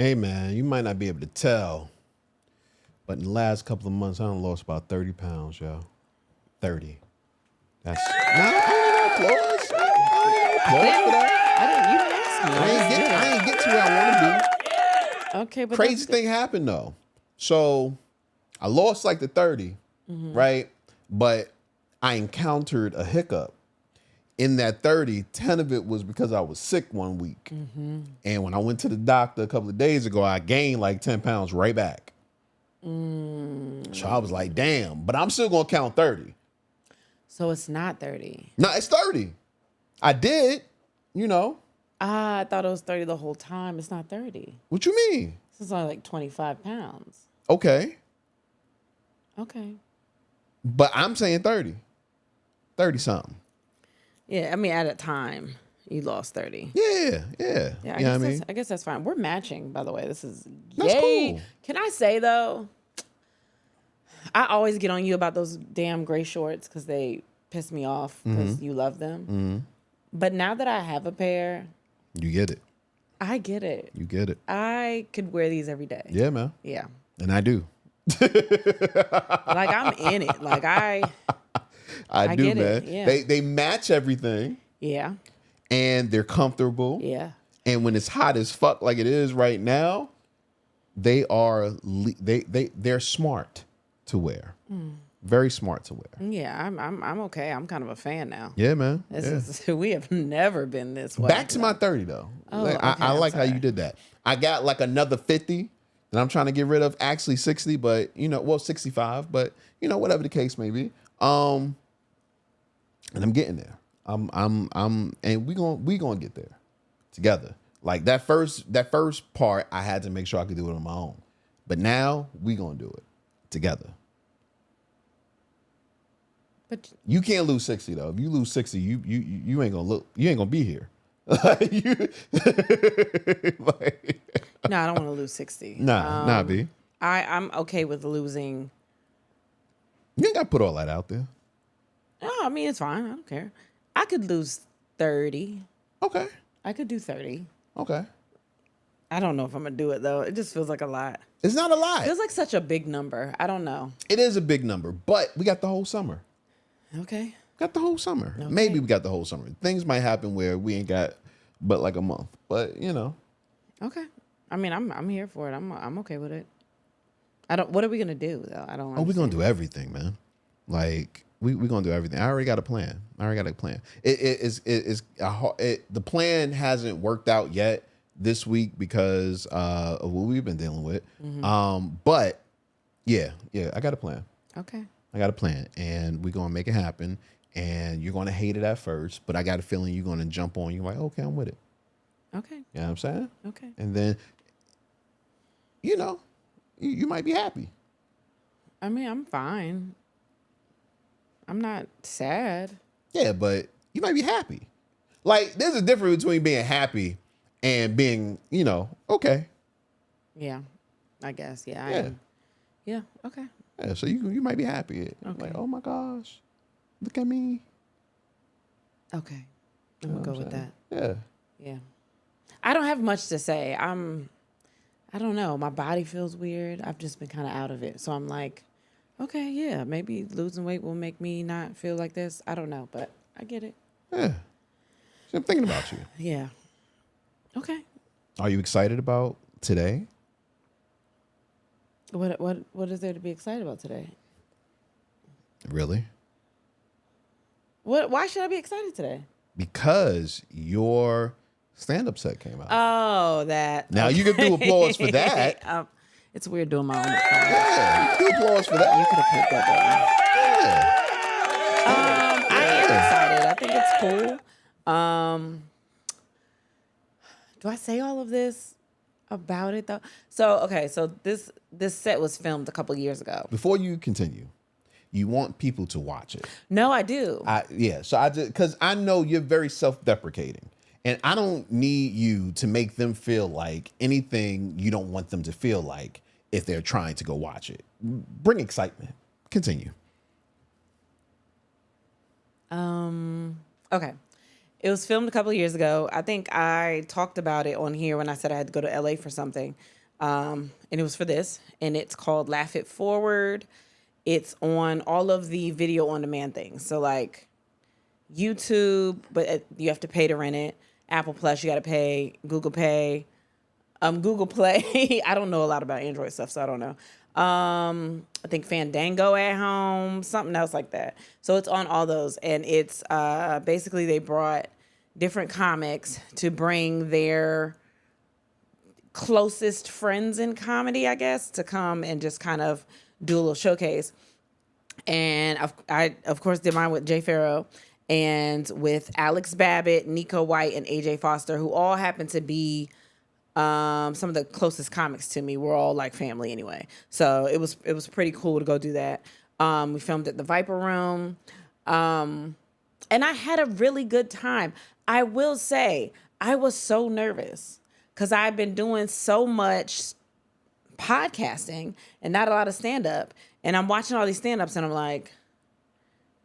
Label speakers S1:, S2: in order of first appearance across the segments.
S1: Hey, man, you might not be able to tell, but in the last couple of months, I done lost about 30 pounds, yo. 30. That's... No, I don't need no applause. I don't need no applause for that.
S2: You didn't ask me.
S1: I ain't get to where I want to be.
S2: Okay, but
S1: Crazy thing happened, though. So, I lost like the 30, right? But I encountered a hiccup. In that 30, 10 of it was because I was sick one week. And when I went to the doctor a couple of days ago, I gained like 10 pounds right back. So I was like, damn, but I'm still going to count 30.
S2: So it's not 30.
S1: No, it's 30. I did, you know.
S2: I thought it was 30 the whole time. It's not 30.
S1: What you mean?
S2: This is only like 25 pounds.
S1: Okay.
S2: Okay.
S1: But I'm saying 30. 30 something.
S2: Yeah, I mean, at a time, you lost 30.
S1: Yeah.
S2: I guess that's fine. We're matching, by the way. This is
S1: That's
S2: yay.
S1: cool.
S2: Can I say, though, I always get on you about those damn gray shorts because they piss me off because you love them. But now that I have a pair...
S1: You get it.
S2: I get it.
S1: You get it.
S2: I could wear these every day.
S1: Yeah, man.
S2: Yeah.
S1: And I do.
S2: Like, I'm in it. Like, I
S1: do,
S2: get
S1: man.
S2: it. Yeah.
S1: They match everything.
S2: Yeah.
S1: And they're comfortable.
S2: Yeah.
S1: And when it's hot as fuck like it is right now, they're smart to wear. Very smart to wear.
S2: Yeah, I'm okay. I'm kind of a fan now.
S1: Yeah, man.
S2: We have never been this way.
S1: Back to my 30 though.
S2: Oh,
S1: Like,
S2: okay,
S1: I like
S2: I'm
S1: how
S2: sorry.
S1: you did that. I got like another 50 that I'm trying to get rid of. Actually 60, but 65, but whatever the case may be. And I'm getting there. And we gonna get there together. Like that first part, I had to make sure I could do it on my own. But now we gonna do it together.
S2: But
S1: you can't lose 60 though. If you lose 60, you ain't gonna be here.
S2: No, I don't want to lose 60.
S1: Nah, B.
S2: I'm okay with losing.
S1: You ain't got to put all that out there.
S2: Oh, I mean, it's fine. I don't care. I could lose 30.
S1: Okay.
S2: I could do 30.
S1: Okay.
S2: I don't know if I'm going to do it, though. It just feels like a lot.
S1: It's not a lot.
S2: It feels like such a big number. I don't know.
S1: It is a big number, but we got the whole summer.
S2: Okay.
S1: Got the whole summer.
S2: Okay.
S1: Maybe we got the whole summer. Things might happen where we ain't got but like a month. But
S2: Okay. I mean, I'm here for it. I'm okay with it. What are we gonna do though? I don't.
S1: Oh, we're gonna do everything, man. Like we gonna do everything. I already got a plan. The plan hasn't worked out yet this week because of what we've been dealing with. But yeah, I got a plan.
S2: Okay.
S1: I got a plan, and we're gonna make it happen. And you're gonna hate it at first, but I got a feeling you're gonna jump on. You're like, okay, I'm with it.
S2: Okay.
S1: You know what I'm saying?
S2: Okay.
S1: And then, you might be happy.
S2: I mean, I'm fine. I'm not sad.
S1: Yeah, but you might be happy. Like, there's a difference between being happy and being, okay.
S2: Yeah, I guess. Yeah.
S1: Yeah.
S2: Yeah. Okay.
S1: Yeah, so you might be happy.
S2: Okay.
S1: Like, oh my gosh, look at me.
S2: Okay. I'm gonna go with that.
S1: Yeah.
S2: Yeah. I don't have much to say. I don't know. My body feels weird. I've just been kind of out of it. So I'm like, okay, yeah, maybe losing weight will make me not feel like this. I don't know, but I get it.
S1: Yeah. So I'm thinking about you.
S2: Yeah. Okay.
S1: Are you excited about today?
S2: What is there to be excited about today?
S1: Really?
S2: Why should I be excited today?
S1: Because your stand-up set came out.
S2: Oh, that.
S1: Now you can do applause for that.
S2: It's weird doing my own.
S1: Yeah, you can do applause for that.
S2: You could have picked that button.
S1: Yeah.
S2: I am excited. I think it's cool. Do I say all of this about it though? So this set was filmed a couple years ago.
S1: Before you continue, you want people to watch it.
S2: No, I do.
S1: So I just, because I know you're very self-deprecating, and I don't need you to make them feel like anything you don't want them to feel like if they're trying to go watch it. Bring excitement. Continue.
S2: Okay. It was filmed a couple of years ago. I think I talked about it on here when I said I had to go to LA for something. and it was for this, and it's called Laugh It Forward. It's on all of the video on demand things. So like YouTube, but you have to pay to rent it. Apple Plus, you got to pay. Google Pay. Google Play. I don't know a lot about Android stuff, so I don't know. I think Fandango at home, something else like that. So it's on all those, and it's basically they brought different comics to bring their closest friends in comedy, I guess, to come and just kind of do a little showcase. And I of course did mine with Jay Farrow and with Alex Babbitt, Nico White, and AJ Foster, who all happen to be some of the closest comics to me. We're all like family anyway. So it was pretty cool to go do that. We filmed at the Viper Room. And I had a really good time. I will say I was so nervous because I've been doing so much podcasting and not a lot of stand-up. And I'm watching all these stand-ups and I'm like,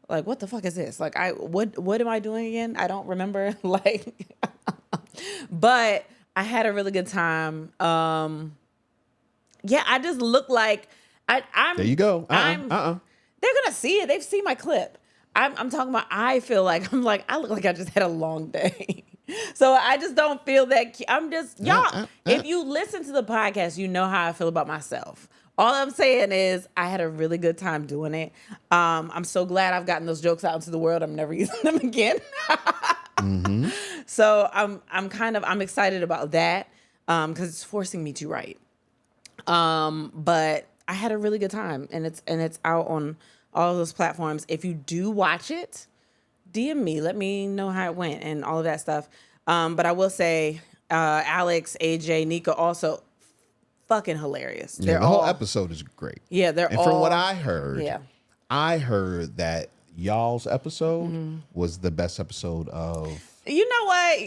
S2: what the fuck is this? Like, what am I doing again? I don't remember. But I had a really good time. Yeah, I just look like I'm.
S1: There you go.
S2: They're gonna see it. They've seen my clip. I'm talking about. I feel like I look like I just had a long day. So I just don't feel that. I'm just y'all. If you listen to the podcast, you know how I feel about myself. All I'm saying is I had a really good time doing it. I'm so glad I've gotten those jokes out into the world. I'm never using them again.
S1: Mm-hmm.
S2: So I'm excited about that because it's forcing me to write. But I had a really good time, and it's out on all of those platforms. If you do watch it, DM me, let me know how it went and all of that stuff. But I will say, Alex, AJ, Nika also fucking hilarious.
S1: Yeah, the whole episode is great.
S2: Yeah,
S1: from what I heard,
S2: yeah.
S1: I heard that y'all's episode was the best episode of.
S2: You know what?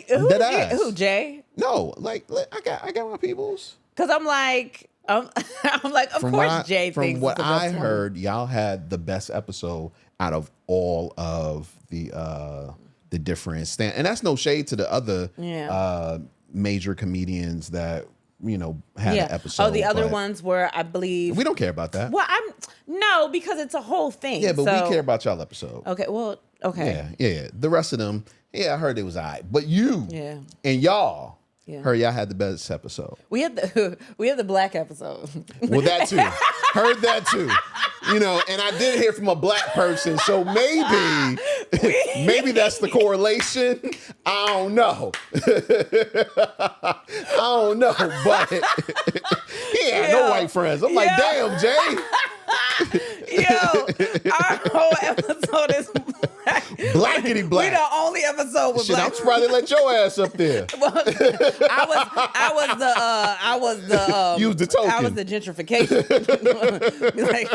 S2: Who Jay?
S1: No, like I got my peoples.
S2: Because I'm like, of course Jay thinks.
S1: From what I heard, y'all had the best episode out of all of the different and that's no shade to the other major comedians that had an episode.
S2: Oh, the other ones were, I believe.
S1: We don't care about that.
S2: Well, no, because it's a whole thing.
S1: Yeah, but we care about y'all episode.
S2: Okay, well, okay.
S1: Yeah. The rest of them, I heard it was all right. But you and y'all heard y'all had the best episode.
S2: We had the black episode.
S1: Well, that too. Heard that too. And I did hear from a black person, so maybe that's the correlation. I don't know. But no white friends. I'm like, damn, Jay.
S2: Our whole episode is
S1: blackity black.
S2: We the only episode with black.
S1: I'm surprised they let your ass up there.
S2: Well, I was the
S1: use the token.
S2: I was the gentrification. Like,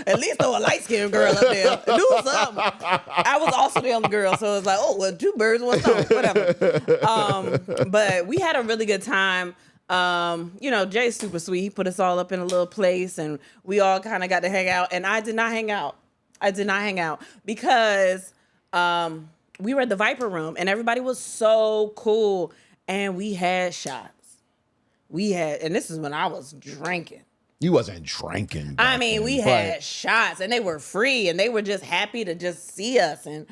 S2: at least throw a light skinned girl up there. Do something. I was also the only girl, so it's like, oh well, two birds, one stone, whatever. But we had a really good time. Jay's super sweet. He put us all up in a little place and we all kind of got to hang out. And I did not hang out. Because we were at the Viper Room and everybody was so cool. And we had shots. And this is when I was drinking.
S1: You wasn't drinking.
S2: We had shots and they were free and they were just happy to just see us. And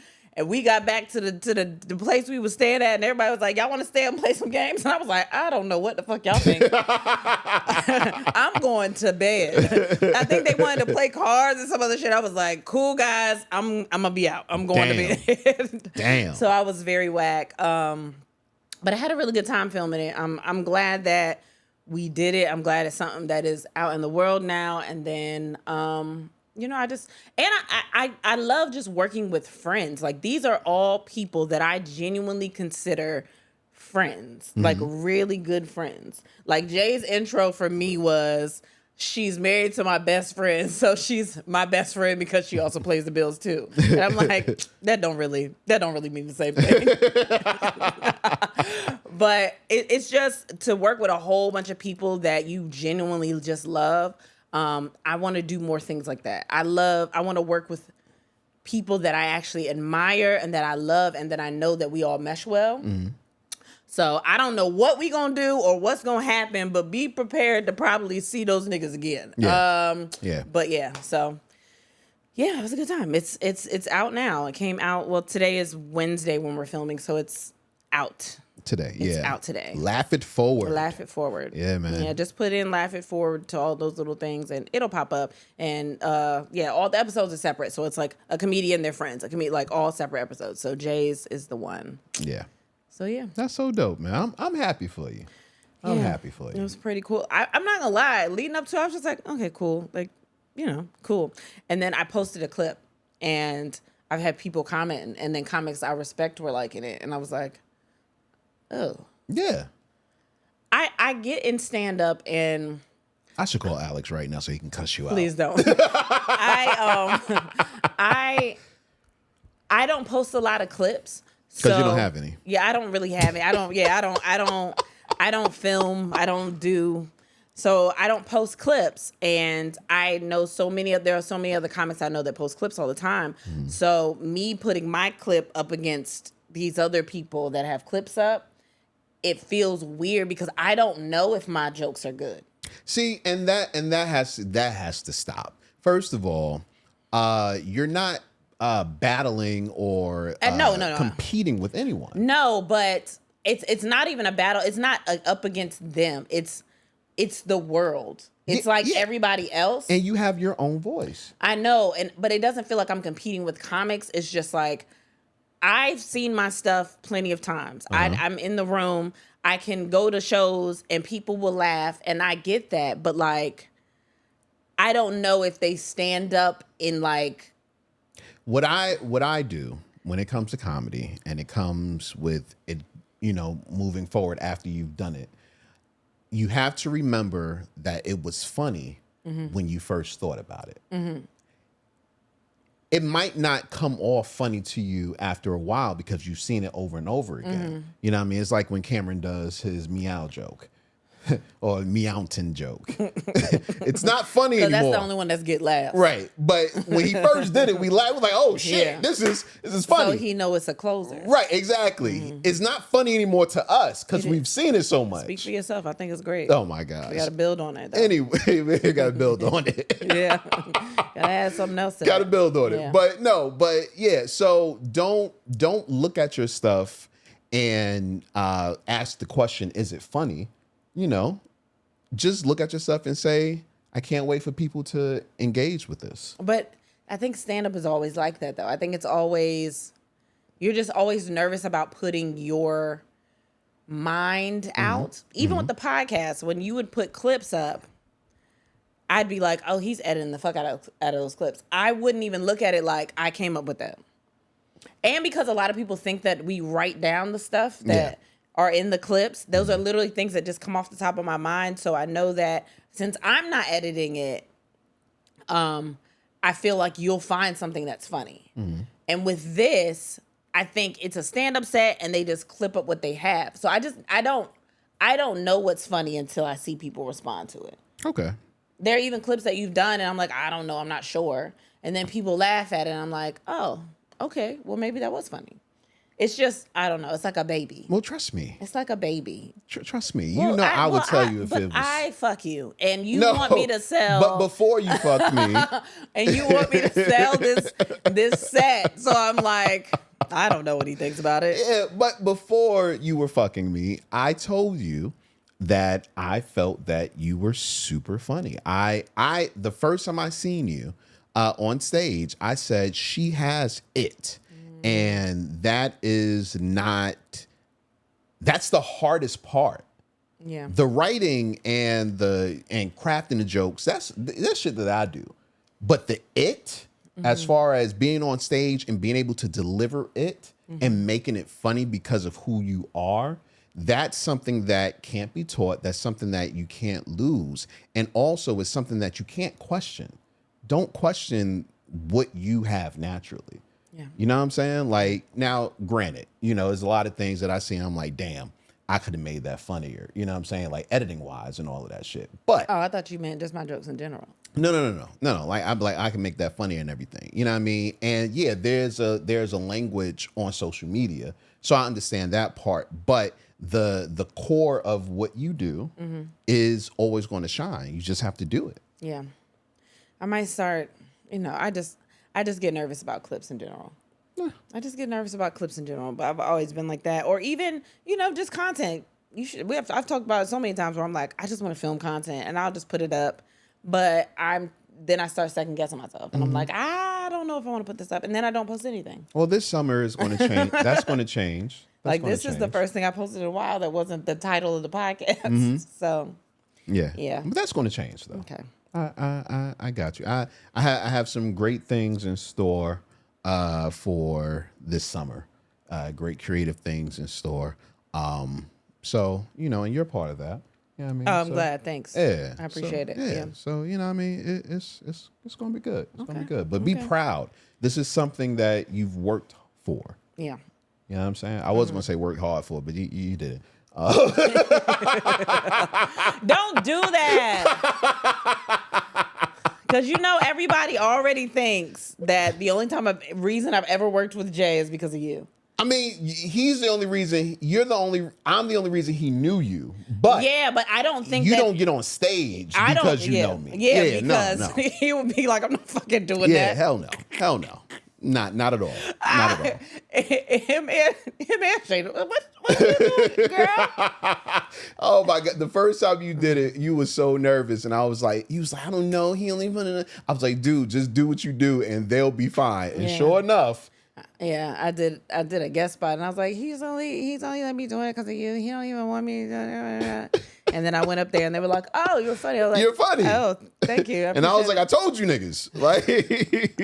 S2: we got back to the place we was staying at, and everybody was like, y'all want to stay and play some games? And I was like, I don't know what the fuck y'all think. I'm going to bed. I think they wanted to play cards and some other shit. I was like, cool, guys, I'm going to be out. I'm going to bed.
S1: Damn.
S2: So I was very whack. But I had a really good time filming it. I'm glad that we did it. I'm glad it's something that is out in the world now. And then... I love just working with friends. Like, these are all people that I genuinely consider friends, like really good friends. Like, Jay's intro for me was, she's married to my best friend, so she's my best friend because she also plays the bills too. And I'm like, that don't really mean the same thing. But it's just to work with a whole bunch of people that you genuinely just love. I want to do more things like that. I want to work with people that I actually admire and that I love and that I know that we all mesh well. So I don't know what we gonna do or what's gonna happen, but be prepared to probably see those niggas again.
S1: Yeah.
S2: But yeah, so yeah, it was a good time. It's out now. It came out. Well, today is Wednesday when we're filming, so it's out
S1: Today.
S2: It's
S1: Yeah.
S2: out today.
S1: Laugh it forward.
S2: Laugh it forward.
S1: Yeah, man.
S2: Yeah, just put in laugh it forward to all those little things and it'll pop up. And yeah, all the episodes are separate. So it's like a comedian, their friends. A comedian, like all separate episodes. So Jay's is the one.
S1: Yeah.
S2: So yeah.
S1: That's so dope, man. I'm happy for you. I'm happy for
S2: It
S1: you.
S2: was pretty cool. I'm not gonna lie. Leading up to it, I was just like, okay, cool. Like, you know, cool. And then I posted a clip and I've had people comment and then comics I respect were liking it. And I was like, oh.
S1: Yeah.
S2: I get in stand up and
S1: I should call Alex right now so he can cuss you out.
S2: please don't. I don't post a lot of clips.
S1: Because you don't have any.
S2: Yeah, I don't really have it. I don't film. I don't do. So I don't post clips. And I know there are so many other comics I know that post clips all the time. So me putting my clip up against these other people that have clips up, it feels weird because I don't know if my jokes are good.
S1: See, and that has to stop. First of all, you're not battling or
S2: no.
S1: competing with anyone.
S2: No, but it's not even a battle. It's not up against them. It's the world. It's everybody else.
S1: And you have your own voice.
S2: I know, but it doesn't feel like I'm competing with comics. It's just like I've seen my stuff plenty of times. I'm in the room. I can go to shows and people will laugh, and I get that. But like, I don't know if they stand up in like.
S1: What I do when it comes to comedy and it comes with it, moving forward after you've done it, you have to remember that it was funny when you first thought about it. Mm-hmm. It might not come off funny to you after a while because you've seen it over and over again. Mm-hmm. You know what I mean? It's like when Cameron does his meow joke. Or meowton joke. It's not funny anymore.
S2: That's the only one that's get laughs.
S1: Right. But when he first did it, we laughed. We're like, oh shit,
S2: yeah.
S1: this is funny.
S2: So he know it's a closer.
S1: Right, exactly. Mm-hmm. It's not funny anymore to us because we've seen it so much.
S2: Speak for yourself. I think it's great.
S1: Oh my gosh.
S2: We gotta build on it though.
S1: Anyway, we gotta build on it.
S2: Yeah. Gotta add something else to
S1: Gotta
S2: it.
S1: build on
S2: Yeah.
S1: it. But yeah, so don't look at your stuff and ask the question, is it funny? Just look at your stuff and say, I can't wait for people to engage with this.
S2: But I think stand-up is always like that, though. I think it's always, you're just always nervous about putting your mind out. Even with the podcast, when you would put clips up, I'd be like, oh, he's editing the fuck out of those clips. I wouldn't even look at it like I came up with that. And because a lot of people think that we write down the stuff that are in the clips. Those are literally things that just come off the top of my mind. So I know that since I'm not editing it, I feel like you'll find something that's funny. Mm-hmm. And with this, I think it's a stand-up set and they just clip up what they have. So I don't know what's funny until I see people respond to it.
S1: Okay.
S2: There are even clips that you've done and I'm like, I don't know, I'm not sure. And then people laugh at it and I'm like, oh, okay, well maybe that was funny. It's just, I don't know. It's like a baby.
S1: Well, trust me.
S2: It's like a baby.
S1: Trust me. I would tell you if it was.
S2: I fuck you. And you want me to sell.
S1: But before you fuck me.
S2: And you want me to sell this set. So I'm like, I don't know what he thinks about it.
S1: Yeah, but before you were fucking me, I told you that I felt that you were super funny. The first time I seen you on stage, I said, she has it. And that's the hardest part.
S2: Yeah.
S1: The writing and crafting the jokes, that's shit that I do. But the as far as being on stage and being able to deliver it and making it funny because of who you are, that's something that can't be taught. That's something that you can't lose. And also it's something that you can't question. Don't question what you have naturally.
S2: Yeah.
S1: You know what I'm saying? Like, now, granted, there's a lot of things that I see and I'm like, damn, I could have made that funnier. You know what I'm saying? Like, editing wise and all of that shit. But
S2: oh, I thought you meant just my jokes in general.
S1: No. Like, I'm like, I can make that funnier and everything. You know what I mean? And yeah, there's a language on social media. So I understand that part. But the core of what you do is always going to shine. You just have to do it.
S2: Yeah. I might start, I just get nervous about clips in general. Yeah. I just get nervous about clips in general, but I've always been like that. Or even, just content. I've talked about it so many times where I'm like, I just want to film content and I'll just put it up. But then I start second guessing myself. And I'm like, I don't know if I want to put this up. And then I don't post anything.
S1: Well, this summer is going to change. That's going to change.
S2: This is the first thing I posted in a while that wasn't the title of the podcast. So, yeah.
S1: But that's going to change, though.
S2: Okay.
S1: I got you. I have some great things in store for this summer. Great creative things in store. So, and you're part of that. Yeah, I mean,
S2: I'm glad. Thanks.
S1: Yeah,
S2: I appreciate it. Yeah.
S1: So, it's going to be good. It's going to be good. But be proud. This is something that you've worked for.
S2: Yeah.
S1: You know what I'm saying? I was going to say worked hard for, but you did it.
S2: Don't do that. Because everybody already thinks that the only reason I've ever worked with Jay is because of you.
S1: I mean, he's the only reason. I'm the only reason he knew you. But
S2: yeah, but I don't think
S1: you don't get on stage because you know me.
S2: Yeah, because no. He would be like, I'm not fucking doing that.
S1: Yeah, hell no. Not at all. Not at all.
S2: Him and Shane. What are you doing, girl?
S1: Oh my God. The first time you did it, you were so nervous. And he was like, I don't know. He only put it. I was like, dude, just do what you do and they'll be fine. And sure enough.
S2: Yeah, I did a guest spot and I was like, he's only let me do it because of you. He don't even want me. And then I went up there and they were like, oh, you're funny. I was like,
S1: you're funny.
S2: Oh, thank you.
S1: And I was like, I told you niggas. Like,
S2: I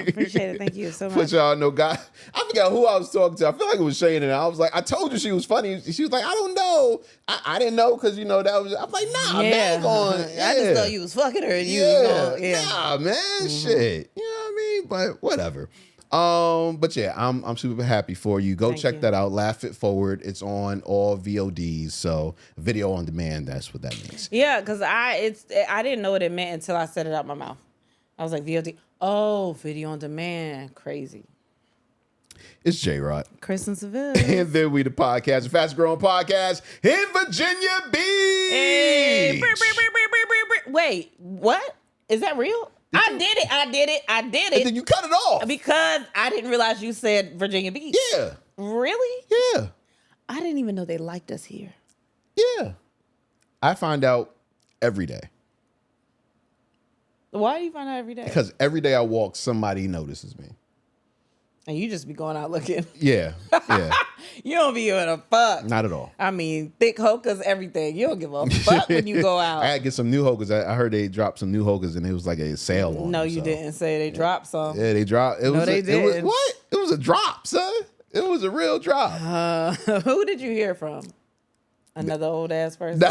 S2: appreciate it. Thank you so much.
S1: But y'all know, guy. I forgot who I was talking to. I feel like it was Shane, and I was like, I told you she was funny. She was like, I don't know. I didn't know because that was. I'm like, nah, man, going. Yeah.
S2: I just thought you was fucking her. And you was going,
S1: nah, man, shit. You know what I mean? But whatever. But yeah, I'm super happy for you. Go check that out. Laugh It Forward. It's on all VODs. So video on demand. That's what that means.
S2: Yeah, because I didn't know what it meant until I said it out my mouth. I was like, VOD. Oh, video on demand. Crazy.
S1: It's J-Rod.
S2: Kristen Sivills.
S1: And then we the podcast, the fastest growing podcast in Virginia Beach. Hey.
S2: Wait, what? Is that real? I did it.
S1: And then you cut it off.
S2: Because I didn't realize you said Virginia Beach.
S1: Yeah.
S2: Really?
S1: Yeah.
S2: I didn't even know they liked us here.
S1: Yeah. I find out every day.
S2: Why do you find out every day?
S1: Because every day I walk, somebody notices me.
S2: And you just be going out looking.
S1: Yeah.
S2: You don't be giving a fuck.
S1: Not at all.
S2: I mean, thick hokas, everything. You don't give a fuck when you go out.
S1: I had to get some new hokas. I heard they dropped some new hokas and it was like a sale on them.
S2: No, you didn't say they dropped some.
S1: Yeah, they dropped.
S2: They didn't.
S1: What? It was a drop, son. It was a real drop.
S2: Who did you hear from? Another old ass person?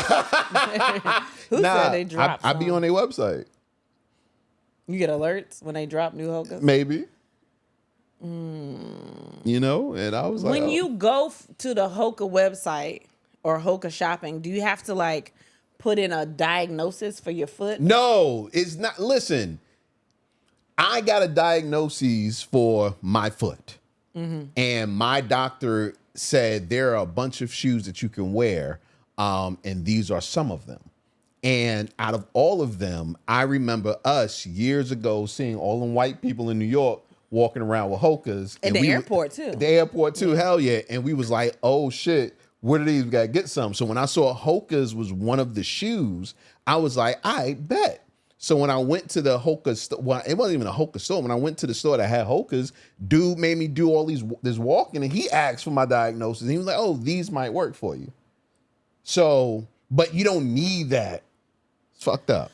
S2: Who said they dropped
S1: I be on their website.
S2: You get alerts when they drop new hokas?
S1: Maybe. And I was like,
S2: when you go to the Hoka website or Hoka shopping, do you have to like put in a diagnosis for your foot?
S1: No, it's not. Listen, I got a diagnosis for my foot, and my doctor said there are a bunch of shoes that you can wear, and these are some of them. And out of all of them, I remember us years ago seeing all them white people in New York walking around with Hokas.
S2: At the airport, too.
S1: The airport, too. Hell yeah. And we was like, oh, shit, where do these? We got to get some. So when I saw Hokas was one of the shoes, I was like, I bet. So when I went to the Hoka store, well, it wasn't even a Hoka store. When I went to the store that had Hokas, dude made me do all this walking, and he asked for my diagnosis. And he was like, oh, these might work for you. So, but you don't need that. It's fucked up.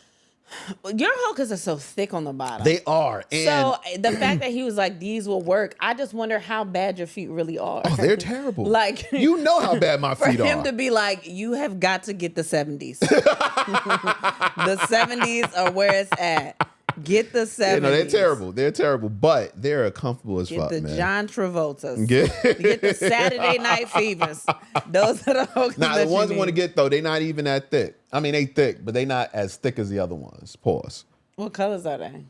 S2: Your Hokas are so thick on the bottom.
S1: They are. And
S2: so the fact that he was like, these will work, I just wonder how bad your feet really are.
S1: Oh, they're terrible.
S2: Like,
S1: you know how bad my feet are.
S2: For him to be like, you have got to get the 70s. The 70s are where it's at. Get the 70s.
S1: You know, they're terrible. They're terrible, but they're comfortable as fuck, man.
S2: Get the John Travoltas. Get the Saturday Night Fevers. Those are the Hokas.
S1: Nah, the ones I want to get, though, they're not even that thick. I mean, they thick, but they not as thick as the other ones. Pause.
S2: What colors are they?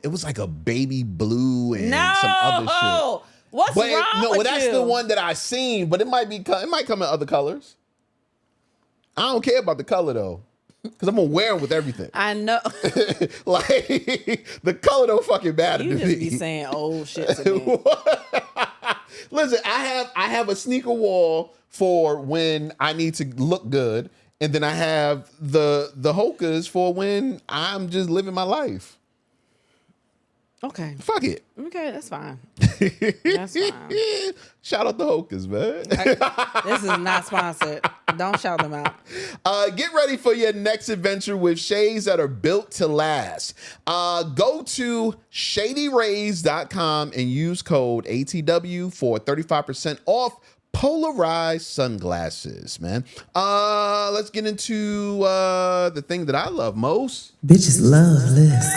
S1: It was like a baby blue and some other shit.
S2: What's wrong with you?
S1: That's the one that I seen, but it might come in other colors. I don't care about the color though. Because I'm gonna wear them with everything.
S2: I know.
S1: Like, the color don't fucking matter
S2: You
S1: to
S2: just
S1: me.
S2: be saying old shit to me.
S1: Listen, I have a sneaker wall for when I need to look good, and then I have the Hokas for when I'm just living my life.
S2: Okay.
S1: Fuck it.
S2: Okay, that's fine. That's fine.
S1: Shout out the Hokas, man.
S2: This is not sponsored. Don't shout them out.
S1: Get ready for your next adventure with shades that are built to last. Go to shadyrays.com and use code ATW for 35% off polarized sunglasses, man. Let's get into the thing that I love most.
S3: Bitches love lists.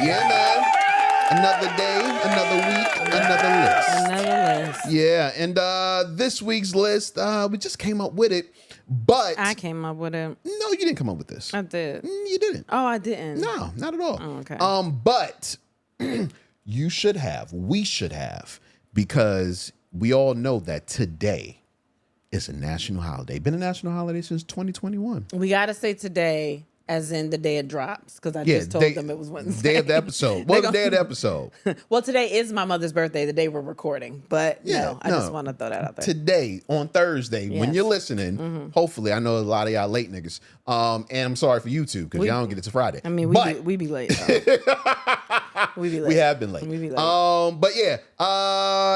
S1: Yeah, man. Another day, another week, another list.
S2: Another list.
S1: Yeah, and this week's list, we just came up with it, but
S2: I came up with it.
S1: no, you didn't come up with this.
S2: I did.
S1: You didn't.
S2: Oh, I didn't.
S1: No, not at all.
S2: Oh, okay.
S1: But we should have, because we all know that today is a national holiday. Been a national holiday since 2021.
S2: We got to say today, as in the day it drops, because I just told them it was Wednesday.
S1: Day of the episode. Well, the day of the episode.
S2: Well, today is my mother's birthday, the day we're recording. But I just want to throw that out there.
S1: Today, on Thursday, when
S2: Yes.
S1: you're listening, hopefully, I know a lot of y'all late niggas. And I'm sorry for you too, because y'all don't get it to Friday.
S2: I mean, we be late. We be late.
S1: We have been late.
S2: We be late.
S1: But yeah,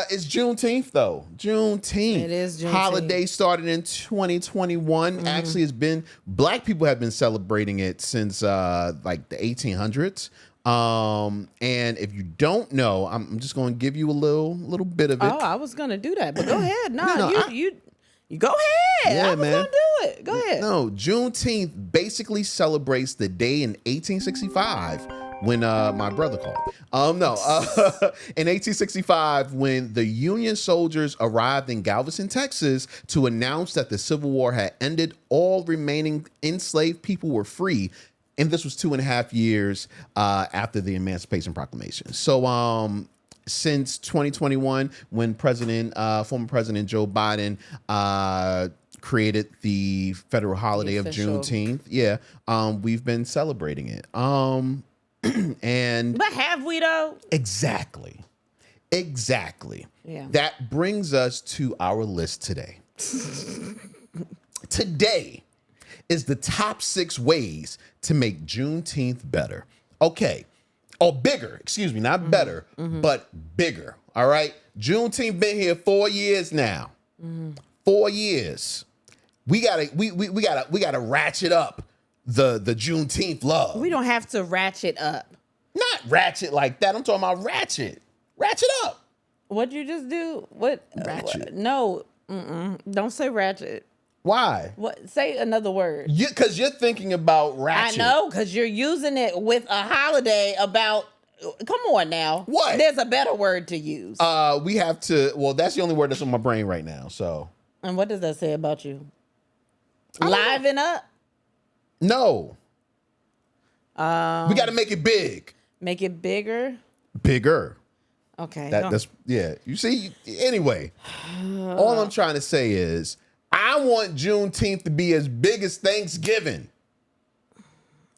S1: it's Juneteenth though. Juneteenth.
S2: It is Juneteenth.
S1: Holiday started in 2021. Actually, it's been Black people have been celebrating it since like the 1800s. And if you don't know, I'm just going to give you a little bit of it.
S2: Oh, I was gonna do that, but go ahead. No, you go ahead.
S1: Yeah,
S2: I was
S1: man.
S2: gonna do it. Go ahead.
S1: No, Juneteenth basically celebrates the day in 1865 when my brother called. In 1865 when the Union soldiers arrived in Galveston, Texas to announce that the Civil War had ended, all remaining enslaved people were free. And this was 2.5 years after the Emancipation Proclamation. So since 2021, when former President Joe Biden created the federal holiday of
S2: official.
S1: Juneteenth, we've been celebrating it. And
S2: But have we though?
S1: exactly.
S2: Yeah.
S1: That brings us to our list today. Today is the top 6 ways to make Juneteenth better. Okay. Or bigger, excuse me, not better, but bigger. All right. Juneteenth been here 4 years now. 4 years. We gotta ratchet up the Juneteenth love.
S2: We don't have to ratchet up.
S1: Not ratchet like that. I'm talking about ratchet. Ratchet up.
S2: What'd you just do? What?
S1: Ratchet.
S2: No. Don't say ratchet.
S1: Why?
S2: What? Say another word.
S1: Because you're thinking about ratchet.
S2: I know, because you're using it with a holiday about. Come on now.
S1: What?
S2: There's a better word to use.
S1: We have to. Well, that's the only word that's on my brain right now. So.
S2: And what does that say about you?
S1: I don't know.
S2: Liven up.
S1: No. We got to make it big.
S2: Make it bigger.
S1: Bigger.
S2: Okay.
S1: That's yeah. You see. Anyway, all I'm trying to say is I want Juneteenth to be as big as Thanksgiving,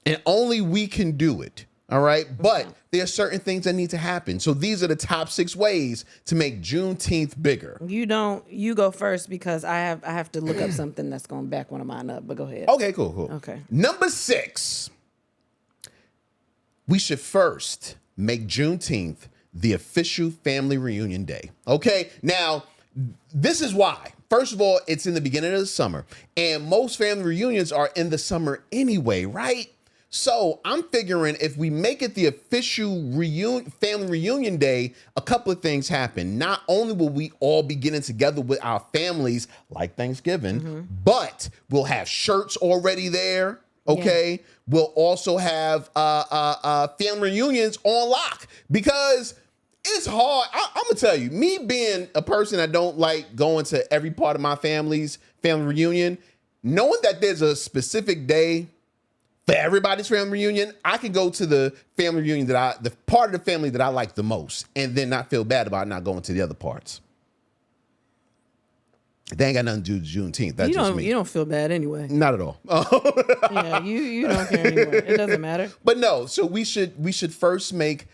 S1: and only we can do it. All right, but there are certain things that need to happen. So these are the top 6 ways to make Juneteenth bigger.
S2: You go first because I have to look up something that's going to back one of mine up. But go ahead.
S1: Okay, cool.
S2: Okay.
S1: Number 6, we should first make Juneteenth the official family reunion day. Okay, now this is why. First of all, it's in the beginning of the summer, and most family reunions are in the summer anyway, right? So I'm figuring if we make it the official family reunion day, a couple of things happen. Not only will we all be getting together with our families like Thanksgiving, but we'll have shirts already there. Okay. Yeah. We'll also have family reunions on lock because it's hard. I'm gonna tell you, me being a person that don't like going to every part of my family's family reunion, knowing that there's a specific day for everybody's family reunion, I can go to the family reunion the part of the family that I like the most, and then not feel bad about not going to the other parts. They ain't got nothing to do with Juneteenth. That's just me.
S2: You don't feel bad anyway.
S1: Not at all.
S2: Yeah, you don't care anyway. It doesn't matter.
S1: But no, so we should first make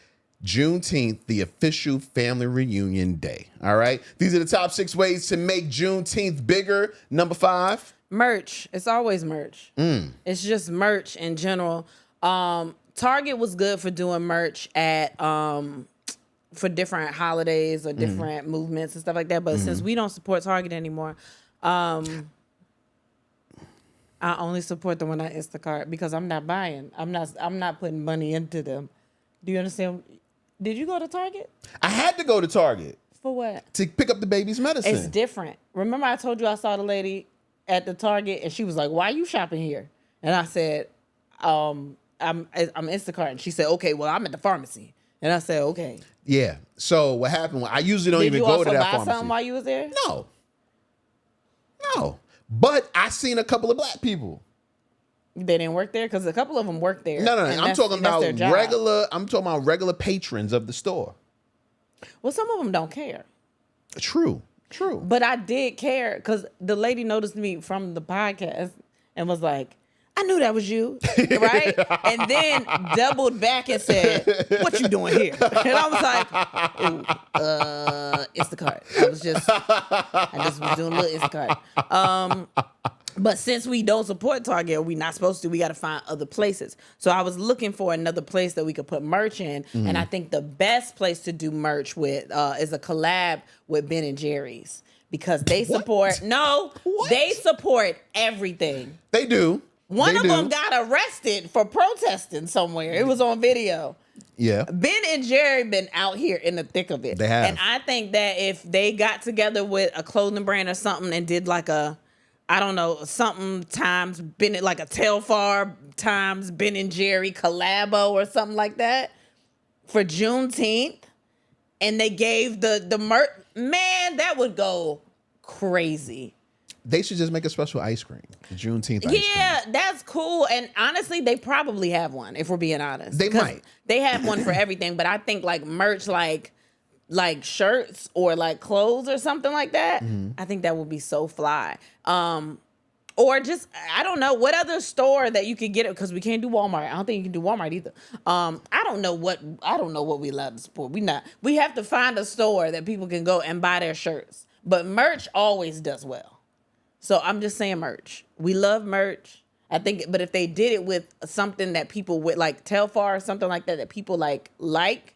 S1: Juneteenth the official family reunion day. All right. These are the top 6 ways to make Juneteenth bigger. Number 5.
S2: Merch. It's always merch. It's just merch in general. Target was good for doing merch at for different holidays or different movements and stuff like that. But since we don't support Target anymore, I only support the one on Instacart because I'm not buying. I'm not putting money into them. Do you understand? Did you go to Target?
S1: I had to go to Target.
S2: For what?
S1: To pick up the baby's medicine.
S2: It's different. Remember I told you I saw the lady at the Target and she was like, "Why are you shopping here?" And I said, I'm Instacart. And she said, "Okay, well, I'm at the pharmacy." And I said, "Okay."
S1: Yeah. So what happened? I usually don't even go to that pharmacy.
S2: Did you also buy something while you was there?
S1: No. But I seen a couple of black people.
S2: They didn't work there because a couple of them work there.
S1: No. I'm talking about regular. I'm talking about regular patrons of the store.
S2: Well, some of them don't care.
S1: True.
S2: But I did care because the lady noticed me from the podcast and was like, "I knew that was you," right? And then doubled back and said, "What you doing here?" And I was like, Instacart. I just was doing a little Instacart. But since we don't support Target, we not supposed to, we got to find other places. So I was looking for another place that we could put merch in. And I think the best place to do merch with is a collab with Ben and Jerry's because they support, they support everything.
S1: They do.
S2: One of them got arrested for protesting somewhere. It was on video.
S1: Yeah.
S2: Ben and Jerry been out here in the thick of it.
S1: They have.
S2: And I think that if they got together with a clothing brand or something and did like a, I don't know, something times Ben, like a Telfar times Ben and Jerry collabo or something like that for Juneteenth, and they gave the merch, man, that would go crazy.
S1: They should just make a special ice cream, the Juneteenth ice cream.
S2: Yeah, that's cool. And honestly, they probably have one, if we're being honest.
S1: They might.
S2: They have one for everything, but I think like merch, like shirts or like clothes or something like that, I think that would be so fly. Or just, I don't know, what other store that you could get it, because we can't do Walmart. I don't think you can do Walmart either. I don't know what we allowed to support. We have to find a store that people can go and buy their shirts. But merch always does well. So I'm just saying merch. We love merch. I think, but if they did it with something that people would like, Telfar or something like that people like, I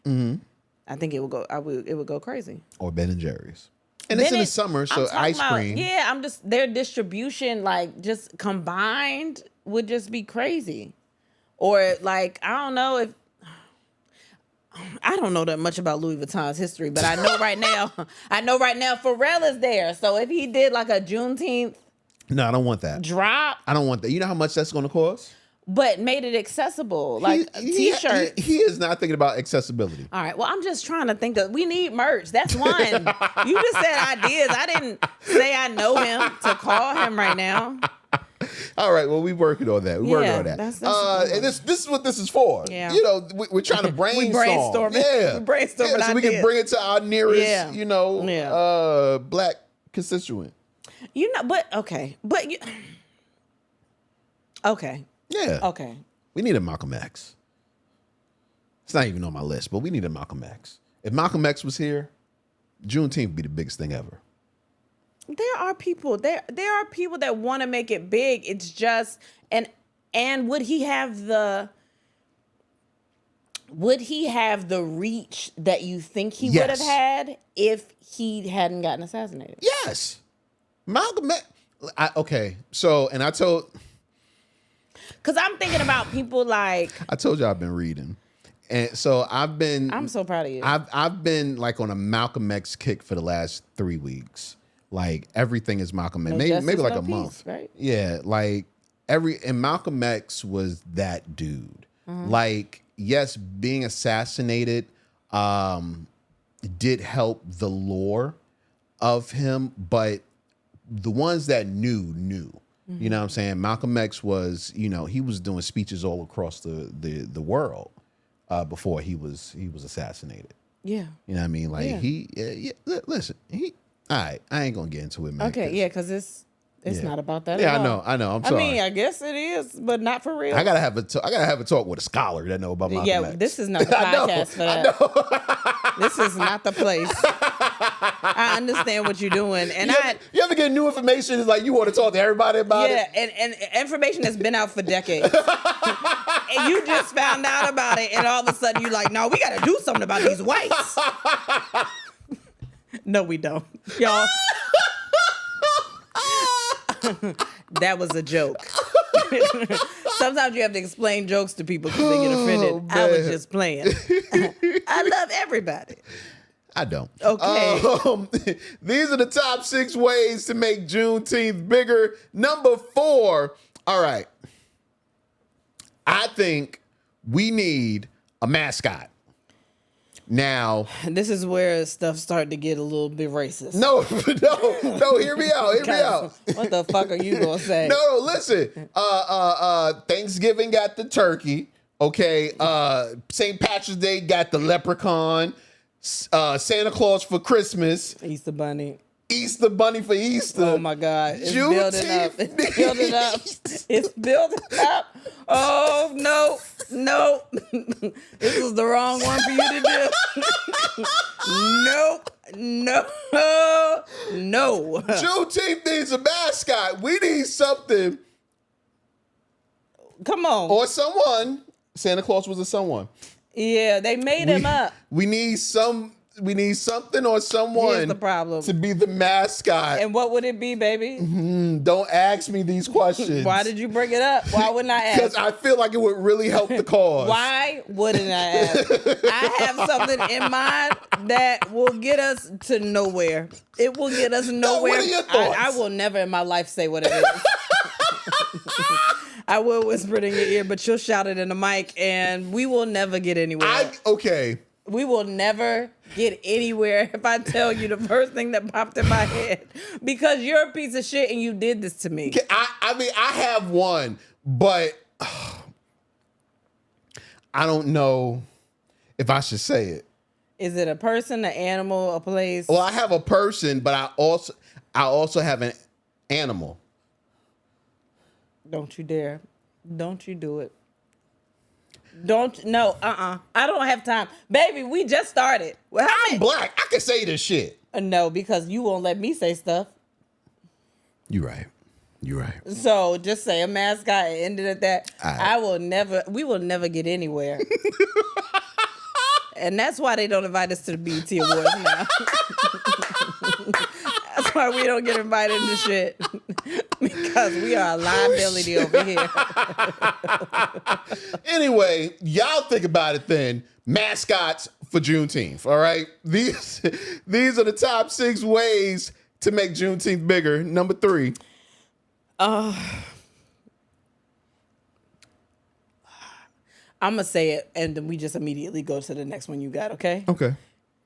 S2: think it would go. It would go crazy.
S1: Or Ben and Jerry's, and it's in the summer, so ice cream.
S2: Yeah, their distribution, like just combined, would just be crazy. Or like I don't know that much about Louis Vuitton's history, but I know right now Pharrell is there. So if he did like a Juneteenth,
S1: no, I don't want that
S2: drop.
S1: I don't want that. You know how much that's going to cost?
S2: But made it accessible, like a T-shirt.
S1: He is not thinking about accessibility.
S2: All right. Well, I'm just trying to think of. We need merch. That's one. You just said ideas. I didn't say I know him to call him right now.
S1: All right. Well, we're working on that. We're working on that.
S2: That's
S1: and this is what this is for.
S2: Yeah.
S1: You know, we're trying to brainstorm.
S2: We brainstorming.
S1: Yeah.
S2: We brainstorming
S1: so we can bring it to our nearest, black constituent.
S2: Okay.
S1: Yeah.
S2: Okay.
S1: We need a Malcolm X. It's not even on my list, but we need a Malcolm X. If Malcolm X was here, Juneteenth would be the biggest thing ever.
S2: There are people that want to make it big. It's just and would he have the reach that you think he would have had if he hadn't gotten assassinated?
S1: Yes. Malcolm X.
S2: Because I'm thinking about people like...
S1: I told you I've been reading. And so I'm
S2: so proud of you.
S1: I've been like on a Malcolm X kick for the last 3 weeks. Like everything is Malcolm X. Maybe like a month.
S2: Right?
S1: Yeah. Like and Malcolm X was that dude. Like, yes, being assassinated did help the lore of him, but the ones that knew. You know what I'm saying? Malcolm X was, he was doing speeches all across the world before he was assassinated.
S2: Yeah.
S1: You know what I mean? Like listen, All right, I ain't gonna get into it, man.
S2: Okay, yeah, because it's not about that.
S1: Yeah,
S2: at all.
S1: I know. I'm sorry.
S2: I mean, I guess it is, but not for real.
S1: I gotta have a talk with a scholar that know about Malcolm X.
S2: This is not the podcast for that. This is not the place. I understand what you're doing, and
S1: you ever get new information? It's like you want to talk to everybody about it.
S2: Yeah, and information that's been out for decades, and you just found out about it, and all of a sudden you're like, "No, we got to do something about these whites." No, we don't, y'all. That was a joke. Sometimes you have to explain jokes to people because they get offended. I was just playing. I love everybody.
S1: I don't.
S2: Okay.
S1: These are the top 6 ways to make Juneteenth bigger. Number 4. All right. I think we need a mascot. Now,
S2: this is where stuff started to get a little bit racist.
S1: No, hear me out.
S2: What the fuck are you gonna say?
S1: No, listen. Thanksgiving got the turkey. Okay. St. Patrick's Day got the leprechaun. Santa Claus for Christmas.
S2: Easter Bunny
S1: for Easter.
S2: Oh my God. It's building up. It's building up. Oh, no. This is the wrong one for you to do. No.
S1: Juneteenth needs a mascot. We need something.
S2: Come on.
S1: Or someone. Santa Claus was a someone.
S2: Yeah, they made him up.
S1: We need something or someone.
S2: Here's the problem.
S1: To be the mascot.
S2: And what would it be, baby?
S1: Don't ask me these questions.
S2: Why did you bring it up? Why wouldn't I ask?
S1: Because I feel like it would really help the cause.
S2: Why wouldn't I ask? I have something in mind that will get us to nowhere. It will get us nowhere.
S1: What are your thoughts?
S2: I will never in my life say what it is. I will whisper it in your ear, but you'll shout it in the mic, and we will never get anywhere.
S1: Okay.
S2: We will never get anywhere if I tell you the first thing that popped in my head. Because you're a piece of shit and you did this to me.
S1: I mean, I have one, but I don't know if I should say it.
S2: Is it a person, an animal, a place?
S1: Well, I have a person, but I also have an animal.
S2: Don't you dare. Don't you do it. I don't have time. Baby, we just started. Well,
S1: I'm black. I can say this shit.
S2: No, because you won't let me say stuff.
S1: You're right.
S2: So just say a mascot and end it at that. We will never get anywhere. And that's why they don't invite us to the BET Awards now. That's why we don't get invited to shit. Because we are a liability over here.
S1: Anyway, y'all think about it then. Mascots for Juneteenth, all right? These are the top 6 ways to make Juneteenth bigger. Number 3.
S2: I'm going to say it, and then we just immediately go to the next one you got, okay?
S1: Okay.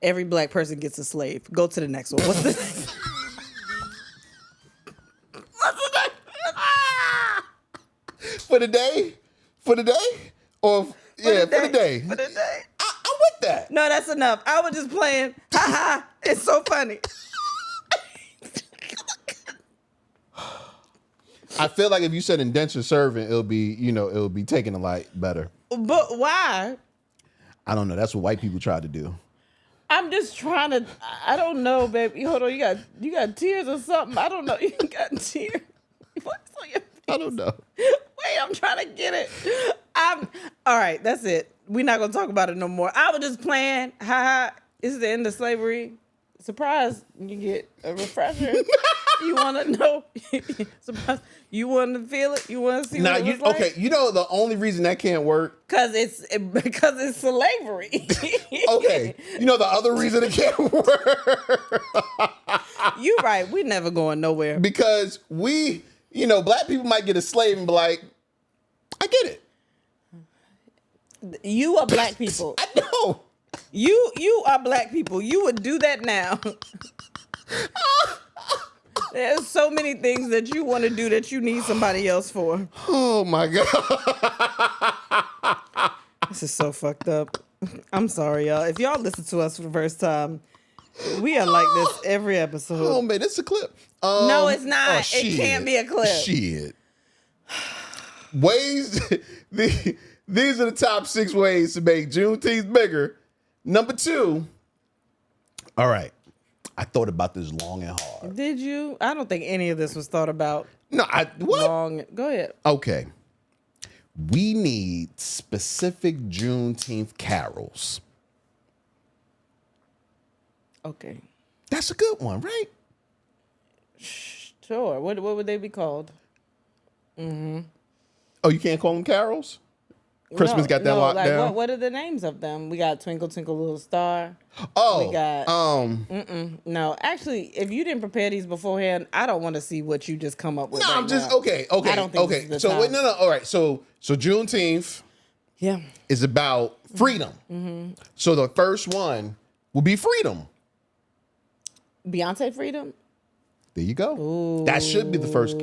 S2: Every black person gets a slave. Go to the next one. What's the next?
S1: For the day? Or, for the day.
S2: For the day.
S1: I'm with that.
S2: No, that's enough. I was just playing. Ha ha. It's so funny.
S1: I feel like if you said indentured servant, it'll be taken a lot better.
S2: But why?
S1: I don't know. That's what white people try to do.
S2: I'm just trying to. I don't know, baby. Hold on. You got tears or something? I don't know. You got tears. What's on your face?
S1: I don't know.
S2: Wait, I'm trying to get it. All right. That's it. We're not gonna talk about it no more. I was just playing. Ha ha. It's the end of slavery. Surprise! You get a refresher. You want to know? Surprise! You want to feel it? You want to see what it was like?
S1: Okay, you know the only reason that can't work?
S2: Because it's slavery.
S1: Okay, you know the other reason it can't work?
S2: You right. We never going nowhere.
S1: Because black people might get a slave and be like, I get it.
S2: You are black people.
S1: I know.
S2: You are black people. You would do that now. There's so many things that you want to do that you need somebody else for.
S1: Oh my God.
S2: This is so fucked up. I'm sorry, y'all. If y'all listen to us for the first time, We are like this every episode.
S1: Oh man, it's a clip.
S2: No, it's not.
S1: Oh,
S2: it can't be a clip.
S1: Shit. Ways. These are the top 6 ways to make Juneteenth bigger. Number 2. All right. I thought about this long and hard.
S2: Did you? I don't think any of this was thought about.
S1: No, what?
S2: Long. Go ahead.
S1: Okay. We need specific Juneteenth carols.
S2: Okay.
S1: That's a good one, right?
S2: Sure. What would they be called? Mm-hmm.
S1: Oh, you can't call them carols? Christmas got that locked
S2: like,
S1: down?
S2: What are the names of them? We got Twinkle Twinkle Little Star.
S1: Oh.
S2: We got... No, actually, if you didn't prepare these beforehand, I don't want to see what you just come up with.
S1: No,
S2: right
S1: I'm just...
S2: now.
S1: Okay.
S2: I don't think this is the
S1: So,
S2: time.
S1: wait, no. All right. So Juneteenth is about freedom. Mm-hmm. So the first one will be freedom.
S2: Beyonce Freedom?
S1: There you go.
S2: Ooh.
S1: That should be the first.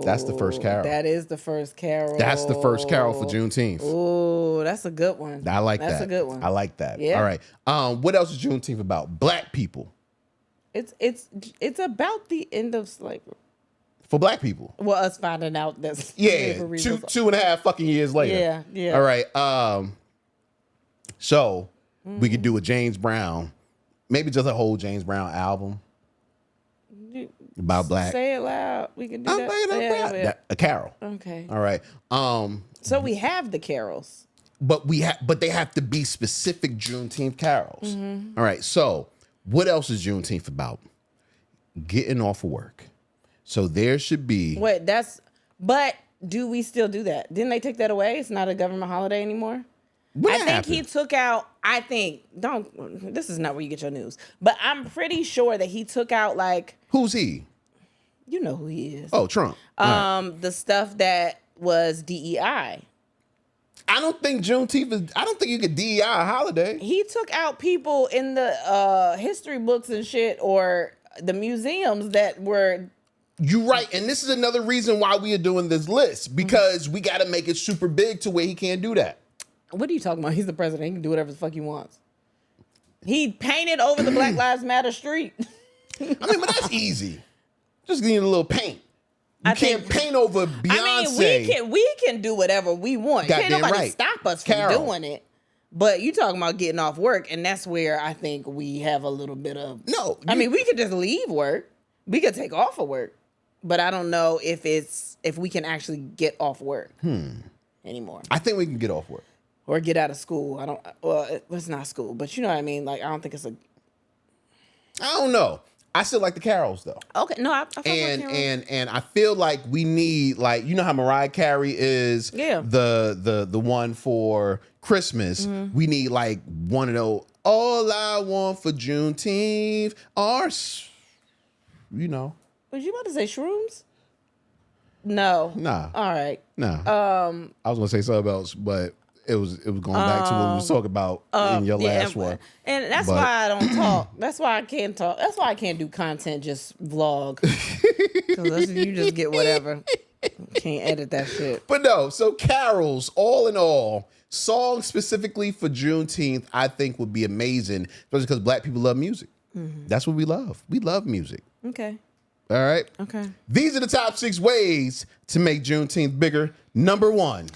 S1: That's the first carol.
S2: That is the first carol.
S1: That's the first carol for Juneteenth.
S2: Ooh, that's a good one.
S1: I like that.
S2: That's a good one.
S1: I like that.
S2: Yeah.
S1: All right. What else is Juneteenth about? Black people.
S2: It's about the end of slavery.
S1: For black people.
S2: Well, us finding out that
S1: slavery was 2.5 fucking years later.
S2: Yeah.
S1: All right. So we could do a James Brown, maybe just a whole James Brown album about black.
S2: Say it loud. We can do that.
S1: Yeah. A carol.
S2: Okay.
S1: All right.
S2: So we have the carols.
S1: But they have to be specific Juneteenth carols. Mm-hmm. All right. So what else is Juneteenth about? Getting off of work. So there should be.
S2: Wait, but do we still do that? Didn't they take that away? It's not a government holiday anymore? I think he took out, this is not where you get your news, but I'm pretty sure that he took out like.
S1: Who's he?
S2: You know who he is.
S1: Oh, Trump.
S2: The stuff that was DEI.
S1: I don't think Juneteenth I don't think you could DEI a holiday.
S2: He took out people in the history books and shit or the museums that were.
S1: You're right. And this is another reason why we are doing this list, because we got to make it super big to where he can't do that.
S2: What are you talking about? He's the president. He can do whatever the fuck he wants. He painted over the Black Lives Matter street.
S1: I mean, but that's easy. Just need a little paint. You can't paint over Beyonce.
S2: I mean, we can do whatever we want. Can't nobody stop us from doing it. But you talking about getting off work, and that's where I think we have a little bit of.
S1: No,
S2: I mean, we could just leave work. We could take off of work, but I don't know if we can actually get off work anymore.
S1: I think we can get off work.
S2: Or get out of school. It's not school, but you know what I mean? Like, I don't think it's a...
S1: I don't know. I still like the carols, though.
S2: Okay, no, I feel
S1: and I feel like we need, like, you know how Mariah Carey is the one for Christmas? Mm-hmm. We need, like, one of those, all I want for Juneteenth are, you know.
S2: Was you about to say shrooms? No.
S1: Nah.
S2: All right.
S1: Nah. I was going to say something else, but... It was going back to what we was talking about in your last one.
S2: And that's why I don't talk. That's why I can't talk. That's why I can't do content, just vlog. Because you just get whatever. Can't edit that shit.
S1: But no, so carols, all in all, songs specifically for Juneteenth, I think would be amazing. Especially because black people love music. Mm-hmm. That's what we love. We love music.
S2: Okay.
S1: All right?
S2: Okay.
S1: These are the top 6 ways to make Juneteenth bigger. Number 1.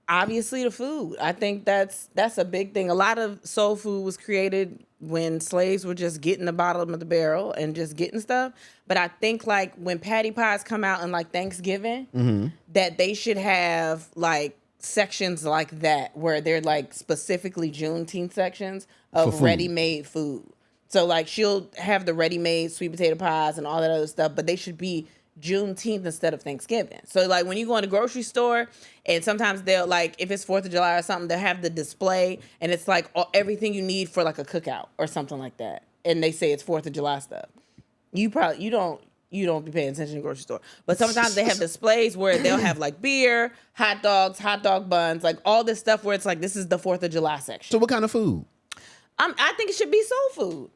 S2: Obviously the food. I think that's a big thing. A lot of soul food was created when slaves were just getting the bottom of the barrel and just getting stuff. But I think like when patty pies come out in like Thanksgiving, that they should have like sections like that where they're like specifically Juneteenth sections of ready-made food. So like she'll have the ready-made sweet potato pies and all that other stuff, but they should be Juneteenth instead of Thanksgiving. So like when you go in the grocery store and sometimes they'll like, if it's 4th of July or something, they'll have the display and it's like everything you need for like a cookout or something like that. And they say it's 4th of July stuff. You don't be paying attention in the grocery store. But sometimes they have displays where they'll have like beer, hot dogs, hot dog buns, like all this stuff where it's like, this is the 4th of July section.
S1: So what kind of food?
S2: I think it should be soul food.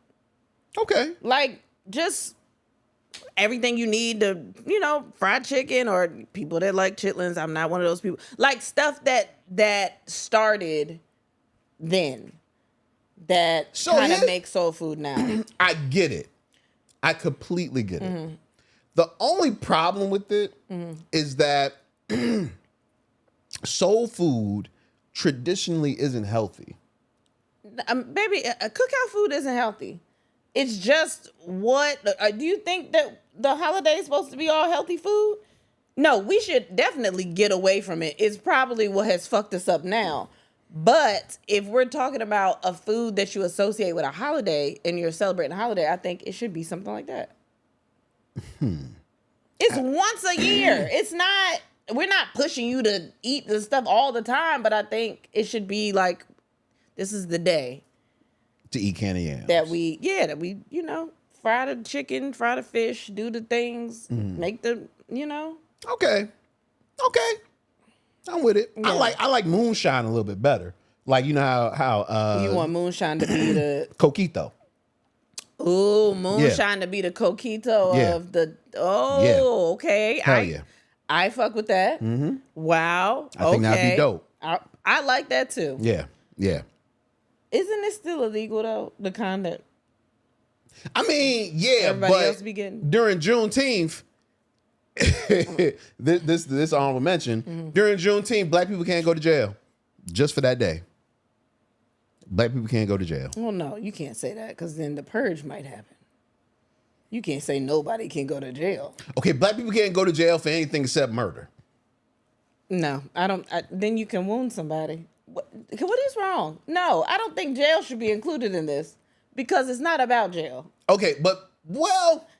S1: Okay.
S2: Like just everything you need to, fried chicken or people that like chitlins. I'm not one of those people. Like stuff that started then. that kind of make soul food now.
S1: I get it. I completely get it. The only problem with it is that soul food traditionally isn't healthy.
S2: Baby, cookout food isn't healthy. It's just what... do you think that the holiday is supposed to be all healthy food? No, we should definitely get away from it. It's probably what has fucked us up now. But if we're talking about a food that you associate with a holiday and you're celebrating a holiday, I think it should be something like that. It's once a year. It's not... We're not pushing you to eat this stuff all the time, but I think it should be like, this is the day
S1: to eat candy yams.
S2: That we, you know, fry the chicken, fry the fish, do the things, make the, you know.
S1: Okay. I'm with it. Yeah. I like moonshine a little bit better. Like, you know how
S2: you want moonshine to be the
S1: coquito.
S2: Ooh, moonshine to be the coquito of the. Okay.
S1: Hell yeah.
S2: I fuck with that. Wow.
S1: I think that'd be dope.
S2: I like that too.
S1: Yeah.
S2: Isn't it still illegal though? The kind that.
S1: I mean, yeah,
S2: everybody
S1: but
S2: else be getting
S1: during Juneteenth. this honorable mention. During Juneteenth, black people can't go to jail. Just for that day. Black people can't go to jail.
S2: Well, no, you can't say that because then the purge might happen. You can't say nobody can go to jail.
S1: Okay, black people can't go to jail for anything except murder.
S2: No, I don't. Then you can wound somebody. What is wrong? No, I don't think jail should be included in this because it's not about jail.
S1: Okay, but,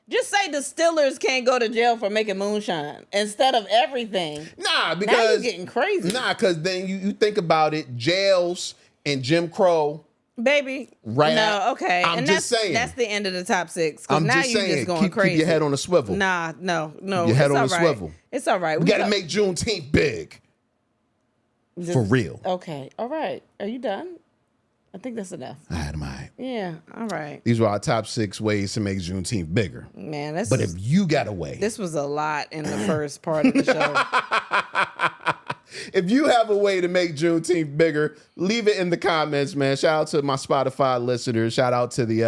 S2: just say distillers can't go to jail for making moonshine instead of everything.
S1: Nah, because...
S2: Now you're getting crazy.
S1: Nah, because then you think about it, jails and Jim Crow...
S2: Baby,
S1: right?
S2: No, okay.
S1: I'm just saying.
S2: That's the end of the top 6.
S1: I'm
S2: now
S1: just saying.
S2: Just going crazy.
S1: Keep your head on a swivel.
S2: Nah, no.
S1: Your head on a swivel.
S2: It's all right.
S1: We got to make Juneteenth big. For real.
S2: Okay. All right. Are you done? I think that's enough.
S1: All right.
S2: Yeah. All right.
S1: These were our top 6 ways to make Juneteenth bigger.
S2: Man,
S1: but if you got a way.
S2: This was a lot in the first part of the show.
S1: If you have a way to make Juneteenth bigger, leave it in the comments, man. Shout out to my Spotify listeners. Shout out to the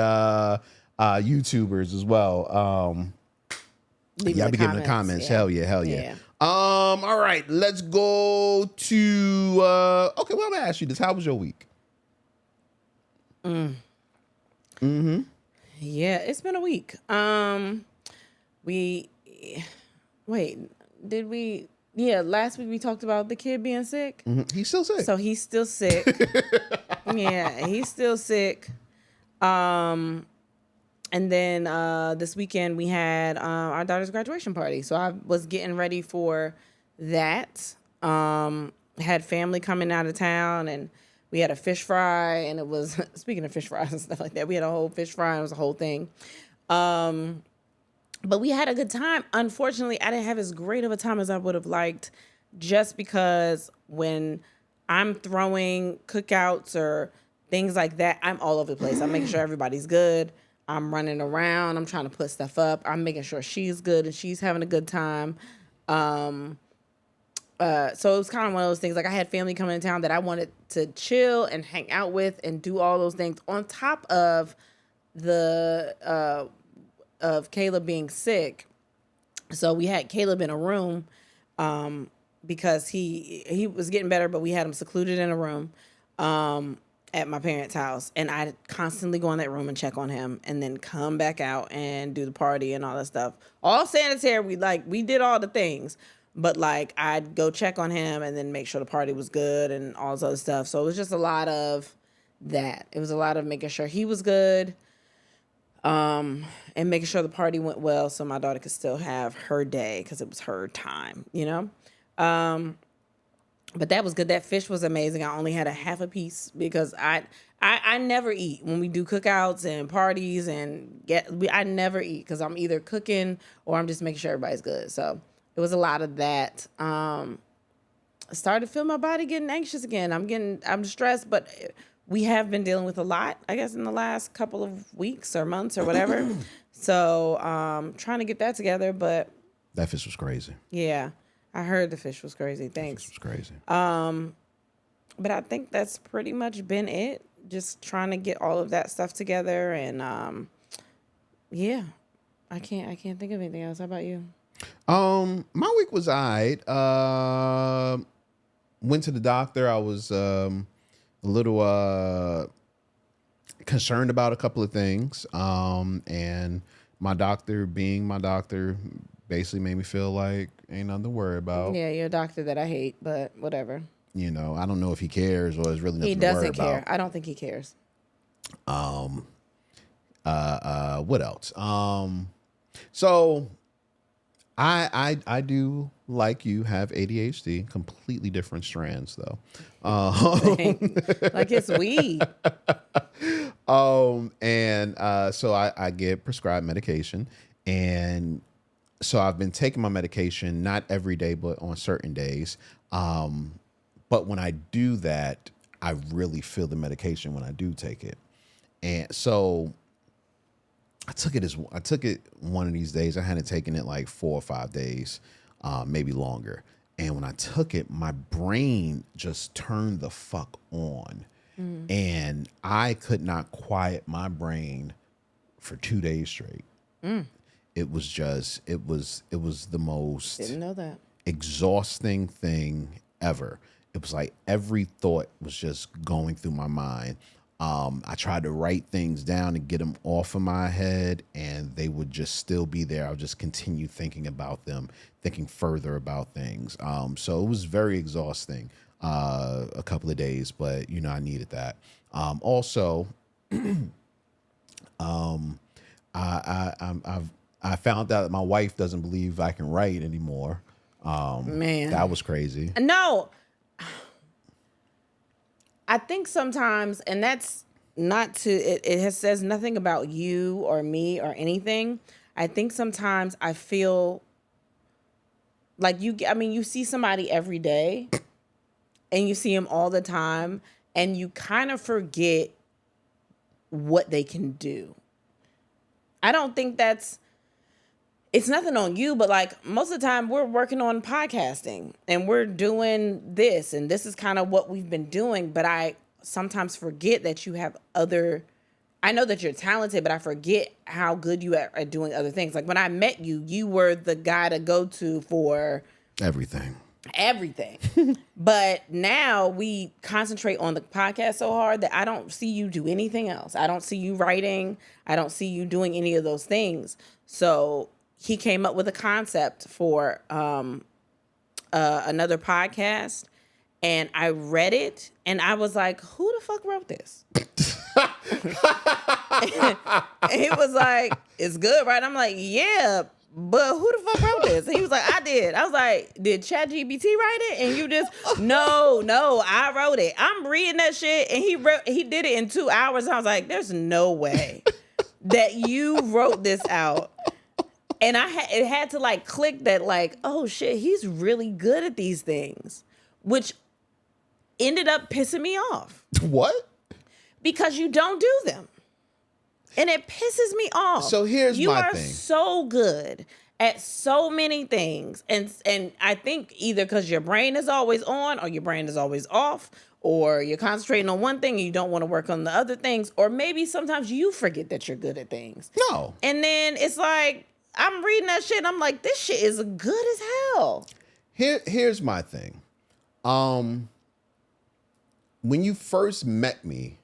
S1: YouTubers as well. Y'all be giving the comments. Yeah. Hell yeah. All right, let's go to okay, well, I'm gonna ask you this. How was your week?
S2: Yeah, it's been a week. Last week we talked about the kid being sick.
S1: He's still sick.
S2: So he's still sick. Yeah, he's still sick. And then this weekend we had our daughter's graduation party. So I was getting ready for that. Had family coming out of town, and we had a fish fry, and it was, speaking of fish fries and stuff like that, we had a whole fish fry, and it was a whole thing. But we had a good time. Unfortunately, I didn't have as great of a time as I would have liked, just because when I'm throwing cookouts or things like that, I'm all over the place. I'm making sure everybody's good. I'm running around. I'm trying to put stuff up. I'm making sure she's good and she's having a good time. So it was kind of one of those things. Like, I had family coming in town that I wanted to chill and hang out with and do all those things on top of of Caleb being sick. So we had Caleb in a room because he was getting better, but we had him secluded in a room at my parents' house. And I'd constantly go in that room and check on him and then come back out and do the party and all that stuff. All sanitary. We did all the things. But, like, I'd go check on him and then make sure the party was good and all this other stuff. So it was just a lot of that. It was a lot of making sure he was good. And making sure the party went well so my daughter could still have her day because it was her time, you know? But that was good. That fish was amazing. I only had a half a piece because I never eat when we do cookouts and parties I never eat because I'm either cooking or I'm just making sure everybody's good. So it was a lot of that. I started to feel my body getting anxious again. I'm stressed, but we have been dealing with a lot, I guess, in the last couple of weeks or months or whatever. So trying to get that together, but
S1: that fish was crazy.
S2: Yeah, I heard the fish was crazy. Thanks.
S1: The fish was crazy.
S2: But I think that's pretty much been it. just trying to get all of that stuff together. And yeah, I can't think of anything else. How about you?
S1: My week was alright. Went to the doctor. I was a little concerned about a couple of things. And my doctor, being my doctor, basically made me feel like ain't nothing to worry about.
S2: Yeah, you're a doctor that I hate, but whatever.
S1: You know, I don't know if he cares or is really nothing
S2: He
S1: to worry
S2: doesn't care.
S1: about.
S2: I don't think he cares.
S1: What else? So I do, like you, have ADHD, completely different strands though.
S2: Like it's weed.
S1: So I get prescribed medication, and so I've been taking my medication, not every day, but on certain days. But when I do that, I really feel the medication when I do take it. And so I took it one of these days. I hadn't taken it like 4 or 5 days, maybe longer. And when I took it, my brain just turned the fuck on. And I could not quiet my brain for 2 days straight. It was the most
S2: Didn't know that.
S1: exhausting thing ever. It was like every thought was just going through my mind. I tried to write things down and get them off of my head, and they would just still be there. I would just continue thinking about them, thinking further about things. So it was very exhausting, a couple of days, but you know, I needed that. Also, I found out that my wife doesn't believe I can write anymore.
S2: Man,
S1: that was crazy.
S2: No. I think sometimes, and that's not to, it says nothing about you or me or anything. I think sometimes I feel like you see somebody every day and you see them all the time and you kind of forget what they can do. I don't think it's nothing on you, but like most of the time we're working on podcasting and we're doing this, and this is kind of what we've been doing. But I sometimes forget that you have I know that you're talented, but I forget how good you are at doing other things. Like when I met you, you were the guy to go to for
S1: everything.
S2: But now we concentrate on the podcast so hard that I don't see you do anything else. I don't see you writing. I don't see you doing any of those things. So he came up with a concept for another podcast, and I read it, and I was like, who the fuck wrote this? And he was like, it's good, right? I'm like, yeah, but who the fuck wrote this? And he was like, I did. I was like, did ChatGPT write it? And you just, no, I wrote it. I'm reading that shit, and he did it in 2 hours. And I was like, there's no way that you wrote this out. And it had to like click that like, oh shit, he's really good at these things, which ended up pissing me off.
S1: What? Because
S2: you don't do them. And it pisses me off.
S1: So here's my thing. You are
S2: so good at so many things. And I think either because your brain is always on or your brain is always off, or you're concentrating on one thing and you don't want to work on the other things, or maybe sometimes you forget that you're good at things.
S1: No.
S2: And then it's like, I'm reading that shit and I'm like, this shit is good as hell.
S1: Here's my thing. When you first met me,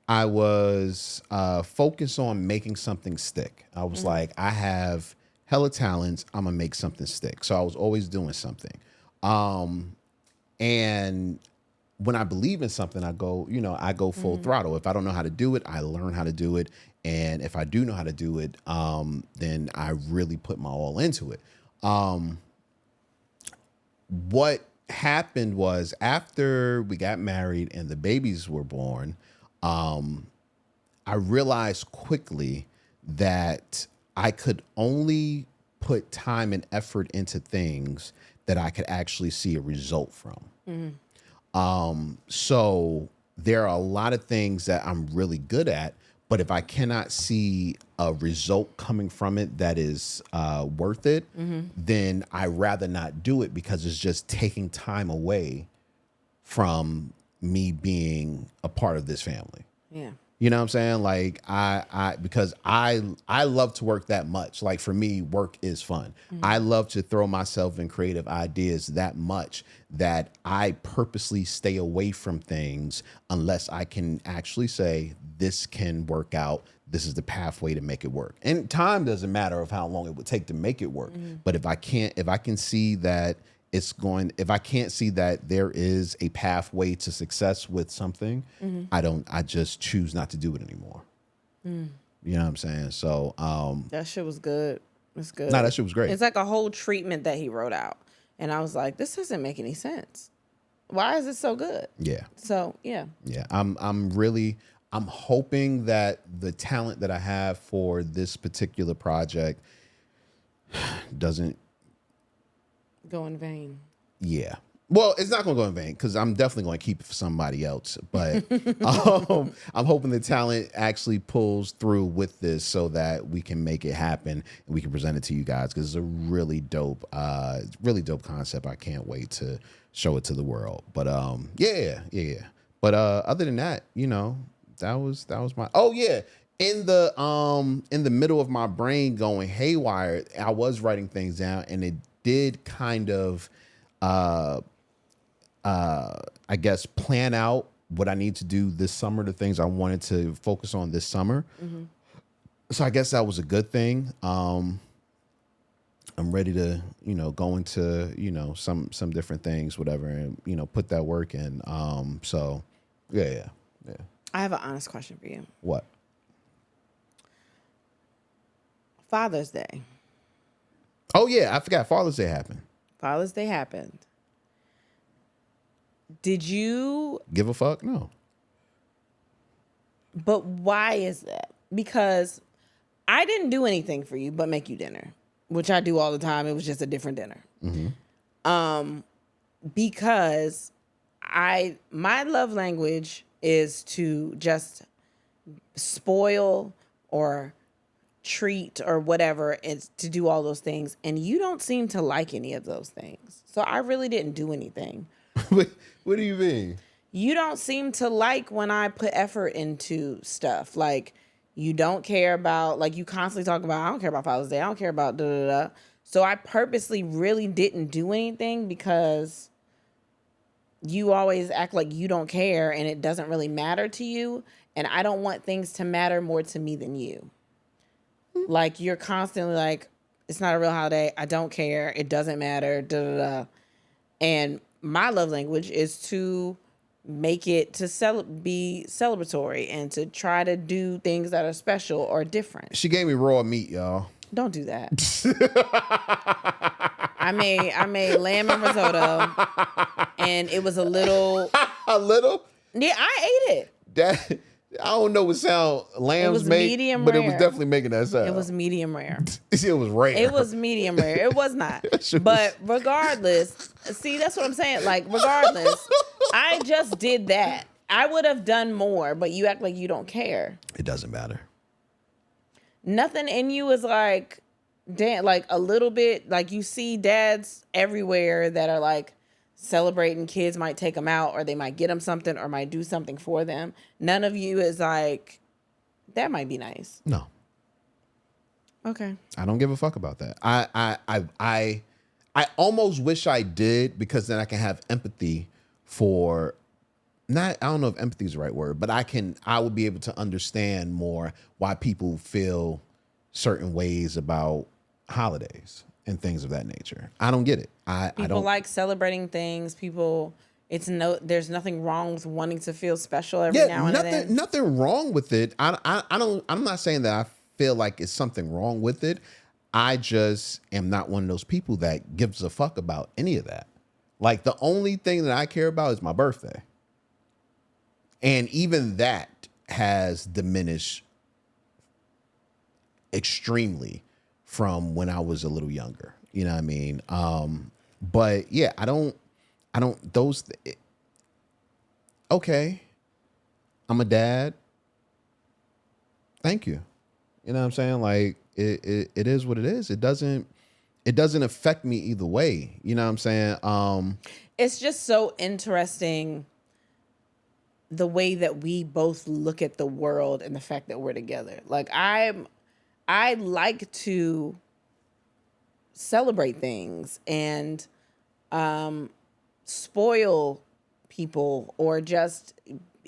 S1: I was focused on making something stick. I was like, I have hella talents. I'm going to make something stick. So I was always doing something. And when I believe in something, I go full throttle. If I don't know how to do it, I learn how to do it. And if I do know how to do it, then I really put my all into it. What happened was after we got married and the babies were born, I realized quickly that I could only put time and effort into things that I could actually see a result from. So there are a lot of things that I'm really good at, but if I cannot see a result coming from it that is worth it, then I rather not do it because it's just taking time away from me being a part of this family.
S2: Yeah.
S1: You know what I'm saying? Like because I love to work that much. Like for me, work is fun. I love to throw myself in creative ideas that much that I purposely stay away from things unless I can actually say this can work out. This is the pathway to make it work. And time doesn't matter of how long it would take to make it work. But if I can see that if I can't see that there is a pathway to success with something, I just choose not to do it anymore. You know what I'm saying? So,
S2: that shit was good. It's good.
S1: No, that shit was great.
S2: It's like a whole treatment that he wrote out. And I was like, this doesn't make any sense. Why is it so good?
S1: Yeah.
S2: So, yeah.
S1: Yeah. I'm hoping that the talent that I have for this particular project doesn't
S2: go in vain.
S1: Yeah. Well, it's not going to go in vain because I'm definitely going to keep it for somebody else. But I'm hoping the talent actually pulls through with this so that we can make it happen and we can present it to you guys because it's a really dope concept. I can't wait to show it to the world. But yeah. But other than that, you know, that was my. Oh yeah. In the middle of my brain going haywire, I was writing things down and it did kind of I guess plan out what I need to do this summer, the things I wanted to focus on this summer. So I guess that was a good thing. I'm ready to, you know, go into, you know, some different things, whatever, and, you know, put that work in. So yeah.
S2: I have an honest question for you.
S1: What?
S2: Father's Day.
S1: Oh yeah, I forgot Father's Day happened.
S2: Father's Day happened. Did you
S1: give a fuck? No.
S2: But why is that? Because I didn't do anything for you but make you dinner, which I do all the time. It was just a different dinner. Because my love language is to just spoil or treat or whatever, it's to do all those things, and you don't seem to like any of those things. So I really didn't do anything.
S1: What do you mean?
S2: You don't seem to like when I put effort into stuff. Like you don't care about, like you constantly talk about, I don't care about Father's Day, I don't care about da da da. So I purposely really didn't do anything because you always act like you don't care and it doesn't really matter to you, and I don't want things to matter more to me than you. Like you're constantly like, it's not a real holiday. I don't care. It doesn't matter. Da da da. And my love language is to make it to be celebratory and to try to do things that are special or different.
S1: She gave me raw meat, y'all.
S2: Don't do that. I made lamb and risotto, and it was a little.
S1: A little?
S2: Yeah, I ate it.
S1: That. I don't know what sound lambs make,
S2: medium
S1: but
S2: rare.
S1: It was definitely making that sound.
S2: It was medium rare.
S1: It was rare.
S2: It was medium rare. It was not. But regardless, see, that's what I'm saying. Like, regardless, I just did that. I would have done more, but you act like you don't care.
S1: It doesn't matter.
S2: Nothing in you is like, damn, like a little bit, like you see dads everywhere that are like, celebrating, kids might take them out or they might get them something or might do something for them. None of you is like, that might be nice.
S1: No.
S2: Okay.
S1: I don't give a fuck about that. I almost wish I did because then I can have empathy for I don't know if empathy is the right word, but I would be able to understand more why people feel certain ways about holidays and things of that nature. I don't get it. I don't
S2: like celebrating things. There's nothing wrong with wanting to feel special every now and then.
S1: Nothing wrong with it. I'm not saying that I feel like it's something wrong with it. I just am not one of those people that gives a fuck about any of that. Like the only thing that I care about is my birthday. And even that has diminished extremely from when I was a little younger. You know what I mean? But yeah, okay. I'm a dad. Thank you. You know what I'm saying? Like it is what it is. It doesn't affect me either way. You know what I'm saying?
S2: It's just so interesting the way that we both look at the world and the fact that we're together. Like I like to celebrate things and spoil people or just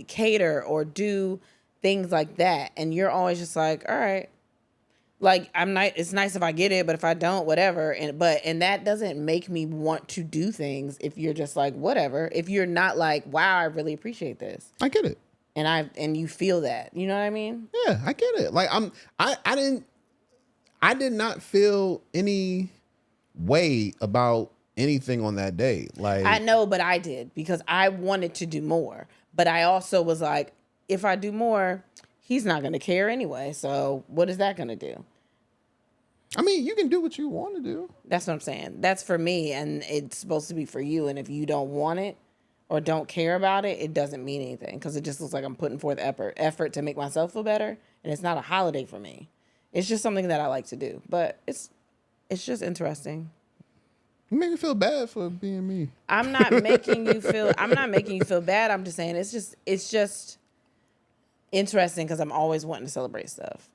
S2: cater or do things like that. And you're always just like, all right, like it's nice if I get it, but if I don't, whatever. And that doesn't make me want to do things if you're just like, whatever. If you're not like, wow, I really appreciate this.
S1: I get it.
S2: And you feel that. You know what I mean?
S1: Yeah, I get it. Like I did not feel any way about anything on that day. Like
S2: I know, but I did because I wanted to do more. But I also was like, if I do more, he's not going to care anyway. So what is that going to do?
S1: I mean, you can do what you want to do.
S2: That's what I'm saying. That's for me, and it's supposed to be for you. And if you don't want it or don't care about it, it doesn't mean anything because it just looks like I'm putting forth effort to make myself feel better. And it's not a holiday for me. It's just something that I like to do. But it's just interesting.
S1: You make me feel bad for being me.
S2: I'm not making you feel bad. I'm just saying it's just interesting because I'm always wanting to celebrate stuff.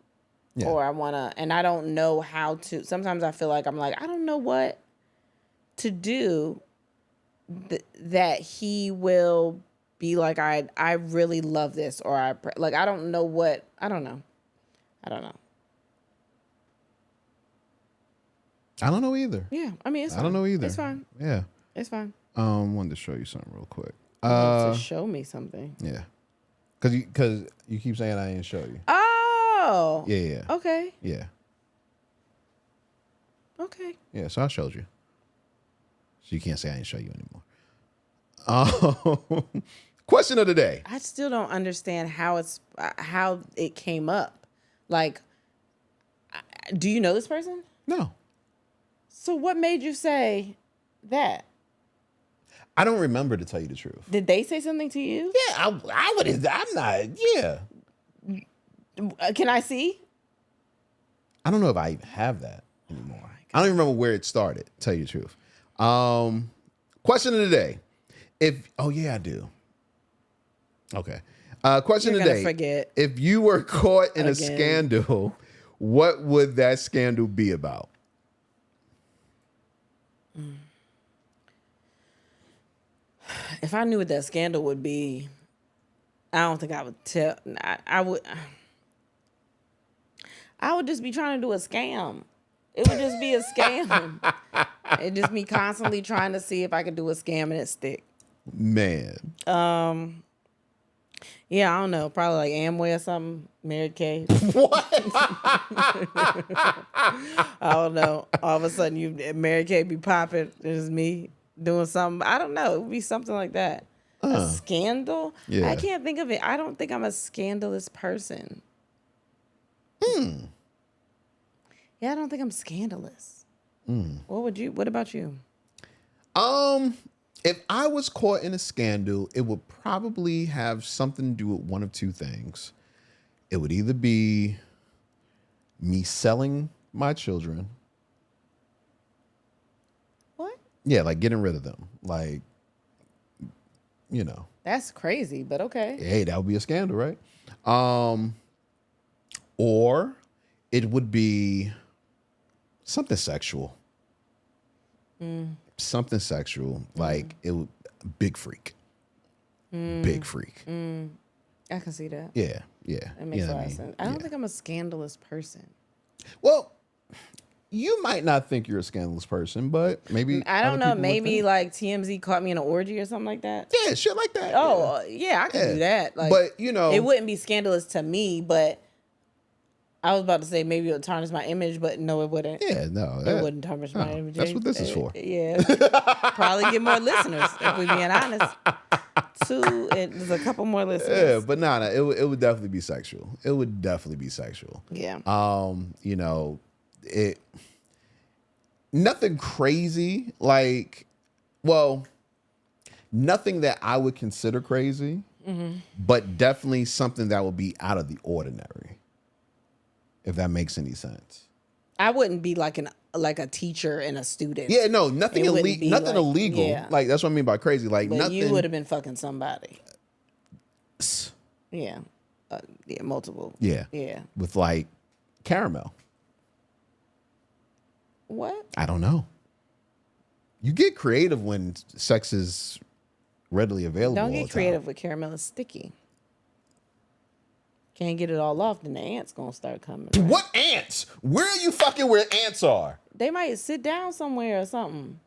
S2: Yeah. Or I want to, and I don't know how to. Sometimes I feel like I don't know what to do that he will be like, I really love this, or I don't know what, I don't know.
S1: I don't know either.
S2: Yeah, I mean, it's fine.
S1: I don't know either.
S2: It's fine.
S1: Yeah.
S2: It's fine.
S1: Wanted to show you something real quick.
S2: To show me something.
S1: Yeah. Because you keep saying I didn't show you.
S2: Oh.
S1: Yeah.
S2: Okay.
S1: Yeah.
S2: Okay.
S1: Yeah, so I showed you. So you can't say I didn't show you anymore. Question of the day.
S2: I still don't understand how it came up. Like, do you know this person?
S1: No.
S2: So what made you say that?
S1: I don't remember, to tell you the truth.
S2: Did they say something to you?
S1: Yeah, I would. I'm not. Yeah.
S2: Can I see?
S1: I don't know if I even have that anymore. I don't even remember where it started, to tell you the truth. Question of the day. I do. Okay. Question of the day.
S2: Forget.
S1: If you were caught in a scandal, what would that scandal be about?
S2: If I knew what that scandal would be, I don't think I would tell. I would just be trying to do a scam. It would just be a scam. It'd just be constantly trying to see if I could do a scam and it stick.
S1: Man.
S2: Yeah, I don't know. Probably like Amway or something. Mary Kay.
S1: What?
S2: I don't know. All of a sudden, Mary Kay be popping. It's me doing something. I don't know. It would be something like that. A scandal?
S1: Yeah.
S2: I can't think of it. I don't think I'm a scandalous person. Yeah, I don't think I'm scandalous. What about you?
S1: If I was caught in a scandal, it would probably have something to do with one of two things. It would either be me selling my children.
S2: What?
S1: Yeah, like getting rid of them. Like, you know.
S2: That's crazy, but okay.
S1: Hey, that would be a scandal, right? Or it would be something sexual. Something sexual. Like it would big freak. Big freak.
S2: I can see that.
S1: Yeah.
S2: It makes a lot of sense. I don't think I'm a scandalous person.
S1: Well, you might not think you're a scandalous person, but maybe
S2: I don't know. Maybe like TMZ caught me in an orgy or something like that.
S1: Yeah, shit like that.
S2: Oh, yeah, I can do that. Like,
S1: but you know,
S2: it wouldn't be scandalous to me. But I was about to say maybe it would tarnish my image, but no, it wouldn't.
S1: Yeah, no,
S2: it wouldn't tarnish my image.
S1: That's what this is for.
S2: Yeah, probably get more listeners if we're being honest. There's a couple more listeners.
S1: Yeah, but it would definitely be sexual. It would definitely be sexual.
S2: Yeah.
S1: You know, nothing crazy, like, well, nothing that I would consider crazy, but definitely something that would be out of the ordinary, if that makes any sense.
S2: I wouldn't be like a teacher and a student.
S1: Yeah, no, nothing illegal.
S2: Yeah.
S1: Like, that's what I mean by crazy. Like,
S2: but
S1: nothing.
S2: You would have been fucking somebody. Yeah. Yeah, multiple.
S1: Yeah.
S2: Yeah.
S1: With like caramel.
S2: What?
S1: I don't know. You get creative when sex is readily available.
S2: Don't get creative with caramel. It's sticky. Can't get it all off, then the ants gonna start coming. Right?
S1: What ants? Where are you fucking where ants are?
S2: They might sit down somewhere or something.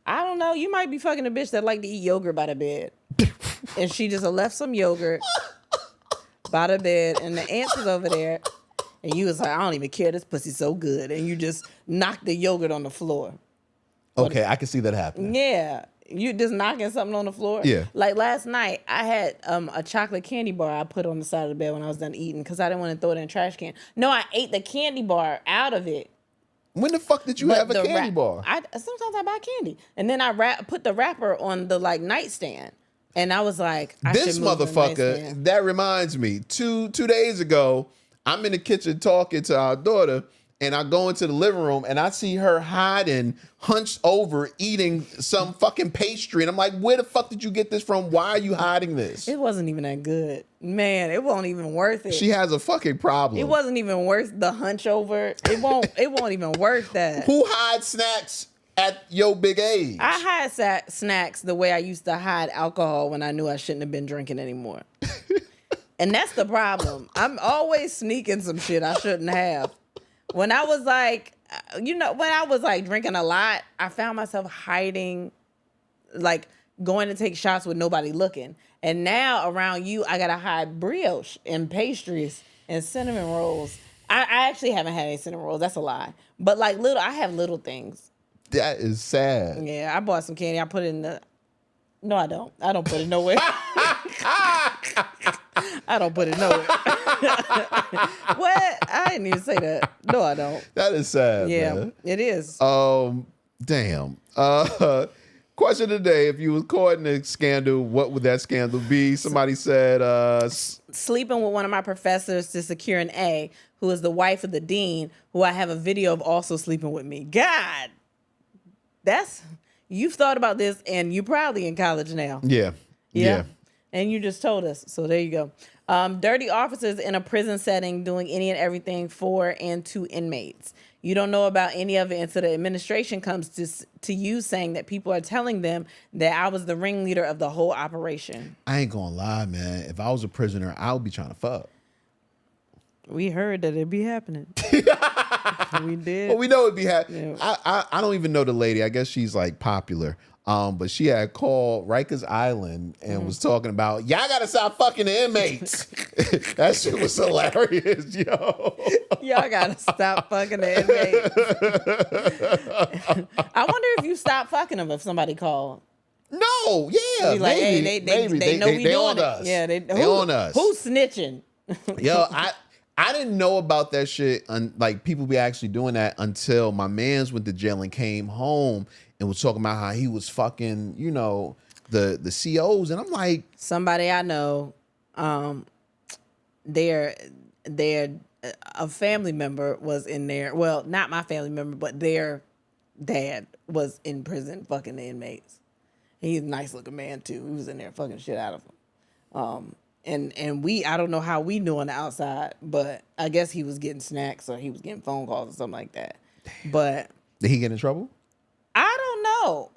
S2: I don't know. You might be fucking a bitch that like to eat yogurt by the bed. And she just left some yogurt by the bed, and the ants is over there. And you was like, I don't even care. This pussy's so good. And you just knocked the yogurt on the floor.
S1: Okay, I can see that happening.
S2: Yeah. You just knocking something on the floor?
S1: Yeah.
S2: Like last night, I had a chocolate candy bar I put on the side of the bed when I was done eating because I didn't want to throw it in the trash can. No, I ate the candy bar out of it.
S1: When the fuck did you have a candy bar?
S2: Sometimes I buy candy. And then I put the wrapper on the nightstand. And I was like,
S1: this motherfucker, that reminds me, two days ago, I'm in the kitchen talking to our daughter, and I go into the living room and I see her hiding, hunched over, eating some fucking pastry. And I'm like, where the fuck did you get this from? Why are you hiding this?
S2: It wasn't even that good. Man, it wasn't even worth it.
S1: She has a fucking problem.
S2: It wasn't even worth the hunch over. It won't even worth that.
S1: Who hides snacks at your big age?
S2: I hide snacks the way I used to hide alcohol when I knew I shouldn't have been drinking anymore. And that's the problem. I'm always sneaking some shit I shouldn't have. When I was like, when I was like drinking a lot, I found myself hiding, like going to take shots with nobody looking. And now around you, I gotta hide brioche and pastries and cinnamon rolls. I actually haven't had any cinnamon rolls. That's a lie. But like I have little things.
S1: That is sad.
S2: Yeah, I bought some candy. I put it in the. No, I don't. I don't put it nowhere. I don't put it nowhere. What? I didn't even say that. No, I don't.
S1: That is sad.
S2: Yeah,
S1: man.
S2: it is.
S1: Damn. Question of the day: if you was caught in a scandal, what would that scandal be? Somebody said,
S2: sleeping with one of my professors to secure an A, who is the wife of the dean, who I have a video of also sleeping with me. God, you've thought about this, and you're probably in college now.
S1: Yeah.
S2: And you just told us. So there you go. Dirty officers in a prison setting doing any and everything for and to inmates. You don't know about any of it until the administration comes to you saying that people are telling them that I was the ringleader of the whole operation. I
S1: ain't gonna lie, man. If I was a prisoner, I would be trying to fuck.
S2: We heard that it'd be happening. We did.
S1: Well, we know it'd be happening. Yeah. I don't even know the lady. I guess she's like popular. But she had called Rikers Island and was talking about, y'all gotta stop fucking the inmates. That shit was hilarious, yo.
S2: Y'all gotta stop fucking the inmates. I wonder if you stop fucking them if somebody called.
S1: No, yeah,
S2: be like,
S1: maybe,
S2: hey, they know we
S1: they
S2: doing
S1: on
S2: it.
S1: us.
S2: Yeah, they
S1: on us.
S2: Who's snitching?
S1: Yo, I didn't know about that shit. Like people be actually doing that until my mans went to jail and came home and was talking about how he was fucking, the COs, and I'm like,
S2: somebody I know, they're a family member was in there. Well, not my family member, but their dad was in prison fucking the inmates. He's a nice looking man too. He was in there fucking shit out of them. And I don't know how we knew on the outside, but I guess he was getting snacks or he was getting phone calls or something like that.
S1: Damn.
S2: But
S1: did he get in trouble?
S2: I don't know.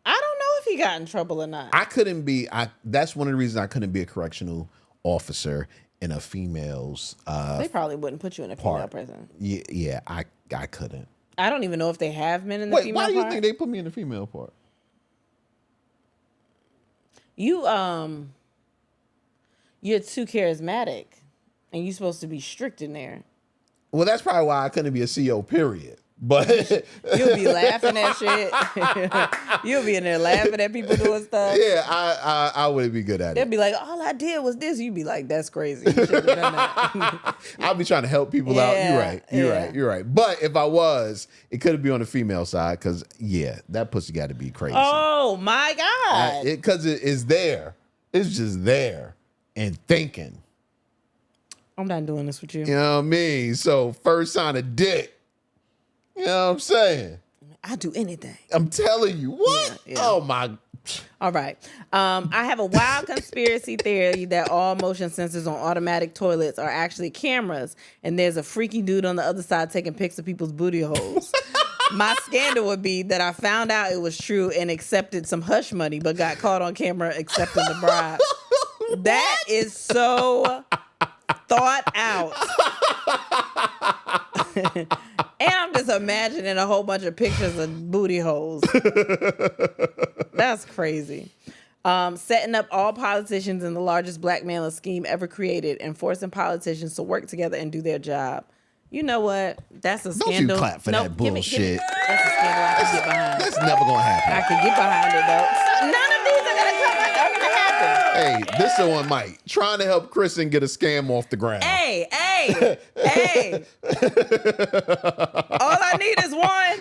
S2: I don't know if he got in trouble or not.
S1: I couldn't be. That's one of the reasons I couldn't be a correctional officer in a female's.
S2: They probably wouldn't put you in a female prison.
S1: Yeah, I couldn't.
S2: I don't even know if they have men in the female part.
S1: Why do you think they put me in the female part?
S2: You're too charismatic, and you're supposed to be strict in there.
S1: Well, that's probably why I couldn't be a CO, period. But
S2: you'll be laughing at shit. You'll be in there laughing at people doing stuff.
S1: Yeah, I wouldn't be good at it.
S2: They'll be like, all I did was this. You'd be like, that's crazy. You shouldn't have done that.
S1: I'll be trying to help people out. You're right. But if I was, it could be on the female side because, that pussy got to be crazy.
S2: Oh, my God.
S1: Because it is there. It's just there and thinking.
S2: I'm not doing this with you.
S1: You know what I mean? So first sign of dick. You know what I'm saying?
S2: I'd do anything.
S1: I'm telling you. What?
S2: Yeah.
S1: Oh, my
S2: All right. I have a wild conspiracy theory that all motion sensors on automatic toilets are actually cameras, and there's a freaky dude on the other side taking pics of people's booty holes. My scandal would be that I found out it was true and accepted some hush money, but got caught on camera accepting the bribe. That is so thought out. And I'm just imagining a whole bunch of pictures of booty holes. That's crazy. Setting up all politicians in the largest blackmailing scheme ever created and forcing politicians to work together and do their job. You know what? That's a scandal.
S1: Don't you clap for that bullshit.
S2: That's a scandal I can get behind.
S1: That's never going to happen.
S2: I can get behind it, though. None of these are going to happen.
S1: Hey, this one might. Trying to help Kristen get a scam off the ground.
S2: Hey. All I need is one.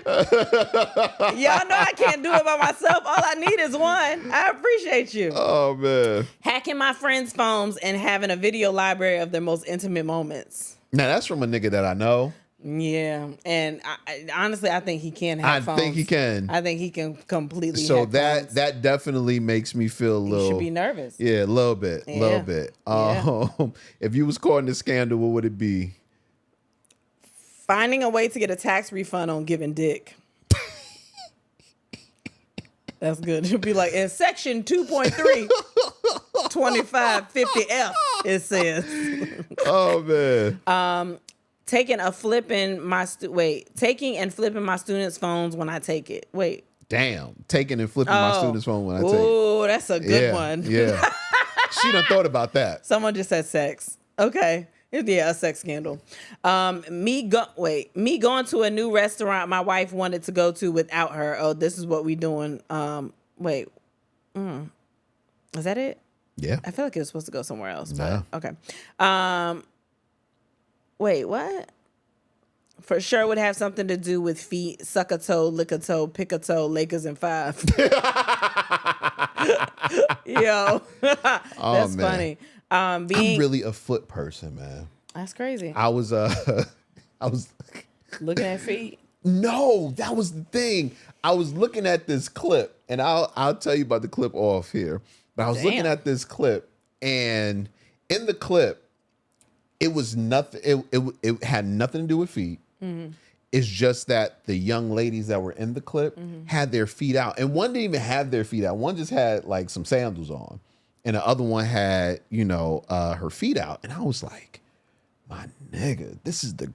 S2: Y'all know I can't do it by myself. All I need is one. I appreciate you.
S1: Oh, man.
S2: Hacking my friends' phones and having a video library of their most intimate moments.
S1: Now, that's from a nigga that I know.
S2: Yeah, and honestly, I think he can hack phones.
S1: I think he can.
S2: I think he can completely
S1: So
S2: hack phones.
S1: that definitely makes me feel a little...
S2: You should be nervous.
S1: Yeah, a little bit.
S2: Yeah.
S1: Little bit. If you was caught in a scandal, what would it be?
S2: Finding a way to get a tax refund on giving dick. That's good. You'll be like, in section 2.3, 2550F, it says.
S1: Oh, man.
S2: Taking and flipping my students' phones when I take it. Wait.
S1: Damn. Taking and flipping my students' phone when I take it.
S2: Oh, that's a good one.
S1: Yeah. She done thought about that.
S2: Someone just said sex. Okay. Yeah, a sex scandal. Me going to a new restaurant my wife wanted to go to without her. Oh, this is what we doing. Is that it?
S1: Yeah.
S2: I feel like it was supposed to go somewhere else.
S1: No.
S2: Okay. Wait, what? For sure would have something to do with feet, suck a toe, lick a toe, pick a toe, Lakers in 5. Yo. That's funny.
S1: I'm really a foot person, man.
S2: That's crazy.
S1: I was
S2: looking at feet.
S1: No, that was the thing. I was looking at this clip, and I'll tell you about the clip off here. But I was looking at this clip, and in the clip, it was nothing. It had nothing to do with feet. Mm-hmm. It's just that the young ladies that were in the clip had their feet out, and one didn't even have their feet out. One just had like some sandals on, and the other one had her feet out. And I was like, my nigga, this is the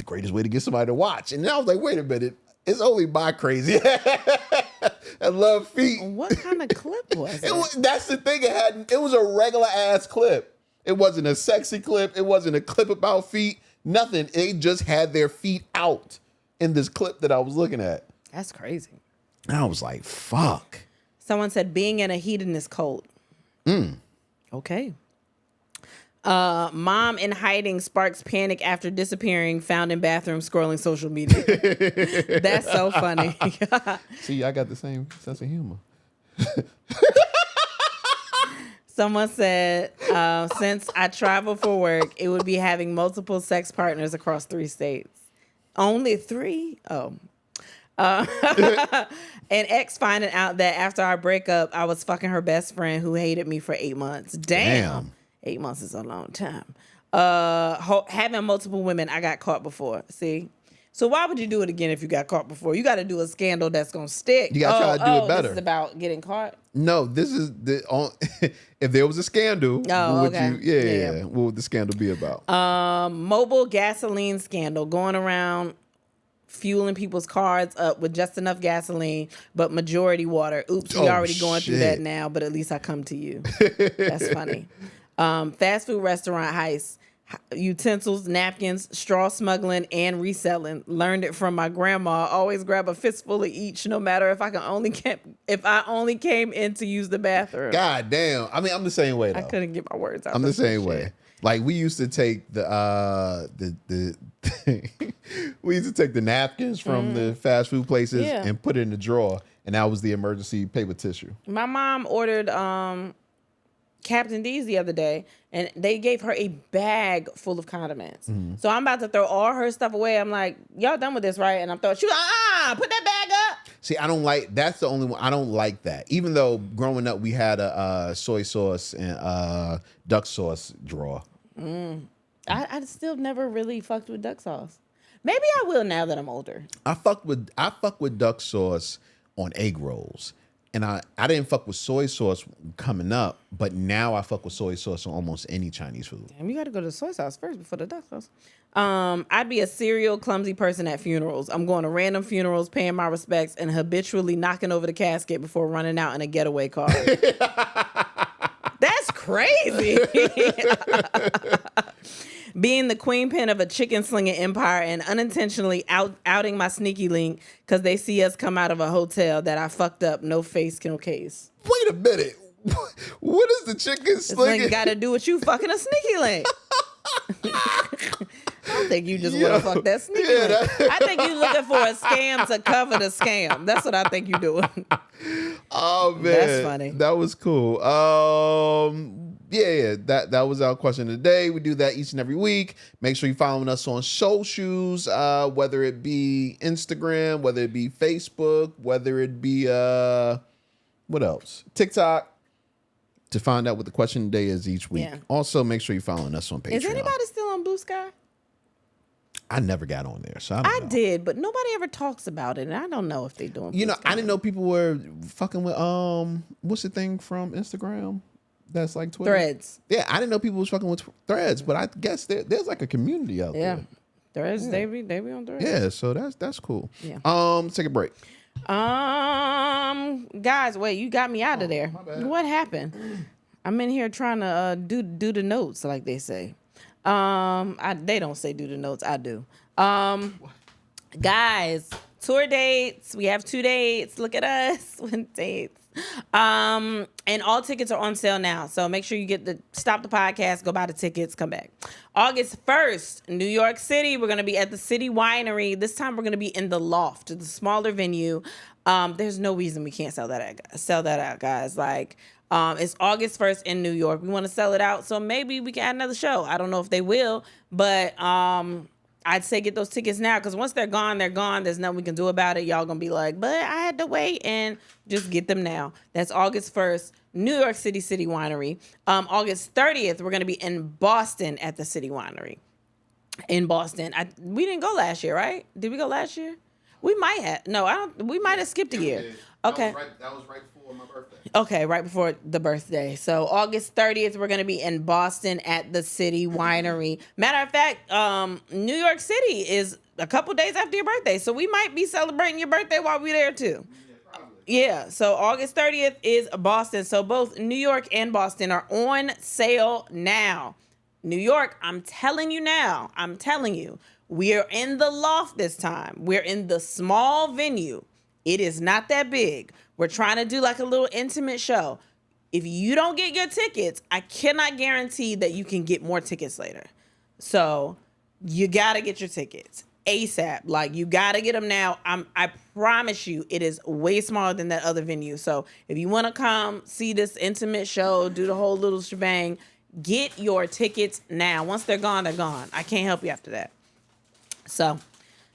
S1: greatest way to get somebody to watch. And then I was like, wait a minute, it's only my crazy. I love feet.
S2: What kind of clip was it?
S1: That's the thing. It was a regular ass clip. It wasn't a sexy clip. It wasn't a clip about feet. Nothing. They just had their feet out in this clip that I was looking at.
S2: That's crazy.
S1: And I was like, fuck.
S2: Someone said being in a hedonist cult. Okay. Mom in hiding sparks panic after disappearing, found in bathroom scrolling social media. That's so funny.
S1: See, I got the same sense of humor.
S2: Someone said, since I travel for work, it would be having multiple sex partners across 3 states. Only 3? Oh. An ex finding out that after our breakup, I was fucking her best friend who hated me for 8 months. Damn. 8 months is a long time. Having multiple women, I got caught before. See? So why would you do it again if you got caught before? You got to do a scandal that's going to stick.
S1: You got to try to do it better.
S2: This is about getting caught?
S1: No, this is if there was a scandal, what would the scandal be about?
S2: Mobile gasoline scandal, going around fueling people's cars up with just enough gasoline, but majority water. Oops, we already going through that now, but at least I come to you. That's funny. Fast food restaurant heist. Utensils, napkins, straw smuggling, and reselling. Learned it from my grandma. Always grab a fistful of each, no matter if I only came in to use the bathroom.
S1: God damn. I mean, I'm the same way though.
S2: I couldn't get my words out.
S1: I'm the same way. Like we used to take the we used to take the napkins from the fast food places and put it in the drawer, and that was the emergency paper tissue.
S2: My mom ordered Captain D's the other day, and they gave her a bag full of condiments. So I'm about to throw all her stuff away. I'm like, y'all done with this, right? And I'm throwing, she was like, put that bag up.
S1: See, I don't like. That's the only one. I don't like that. Even though growing up we had a soy sauce and duck sauce drawer.
S2: I still never really fucked with duck sauce. Maybe I will now that I'm older.
S1: I fuck with duck sauce on egg rolls. And I didn't fuck with soy sauce coming up, but now I fuck with soy sauce on almost any Chinese food.
S2: Damn, you got to go to the soy sauce first before the duck sauce. I'd be a serial clumsy person at funerals. I'm going to random funerals, paying my respects, and habitually knocking over the casket before running out in a getaway car. That's crazy. Being the queen pin of a chicken slinging empire and unintentionally outing my sneaky link because they see us come out of a hotel that I fucked up, no face, no case.
S1: Wait a minute. What is the chicken slinging?
S2: It's got to do with you fucking a sneaky link. I don't think you just want to fuck that sneaky link. I think you looking for a scam to cover the scam. That's what I think you doing.
S1: Oh, man.
S2: That's funny.
S1: That was cool. Yeah, that was our question of the day. We do that each and every week. Make sure you're following us on socials, whether it be Instagram, whether it be Facebook, whether it be what else? TikTok, to find out what the question of the day is each week. Yeah. Also, make sure you're following us on Patreon.
S2: Is anybody still on Blue Sky?
S1: I never got on there, so I don't know.
S2: Did, but nobody ever talks about it, and I don't know if they doing.
S1: You know, I didn't know people were fucking with what's the thing from Instagram? That's like Twitter.
S2: Threads.
S1: Yeah, I didn't know people was fucking with Threads, but I guess there's like a community out there.
S2: Threads, yeah. They be on Threads.
S1: Yeah, so that's cool.
S2: Yeah.
S1: Take a break.
S2: Guys, wait, you got me out of there. What happened? I'm in here trying to do the notes, like they say. They don't say do the notes. I do. Guys, tour dates. We have 2 dates. Look at us with dates. And all tickets are on sale now. So make sure you stop the podcast, go buy the tickets, come back. August 1st, New York City. We're going to be at the City Winery. This time we're going to be in the Loft, the smaller venue. There's no reason we can't sell that out, guys. Like, it's August 1st in New York. We want to sell it out. So maybe we can add another show. I don't know if they will, but, I'd say get those tickets now, because once they're gone, they're gone. There's nothing we can do about it. Y'all gonna be like, but I had to wait, and just get them now. That's August 1st, New York City Winery. August 30th, we're gonna be in Boston at the City Winery. In Boston. We didn't go last year, right? Did we go last year? We might have. No, I don't. We might have skipped a year. Okay.
S1: That was right before my birthday.
S2: Okay, right before the birthday. So August 30th, we're going to be in Boston at the City Winery. Matter of fact, New York City is a couple days after your birthday. So we might be celebrating your birthday while we're there too. Yeah, probably. Yeah, so August 30th is Boston. So both New York and Boston are on sale now. New York, I'm telling you now. We're in the Loft this time. We're in the small venue. It is not that big. We're trying to do like a little intimate show. If you don't get your tickets, I cannot guarantee that you can get more tickets later. So you got to get your tickets ASAP. Like, you got to get them now. I promise you, it is way smaller than that other venue. So if you want to come see this intimate show, do the whole little shebang, get your tickets now. Once they're gone, they're gone. I can't help you after that. So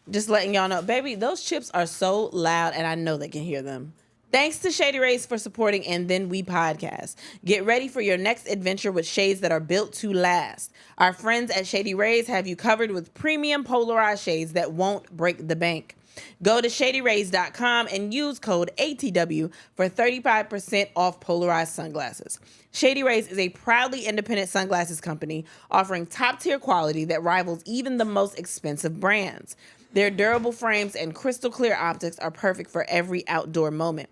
S2: just letting y'all know, baby, those chips are so loud, and I know they can hear them. Thanks to Shady Rays for supporting And Then We podcast. Get ready for your next adventure with shades that are built to last. Our friends at Shady Rays have you covered with premium polarized shades that won't break the bank. Go to shadyrays.com and use code ATW for 35% off polarized sunglasses. Shady Rays is a proudly independent sunglasses company offering top-tier quality that rivals even the most expensive brands. Their durable frames and crystal clear optics are perfect for every outdoor moment.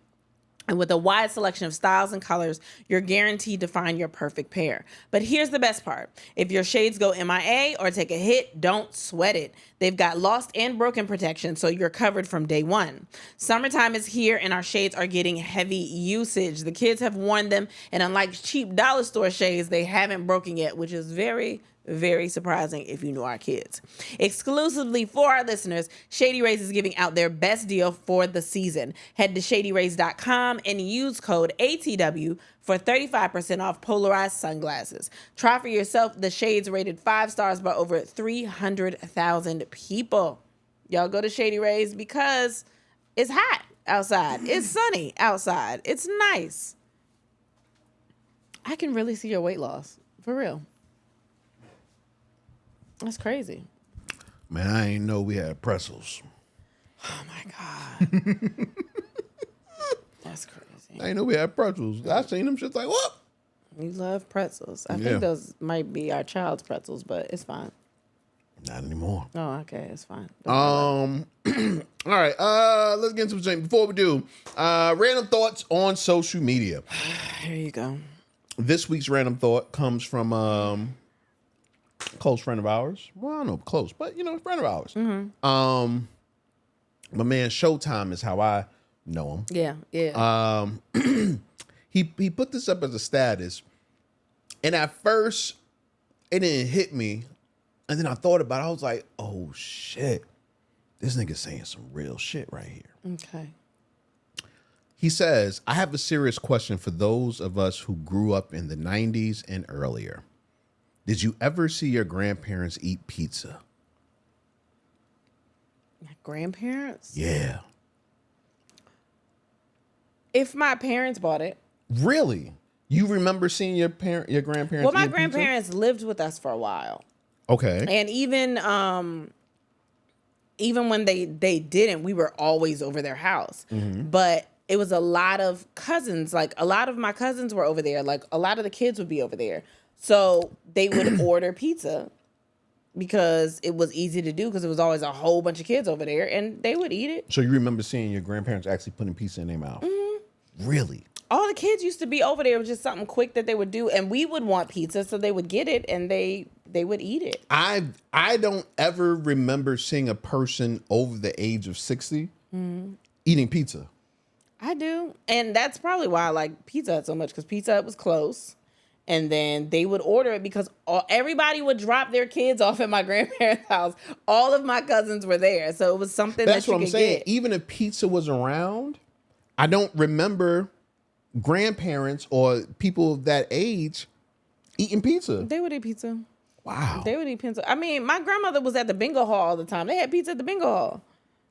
S2: And with a wide selection of styles and colors, you're guaranteed to find your perfect pair. But here's the best part. If your shades go MIA or take a hit, don't sweat it. They've got lost and broken protection, so you're covered from day one. Summertime is here, and our shades are getting heavy usage. The kids have worn them, and unlike cheap dollar store shades, they haven't broken yet, which is very, very surprising if you know our kids. Exclusively for our listeners, Shady Rays is giving out their best deal for the season. Head to shadyrays.com and use code ATW for 35% off polarized sunglasses. Try for yourself the shades rated 5 stars by over 300,000 people. Y'all go to Shady Rays because it's hot. outside. It's sunny outside. It's nice. I can really see your weight loss. For real. That's crazy.
S1: Man, I ain't know we had pretzels.
S2: Oh my God. That's crazy.
S1: I ain't know we had pretzels. I seen them shit like, what?
S2: You love pretzels. I think those might be our child's pretzels, but it's fine.
S1: Not anymore.
S2: Oh, okay. It's fine.
S1: All right. Let's get into something. Before we do, random thoughts on social media.
S2: Here you go.
S1: This week's random thought comes from close friend of ours. Well, I don't know close, but a friend of ours. Mm-hmm. My man Showtime is how I know him.
S2: Yeah.
S1: He put this up as a status, and at first it didn't hit me, and then I thought about it. I was like, oh shit, this nigga's saying some real shit right here.
S2: Okay.
S1: He says, I have a serious question for those of us who grew up in the 90s and earlier. Did you ever see your grandparents eat pizza?
S2: My grandparents?
S1: Yeah.
S2: If my parents bought it.
S1: Really? You remember seeing your grandparents?
S2: Well, my
S1: eat
S2: grandparents lived with us for a while.
S1: Okay.
S2: And even when they didn't, we were always over their house. Mm-hmm. But it was a lot of cousins. Like, a lot of my cousins were over there. Like, a lot of the kids would be over there. So they would order pizza because it was easy to do because it was always a whole bunch of kids over there, and they would eat it.
S1: So you remember seeing your grandparents actually putting pizza in their mouth? Mm-hmm. Really? All
S2: the kids used to be over there. It was just something quick that they would do, and we would want pizza, so they would get it, and they would eat it.
S1: I don't ever remember seeing a person over the age of 60 eating pizza.
S2: I do, and that's probably why I like Pizza Hut so much, because Pizza Hut was close. And then they would order it because everybody would drop their kids off at my grandparents' house. All of my cousins were there. So it was something
S1: That's
S2: that you
S1: what I'm
S2: could
S1: saying.
S2: get.
S1: Even if pizza was around, I don't remember grandparents or people of that age eating pizza.
S2: They would eat pizza.
S1: Wow.
S2: They would eat pizza. I mean, my grandmother was at the bingo hall all the time. They had pizza at the bingo hall.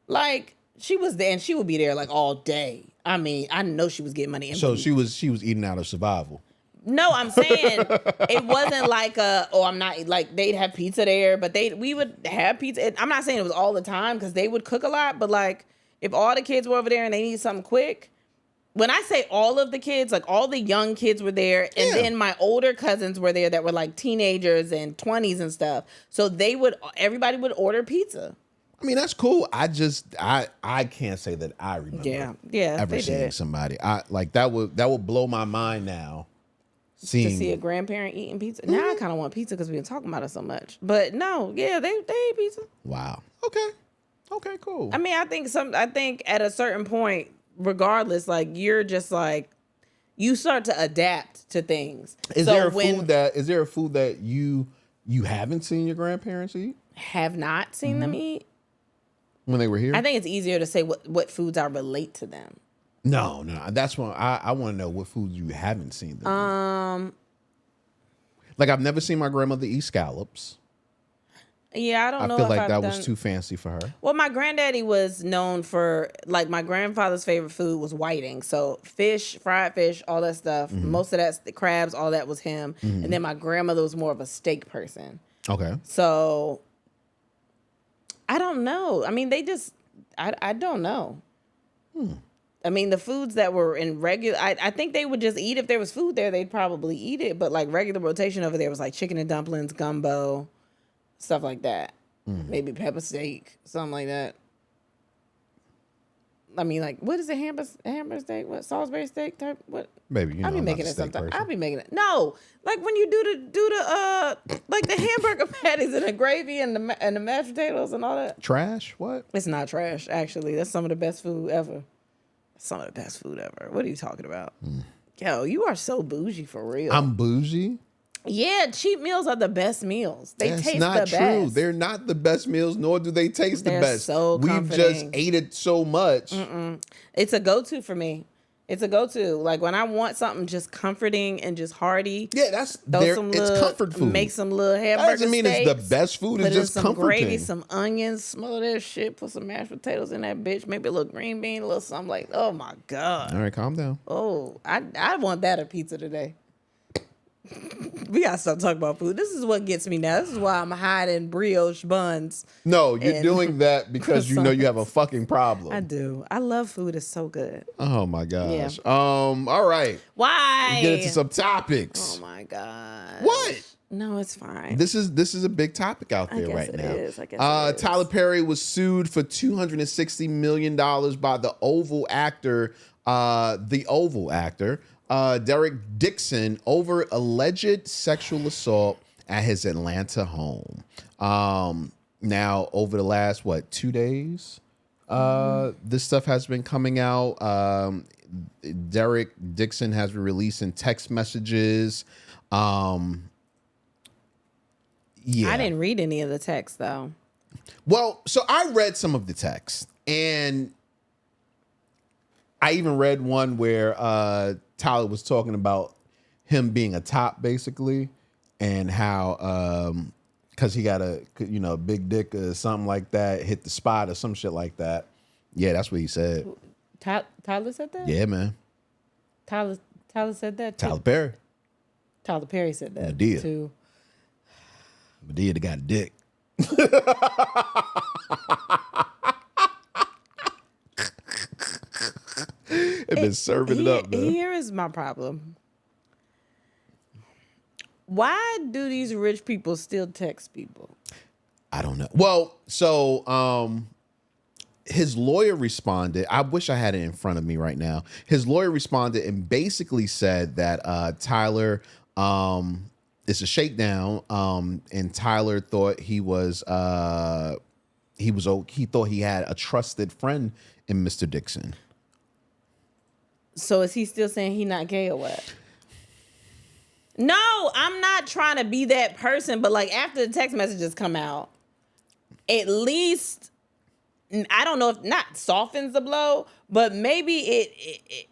S2: Like, she was there, and she would be there like all day. I mean, I know she was getting money.
S1: So she was eating out of survival.
S2: No, I'm saying it wasn't like I'm not, like, they'd have pizza there, but we would have pizza. I'm not saying it was all the time because they would cook a lot, but like if all the kids were over there and they need something quick, when I say all of the kids, like all the young kids were there, and then my older cousins were there that were like teenagers and 20s and stuff. So everybody would order pizza.
S1: I mean, that's cool. I can't say that I remember ever seeing somebody. That would blow my mind now.
S2: To see a grandparent eating pizza. Mm-hmm. Now I kind of want pizza because we've been talking about it so much. But no, they eat pizza.
S1: Wow. Okay, cool.
S2: I mean, I think at a certain point, regardless, like you're just like, you start to adapt to things.
S1: Is there a food that you haven't seen your grandparents eat?
S2: Have not seen them eat?
S1: When they were here?
S2: I think it's easier to say what foods I relate to them.
S1: No. That's what I want to know. What foods you haven't seen them eat. Like, I've never seen my grandmother eat scallops.
S2: Yeah, I don't know.
S1: I feel like that was too fancy for her.
S2: Well, my granddaddy was known for, like, my grandfather's favorite food was whiting. So fish, fried fish, all that stuff. Mm-hmm. Most of that, the crabs, all that was him. Mm-hmm. And then my grandmother was more of a steak person. Okay. So I don't know. I mean, I don't know. I mean, the foods that were in regular, I think they would just eat. If there was food there, they'd probably eat it. But like regular rotation over there was like chicken and dumplings, gumbo, stuff like that. Maybe pepper steak, something like that. I mean, like, what is a hamburger steak? What, Salisbury steak type? What?
S1: Maybe
S2: I'll be making it sometimes. I'll be making it. No, like when you do the like the hamburger patties and the gravy and the mashed potatoes and all that.
S1: Trash? What?
S2: It's not trash. Actually, that's some of the best food ever. Some of the best food ever. What are you talking about? Yo, you are so bougie for real.
S1: I'm bougie?
S2: Yeah, cheap meals are the best meals. That's taste
S1: not
S2: the
S1: true.
S2: best.
S1: They're not the best meals, nor do they taste
S2: They're
S1: the best.
S2: so
S1: We've
S2: comforting.
S1: just ate it so much.
S2: It's a go-to for me. It's a go-to. Like when I want something just comforting and just hearty.
S1: Yeah, it's comfort food.
S2: Make some little hamburger
S1: That doesn't mean
S2: steaks,
S1: it's the best food. It's just
S2: some
S1: comforting.
S2: gravy, some onions, smother that shit, put some mashed potatoes in that bitch, maybe a little green bean, a little something like, oh my God.
S1: All right, calm down.
S2: Oh, I want that at pizza today. We gotta stop talking about food. This is what gets me now. This is why I'm hiding brioche buns.
S1: No, you're doing that because you know you have a fucking problem.
S2: I do. I love food. It's so good.
S1: Oh my gosh.
S2: Yeah.
S1: All right.
S2: Why?
S1: We get into some topics.
S2: Oh my God.
S1: What?
S2: No, it's fine.
S1: This is a big topic out there right now.
S2: I guess it is.
S1: Tyler Perry was sued for $260 million by the Oval actor, Derek Dixon, over alleged sexual assault at his Atlanta home. Now, over the last, 2 days, this stuff has been coming out. Derek Dixon has been releasing text messages. Yeah.
S2: I didn't read any of the text, though.
S1: Well, so I read some of the text, and I even read one where Tyler was talking about him being a top, basically, and how because he got a big dick or something like that, hit the spot or some shit like that. Yeah, that's what he said.
S2: Tyler said that?
S1: Yeah, man.
S2: Tyler said that too?
S1: Tyler Perry.
S2: Tyler Perry said that
S1: Medea.
S2: too.
S1: Medea got a dick. They've been serving it up, man.
S2: Here is my problem. Why do these rich people still text people?
S1: I don't know. Well, so his lawyer responded. I wish I had it in front of me right now. His lawyer responded and basically said that Tyler, it's a shakedown, and Tyler thought he thought he had a trusted friend in Mr. Dixon.
S2: So is he still saying he not gay or what? No, I'm not trying to be that person, but like after the text messages come out, at least, I don't know if not softens the blow, but maybe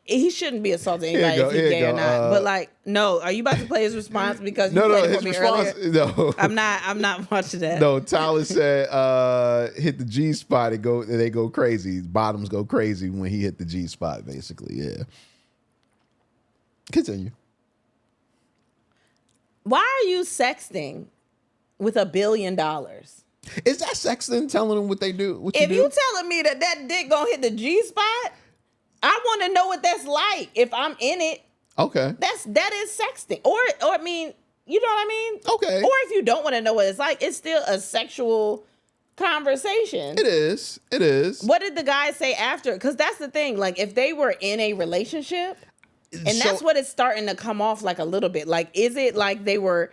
S2: he shouldn't be assaulting anybody if he's gay or not. But like, no, are you about to play his response because you played it for me earlier?
S1: No,
S2: I'm not watching that.
S1: No, Tyler said hit the G spot and they go crazy. Bottoms go crazy when he hit the G spot, basically. Yeah. Continue.
S2: Why are you sexting with $1 billion?
S1: Is that sexting? Telling them what they do?
S2: If you telling me that dick gonna hit the G spot, I want to know what that's like if I'm in it.
S1: Okay.
S2: That is sexting. Or I mean, you know what I mean?
S1: Okay.
S2: Or if you don't want to know what it's like, it's still a sexual conversation.
S1: It is.
S2: What did the guy say after? Because that's the thing. Like, if they were in a relationship, and that's what it's starting to come off like a little bit. Like, is it like they were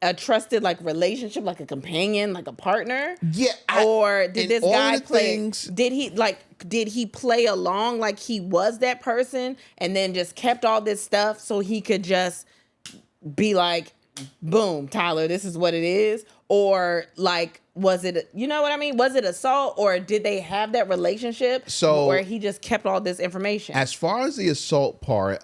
S2: a trusted like relationship, like a companion, like a partner?
S1: Yeah.
S2: Or did this guy play? Did he play along like he was that person and then just kept all this stuff so he could just be like, boom, Tyler, this is what it is? Or like, was it, you know what I mean? Was it assault, or did they have that relationship where he just kept all this information?
S1: As far as the assault part,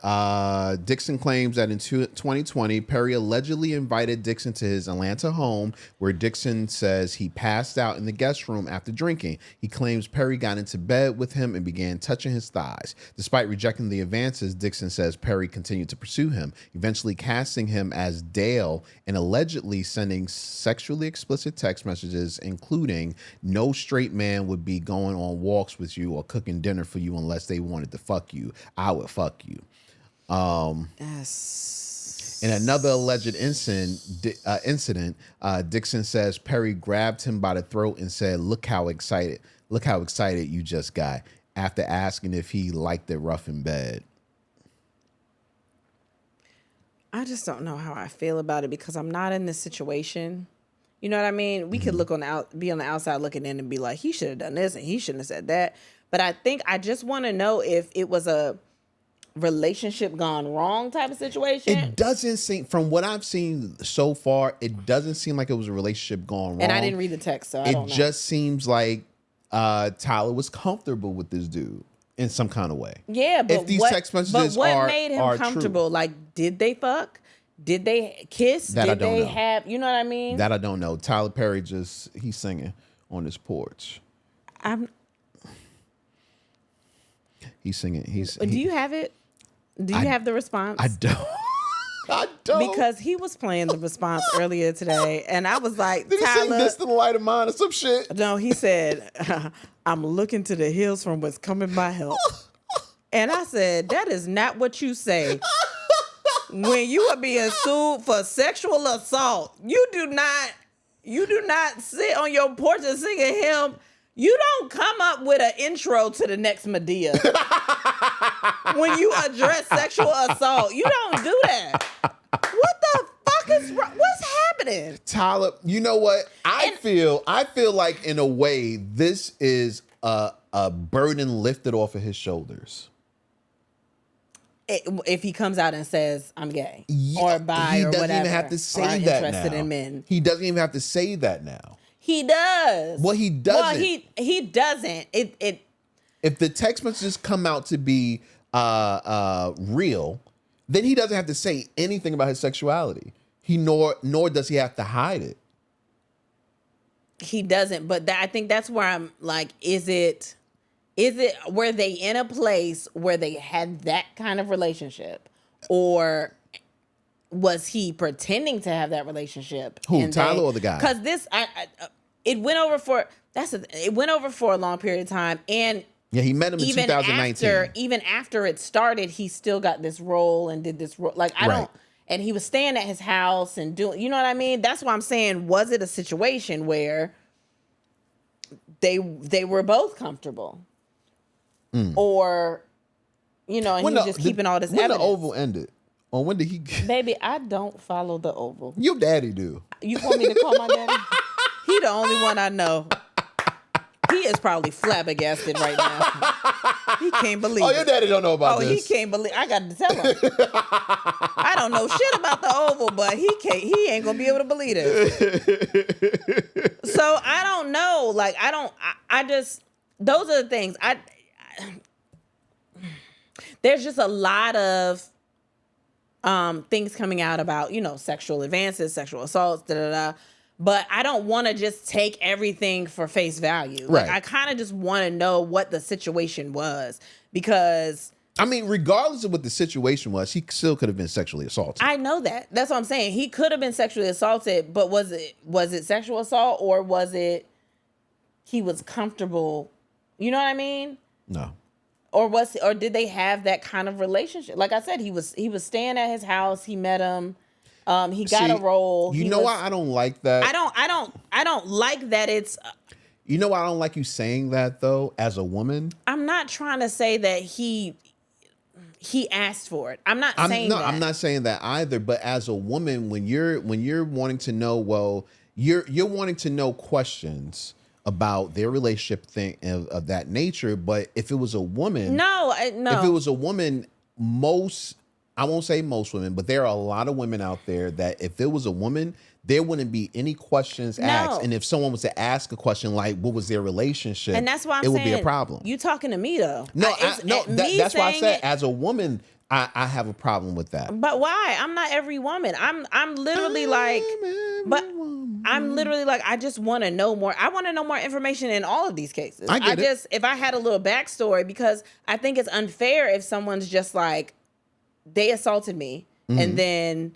S1: Dixon claims that in 2020, Perry allegedly invited Dixon to his Atlanta home, where Dixon says he passed out in the guest room after drinking. He claims Perry got into bed with him and began touching his thighs. Despite rejecting the advances, Dixon says Perry continued to pursue him, eventually casting him as Dale and allegedly sending sexually explicit text messages, including no straight man would be going on walks with you or cooking dinner for you unless they wanted to fuck you. I would fuck you.
S2: Yes.
S1: In another alleged incident, Dixon says Perry grabbed him by the throat and said, look how excited you just got," after asking if he liked it rough in bed.
S2: I just don't know how I feel about it because I'm not in this situation. You know what I mean? We could be on the outside looking in and be like, he should have done this and he shouldn't have said that. But I think I just want to know if it was a relationship gone wrong type of situation.
S1: It doesn't seem, from what I've seen so far, it doesn't seem like it was a relationship gone wrong.
S2: And I didn't read the text, so I don't know.
S1: It just seems like Tyler was comfortable with this dude. in some kind of way.
S2: Yeah, but
S1: if these text messages
S2: what made him
S1: are
S2: comfortable?
S1: true.
S2: Like, did they fuck? Did they kiss?
S1: That I don't know.
S2: Have, you know what I mean?
S1: That I don't know. Tyler Perry he's singing on his porch. He's singing.
S2: Do you have it? Do you have the response?
S1: I don't. I don't.
S2: Because he was playing the response earlier today, and I was like,
S1: Did
S2: Tyler,
S1: he sing "This to the Light of Mine" or some shit?
S2: No, he said, I'm looking to the hills from what's coming my help. And I said, that is not what you say. When you are being sued for sexual assault, you do not sit on your porch and sing a hymn. You don't come up with an intro to the next Medea. When you address sexual assault, you don't do that. What the fuck is wrong? What's happening?
S1: Tyler, you know what? I feel like in a way this is a burden lifted off of his shoulders.
S2: If he comes out and says I'm gay or bi or whatever, he doesn't even have to say that
S1: interested
S2: now. In men.
S1: He doesn't even have to say that now.
S2: He does.
S1: Well, he doesn't.
S2: Well, he doesn't.
S1: If the text messages come out to be real, then he doesn't have to say anything about his sexuality. Nor does he have to hide it.
S2: He doesn't. But I think that's where I'm like, is it were they in a place where they had that kind of relationship, or was he pretending to have that relationship?
S1: Who, Tyler or the guy?
S2: Because it went over for a long period of time, and
S1: yeah, he met him in 2019.
S2: Even after it started, he still got this role and did this role. Like and he was staying at his house and doing, you know what I mean? That's why I'm saying, was it a situation where they were both comfortable? Or, you know, and he was just keeping all this evidence.
S1: When the Oval ended, or when did he...
S2: Baby, I don't follow the Oval.
S1: Your daddy do.
S2: You want me to call my daddy? He the only one I know. He is probably flabbergasted right now. He can't believe it.
S1: Oh, your daddy don't know about this.
S2: Oh, he can't believe. I got to tell him. I don't know shit about the Oval, but he ain't gonna be able to believe it. So I don't know. Like I just, those are the things. There's just a lot of things coming out about, you know, sexual advances, sexual assaults, but I don't want to just take everything for face value. Like, I kind of just want to know what the situation was, because
S1: I mean, regardless of what the situation was, he still could have been sexually assaulted.
S2: I know that. That's what I'm saying. He could have been sexually assaulted, but was it sexual assault, or was it he was comfortable? You know what I mean?
S1: No.
S2: Or did they have that kind of relationship? Like I said, he was staying at his house. He met him. He got a role.
S1: You know why I don't like that?
S2: I don't like that it's...
S1: You know why I don't like you saying that, though, as a woman?
S2: I'm not trying to say that he asked for it. I'm not saying that.
S1: I'm not saying that either. But as a woman, when you're wanting to know, well, you're wanting to know questions about their relationship thing of that nature. But if it was a woman... No. If it was a woman, I won't say most women, but there are a lot of women out there that if it was a woman, there wouldn't be any questions asked. And if someone was to ask a question like, what was their relationship?
S2: And that's why I'm
S1: saying
S2: would
S1: be a problem.
S2: You talking to me, though.
S1: That's why I said as a woman, I have a problem with that.
S2: But why? I'm not every woman. I'm literally like, I just want to know more. I want to know more information in all of these cases. If I had a little backstory, because I think it's unfair if someone's just like, they assaulted me, and then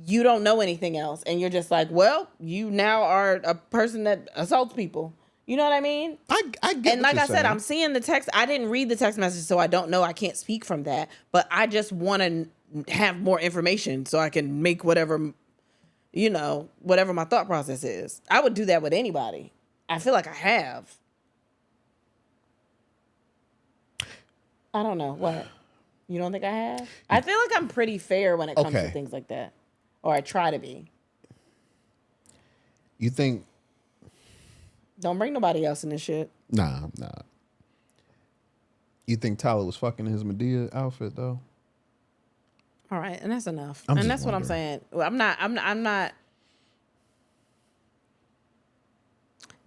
S2: you don't know anything else, and you're just like, well, you now are a person that assaults people. You know what I mean?
S1: I get.
S2: And like I said, I'm seeing the text. I didn't read the text message, so I don't know. I can't speak from that, but I just want to have more information so I can make whatever, you know, whatever my thought process is. I would do that with anybody. I feel like I have. I don't know what. You don't think I have? I feel like I'm pretty fair when it comes to things like that. Or I try to be.
S1: You think...
S2: Don't bring nobody else in this shit.
S1: Nah. You think Tyler was fucking his Medea outfit, though?
S2: All right, and that's enough. And that's what I'm saying. I'm not...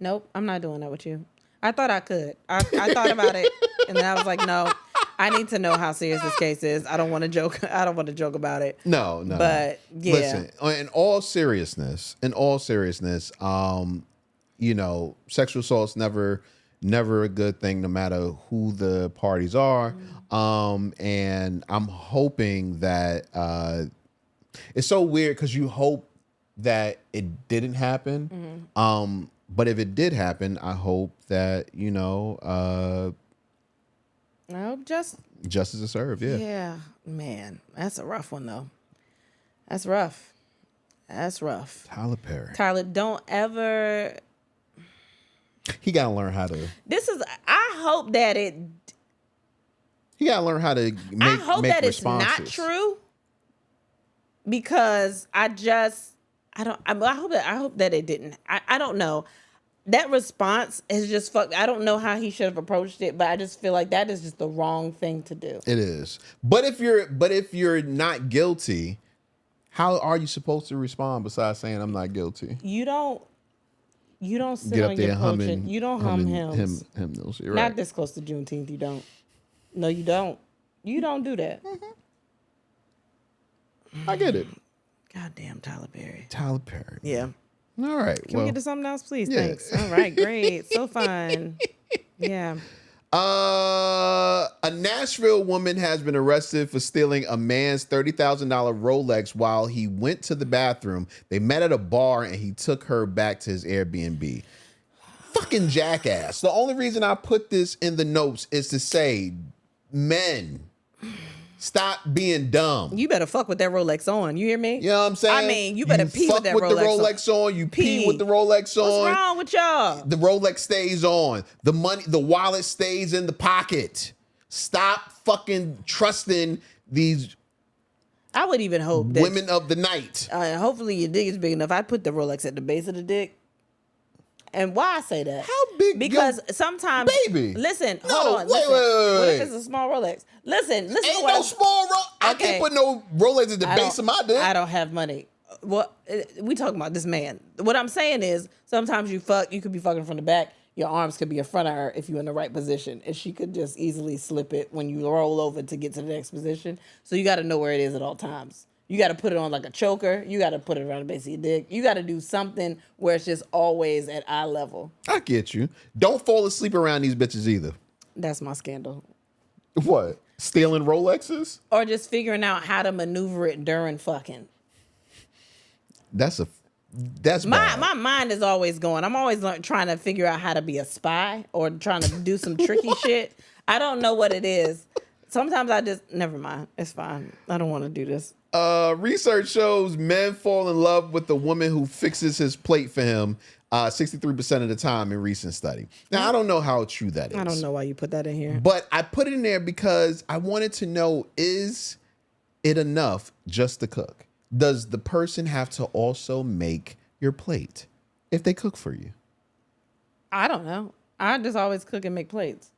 S2: Nope, I'm not doing that with you. I thought I could. I thought about it. And then I was like, no, I need to know how serious this case is. I don't want to joke. I don't want to joke about it.
S1: No.
S2: But yeah.
S1: Listen, in all seriousness, sexual assault's never a good thing, no matter who the parties are. And I'm hoping that it's so weird because you hope that it didn't happen. But if it did happen, I hope that,
S2: I hope
S1: justice is served. Yeah.
S2: Yeah, man, that's a rough one though. That's rough.
S1: Tyler Perry.
S2: Tyler, don't ever.
S1: He gotta learn how to.
S2: I hope that it.
S1: He gotta learn how to make.
S2: I hope
S1: make
S2: that
S1: responses.
S2: It's not true. Because I hope that it didn't. I don't know. That response is just fucked. I don't know how he should have approached it, but I just feel like that is just the wrong thing to do.
S1: It is. But if you're not guilty, how are you supposed to respond besides saying I'm not guilty?
S2: You don't sit
S1: Get
S2: on
S1: up there
S2: your
S1: humming.
S2: porch and you don't hum hymns.
S1: Hymnals. You're
S2: Not
S1: right.
S2: this close to Juneteenth. You don't. No, you don't. You don't do that.
S1: I get it.
S2: Goddamn Tyler Perry.
S1: Tyler Perry.
S2: Yeah.
S1: All right.
S2: Can we get to something else, please?
S1: Yeah.
S2: Thanks. All right, great. So fun. Yeah.
S1: A Nashville woman has been arrested for stealing a man's $30,000 Rolex while he went to the bathroom. They met at a bar and he took her back to his Airbnb. Fucking jackass. The only reason I put this in the notes is to say, men, stop being dumb.
S2: You better fuck with that Rolex on. You hear me?
S1: You know what I'm saying?
S2: I mean, you better pee with that Rolex on.
S1: Fuck with the Rolex on. You pee with the Rolex on.
S2: What's wrong with y'all?
S1: The Rolex stays on. The money, the wallet stays in the pocket. Stop fucking trusting these
S2: I would even hope that
S1: women of the night.
S2: hopefully your dick is big enough. I'd put the Rolex at the base of the dick. And why I say that?
S1: How big?
S2: Because sometimes,
S1: baby.
S2: Listen,
S1: No,
S2: hold on.
S1: wait.
S2: What if it's a small Rolex? Listen.
S1: Ain't
S2: to
S1: no small Rolex. I
S2: Okay.
S1: can't put no Rolex at the base of my dick.
S2: I don't have money. Well, we talking about this man. What I'm saying is, sometimes you could be fucking from the back. Your arms could be in front of her if you're in the right position, and she could just easily slip it when you roll over to get to the next position. So you got to know where it is at all times. You got to put it on like a choker. You got to put it around the base of your dick. You got to do something where it's just always at eye level.
S1: I get you. Don't fall asleep around these bitches either.
S2: That's my scandal.
S1: What? Stealing Rolexes?
S2: Or just figuring out how to maneuver it during fucking.
S1: That's bad.
S2: My mind is always going. I'm always trying to figure out how to be a spy or trying to do some tricky shit. I don't know what it is. Sometimes I just, never mind. It's fine. I don't want to do this.
S1: Research shows men fall in love with the woman who fixes his plate for him 63% of the time in recent study. Now, I don't know how true that is.
S2: I don't know why you put that in here.
S1: But I put it in there because I wanted to know, is it enough just to cook? Does the person have to also make your plate if they cook for you?
S2: I don't know. I just always cook and make plates.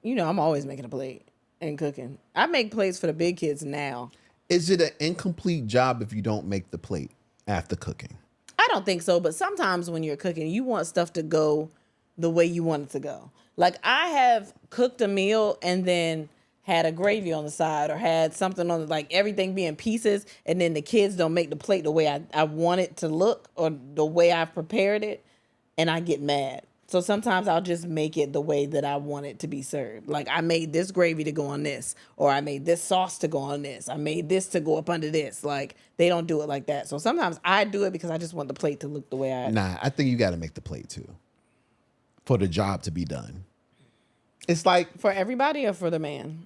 S2: You know, I'm always making a plate and cooking. I make plates for the big kids now.
S1: Is it an incomplete job if you don't make the plate after cooking?
S2: I don't think so, but sometimes when you're cooking, you want stuff to go the way you want it to go. Like, I have cooked a meal and then had a gravy on the side or had something on, like everything being pieces, and then the kids don't make the plate the way I want it to look or the way I've prepared it, and I get mad. So sometimes I'll just make it the way that I want it to be served. Like, I made this gravy to go on this, or I made this sauce to go on this. I made this to go up under this. Like, they don't do it like that. So sometimes I do it because I just want the plate to look the way I...
S1: Nah, I think you got to make the plate too for the job to be done. It's like...
S2: For everybody or for the man?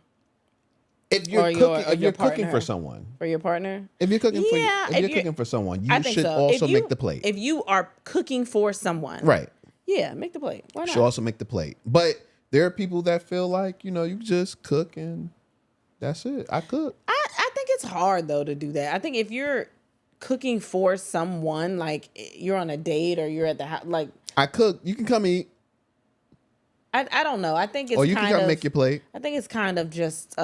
S1: If you're cooking
S2: partner.
S1: for someone.
S2: For your partner?
S1: If you're cooking
S2: cooking
S1: for someone, you should also make the plate.
S2: If you are cooking for someone.
S1: Right.
S2: Yeah, make the plate. Why not?
S1: Should also make the plate. But there are people that feel like, you just cook and that's it. I cook.
S2: I think it's hard, though, to do that. I think if you're cooking for someone, like you're on a date or you're at the house, like...
S1: I cook. You can come eat.
S2: I don't know. I think it's
S1: or you can come make your plate.
S2: I think it's kind of just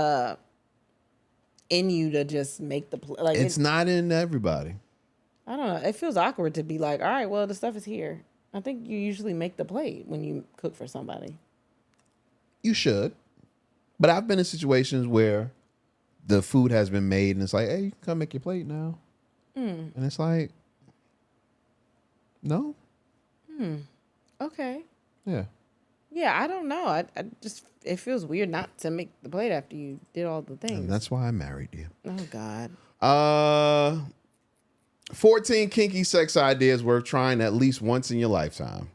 S2: in you to just make the plate. Like,
S1: it's not in everybody.
S2: I don't know. It feels awkward to be like, all right, well, the stuff is here. I think you usually make the plate when you cook for somebody.
S1: You should. But I've been in situations where the food has been made and it's like, hey, you can come make your plate now. And it's like, no.
S2: Okay.
S1: Yeah.
S2: Yeah, I don't know. I just, it feels weird not to make the plate after you did all the things.
S1: And that's why I married you.
S2: Oh, God.
S1: 14 kinky sex ideas worth trying at least once in your lifetime.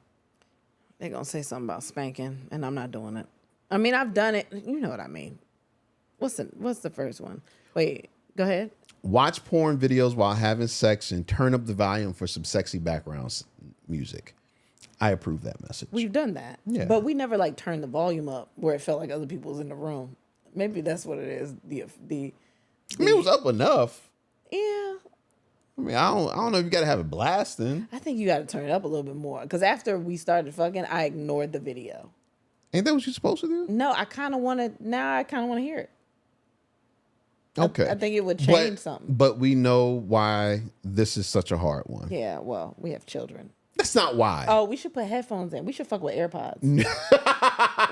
S2: They're going to say something about spanking, and I'm not doing it. I mean, I've done it. You know what I mean. What's the first one? Wait, go ahead.
S1: Watch porn videos while having sex and turn up the volume for some sexy background music. I approve that message.
S2: We've done that.
S1: Yeah.
S2: But we never like turned the volume up where it felt like other people was in the room. Maybe that's what it is. I
S1: mean, it was up enough.
S2: Yeah.
S1: I mean, I don't know if you got to have it blasting.
S2: I think you got to turn it up a little bit more. Because after we started fucking, I ignored the video.
S1: Ain't that what you're supposed to do?
S2: No, I kind of want to hear it.
S1: Okay.
S2: I think it would change something.
S1: But we know why this is such a hard one.
S2: Yeah, well, we have children.
S1: That's not why.
S2: Oh, we should put headphones in. We should fuck with AirPods.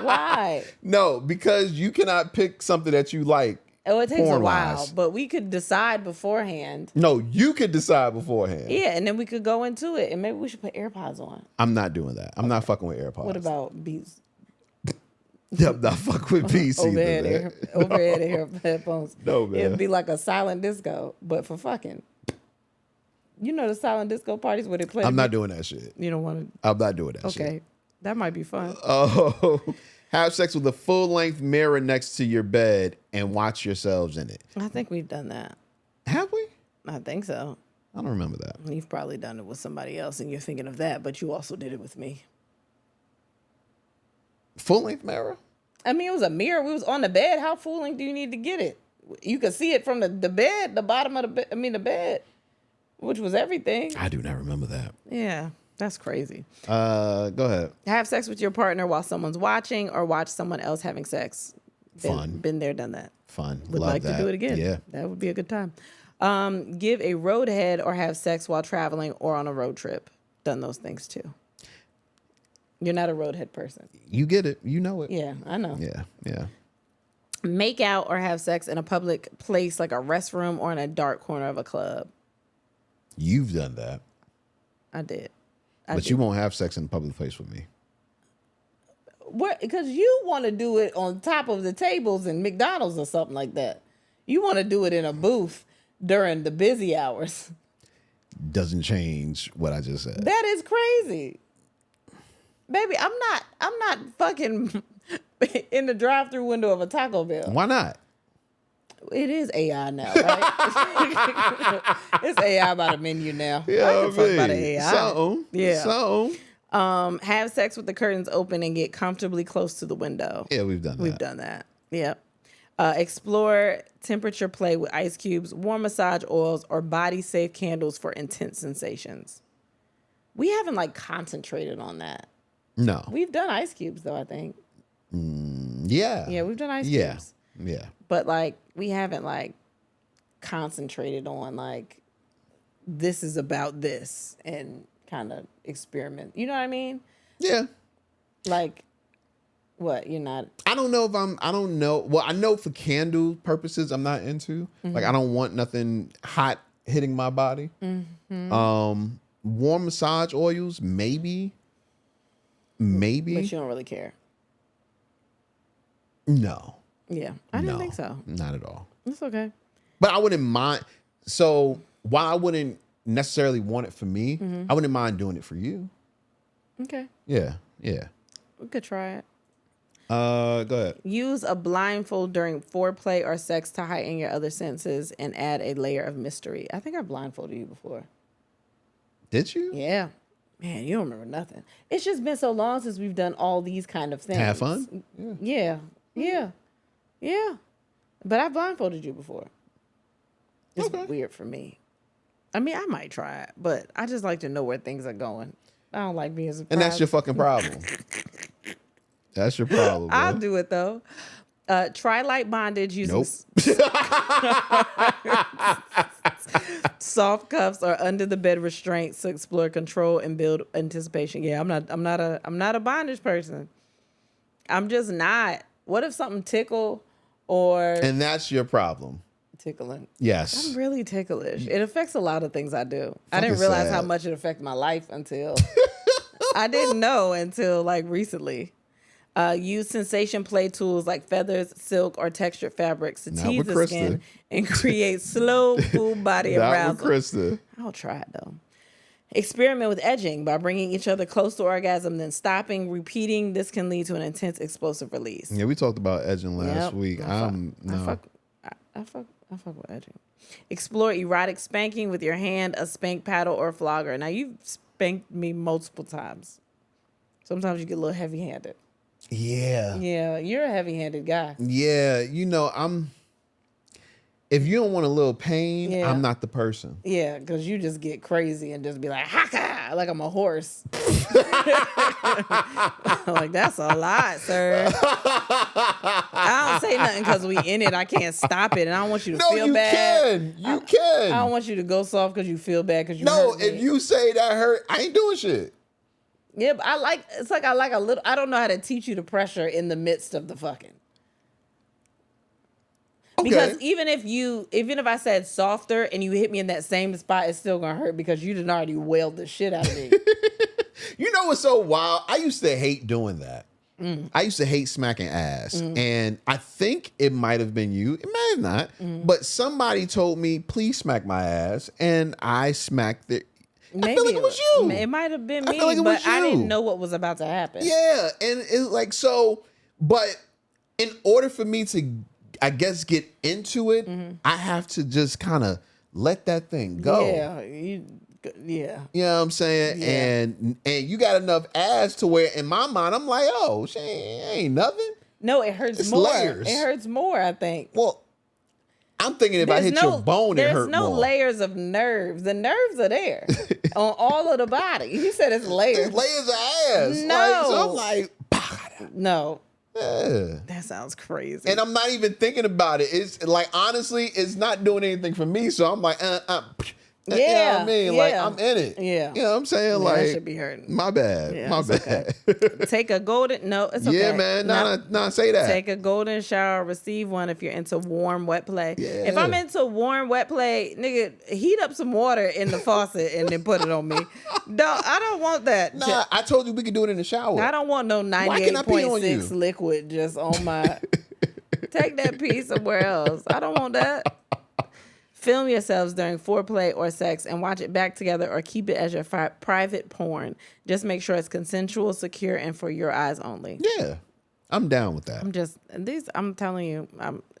S2: Why?
S1: No, because you cannot pick something that you like.
S2: Oh, it takes a while,
S1: porn-wise.
S2: but we could decide beforehand.
S1: No, you could decide beforehand.
S2: Yeah, and then we could go into it, and maybe we should put AirPods on.
S1: I'm not doing that. I'm not fucking with AirPods.
S2: What about Beats?
S1: Yeah, I'm not fucking with Beats either.
S2: Overhead headphones.
S1: No, man.
S2: It'd be like a silent disco, but for fucking. You know the silent disco parties where they play.
S1: I'm not doing that shit.
S2: You don't want to.
S1: I'm not doing that shit.
S2: Okay, that might be fun.
S1: Oh, have sex with a full-length mirror next to your bed and watch yourselves in it.
S2: I think we've done that.
S1: Have we?
S2: I think so.
S1: I don't remember that.
S2: You've probably done it with somebody else, and you're thinking of that, but you also did it with me.
S1: Full-length mirror?
S2: I mean, it was a mirror. We was on the bed. How full length do you need to get it? You could see it from the bed, the bottom of the bed. I mean, the bed, which was everything.
S1: I do not remember that.
S2: Yeah, that's crazy.
S1: Go ahead.
S2: Have sex with your partner while someone's watching, or watch someone else having sex.
S1: Fun.
S2: Been there, done that.
S1: Fun.
S2: Would
S1: Love
S2: like
S1: that.
S2: to do it again.
S1: Yeah.
S2: That would be a good time. Give a roadhead or have sex while traveling or on a road trip. Done those things too. You're not a roadhead person.
S1: You get it. You know it.
S2: Yeah, I know.
S1: Yeah.
S2: Make out or have sex in a public place like a restroom or in a dark corner of a club.
S1: You've done that.
S2: I did.
S1: But you won't have sex in a public place with me.
S2: Because you want to do it on top of the tables in McDonald's or something like that. You want to do it in a booth during the busy hours.
S1: Doesn't change what I just said.
S2: That is crazy. Baby, I'm not fucking in the drive-through window of a Taco Bell.
S1: Why not?
S2: It is AI now, right? It's AI by the menu now.
S1: Yeah,
S2: I can fuck by the AI.
S1: So,
S2: Yeah.
S1: So.
S2: Have sex with the curtains open and get comfortably close to the window.
S1: Yeah, we've done that.
S2: We've done that. Yep. Explore temperature play with ice cubes, warm massage oils, or body-safe candles for intense sensations. We haven't like concentrated on that.
S1: No.
S2: We've done ice cubes though, I think.
S1: Yeah.
S2: Yeah, we've done ice cubes.
S1: Yeah.
S2: But like we haven't like concentrated on like this is about this and kind of experiment. You know what I mean?
S1: Yeah.
S2: Like what? You're not.
S1: I don't know. Well, I know for candle purposes, I'm not into. Like, I don't want nothing hot hitting my body. Warm massage oils, maybe.
S2: But you don't really care.
S1: No.
S2: Yeah, I didn't think so.
S1: Not at all.
S2: It's okay.
S1: But I wouldn't mind. So while I wouldn't necessarily want it for me, I wouldn't mind doing it for you.
S2: Okay.
S1: Yeah.
S2: We could try it.
S1: Go ahead.
S2: Use a blindfold during foreplay or sex to heighten your other senses and add a layer of mystery. I think I blindfolded you before.
S1: Did you?
S2: Yeah. Man, you don't remember nothing. It's just been so long since we've done all these kind of things.
S1: Have fun?
S2: Yeah. But I blindfolded you before. It's weird for me. I mean, I might try it, but I just like to know where things are going. I don't like being surprised.
S1: And that's your fucking problem. That's your problem.
S2: I'll
S1: man.
S2: do it though. Try light bondage using soft cuffs or under the bed restraints to explore control and build anticipation. Yeah, I'm not a bondage person. I'm just not. What if something tickle or
S1: And that's your problem.
S2: tickling?
S1: Yes.
S2: I'm really ticklish. It affects a lot of things I do. I didn't realize how much it affected my life until I didn't know until like recently. Use sensation play tools like feathers, silk, or textured fabrics to tease the skin and create slow full body arousal.
S1: Krista.
S2: I'll try it though. Experiment with edging by bringing each other close to orgasm, then stopping, repeating. This can lead to an intense, explosive release.
S1: Yeah, we talked about edging last week.
S2: I fuck with edging. Explore erotic spanking with your hand, a spank paddle, or a flogger. Now, you've spanked me multiple times. Sometimes you get a little heavy-handed.
S1: Yeah.
S2: Yeah, you're a heavy-handed guy.
S1: Yeah, if you don't want a little pain, I'm not the person.
S2: Yeah, because you just get crazy and just be like, haka, like I'm a horse. Like, that's a lot, sir. I don't say nothing because we in it. I can't stop it. And I don't want you to feel bad.
S1: You can.
S2: I don't want you to go soft because you feel bad because you
S1: No,
S2: hurt me.
S1: if you say that hurt, I ain't doing shit.
S2: Yeah, but I like a little, I don't know how to teach you the pressure in the midst of the fucking.
S1: Okay.
S2: Because even if I said softer and you hit me in that same spot, it's still gonna hurt because you didn't already wailed the shit out of me.
S1: You know what's so wild? I used to hate doing that. I used to hate smacking ass. And I think it might have been you. It might have not. But somebody told me, please smack my ass. And I smacked it.
S2: Maybe
S1: I feel like it was you.
S2: It might have been me,
S1: but
S2: I didn't know what was about to happen.
S1: Yeah. And it's like, so, but in order for me to, I guess, get into it, I have to just kind of let that thing go.
S2: Yeah. Yeah.
S1: You know what I'm saying?
S2: Yeah.
S1: And you got enough ass to where in my mind, I'm like, oh, she ain't nothing.
S2: No, it hurts
S1: It's
S2: more.
S1: layers.
S2: It hurts more, I think.
S1: Well, I'm thinking if I hit your bone, it hurt more.
S2: There's no layers of nerves. The nerves are there on all of the body. You said it's layers.
S1: It's layers of ass.
S2: No.
S1: Like, so I'm like,
S2: no.
S1: yeah.
S2: That sounds crazy.
S1: And I'm not even thinking about it. It's like, honestly, it's not doing anything for me. So I'm like,
S2: yeah.
S1: You know what I mean?
S2: Yeah.
S1: Like, I'm in it.
S2: Yeah.
S1: You know what I'm saying?
S2: Yeah,
S1: like,
S2: that should be hurting.
S1: My bad.
S2: Yeah,
S1: my
S2: it's
S1: bad.
S2: Okay. Take a golden, no, it's okay.
S1: Yeah, man. No, say that.
S2: Take a golden shower, receive one if you're into warm, wet play.
S1: Yeah.
S2: If I'm into warm, wet play, nigga, heat up some water in the faucet and then put it on me. I don't want that.
S1: Nah, I told you we could do it in the shower.
S2: I don't want no 98.6 liquid just on my. Take that pee somewhere else. I don't want that. Film yourselves during foreplay or sex and watch it back together or keep it as your private porn. Just make sure it's consensual, secure, and for your eyes only.
S1: Yeah. I'm down with that.
S2: I'm telling you,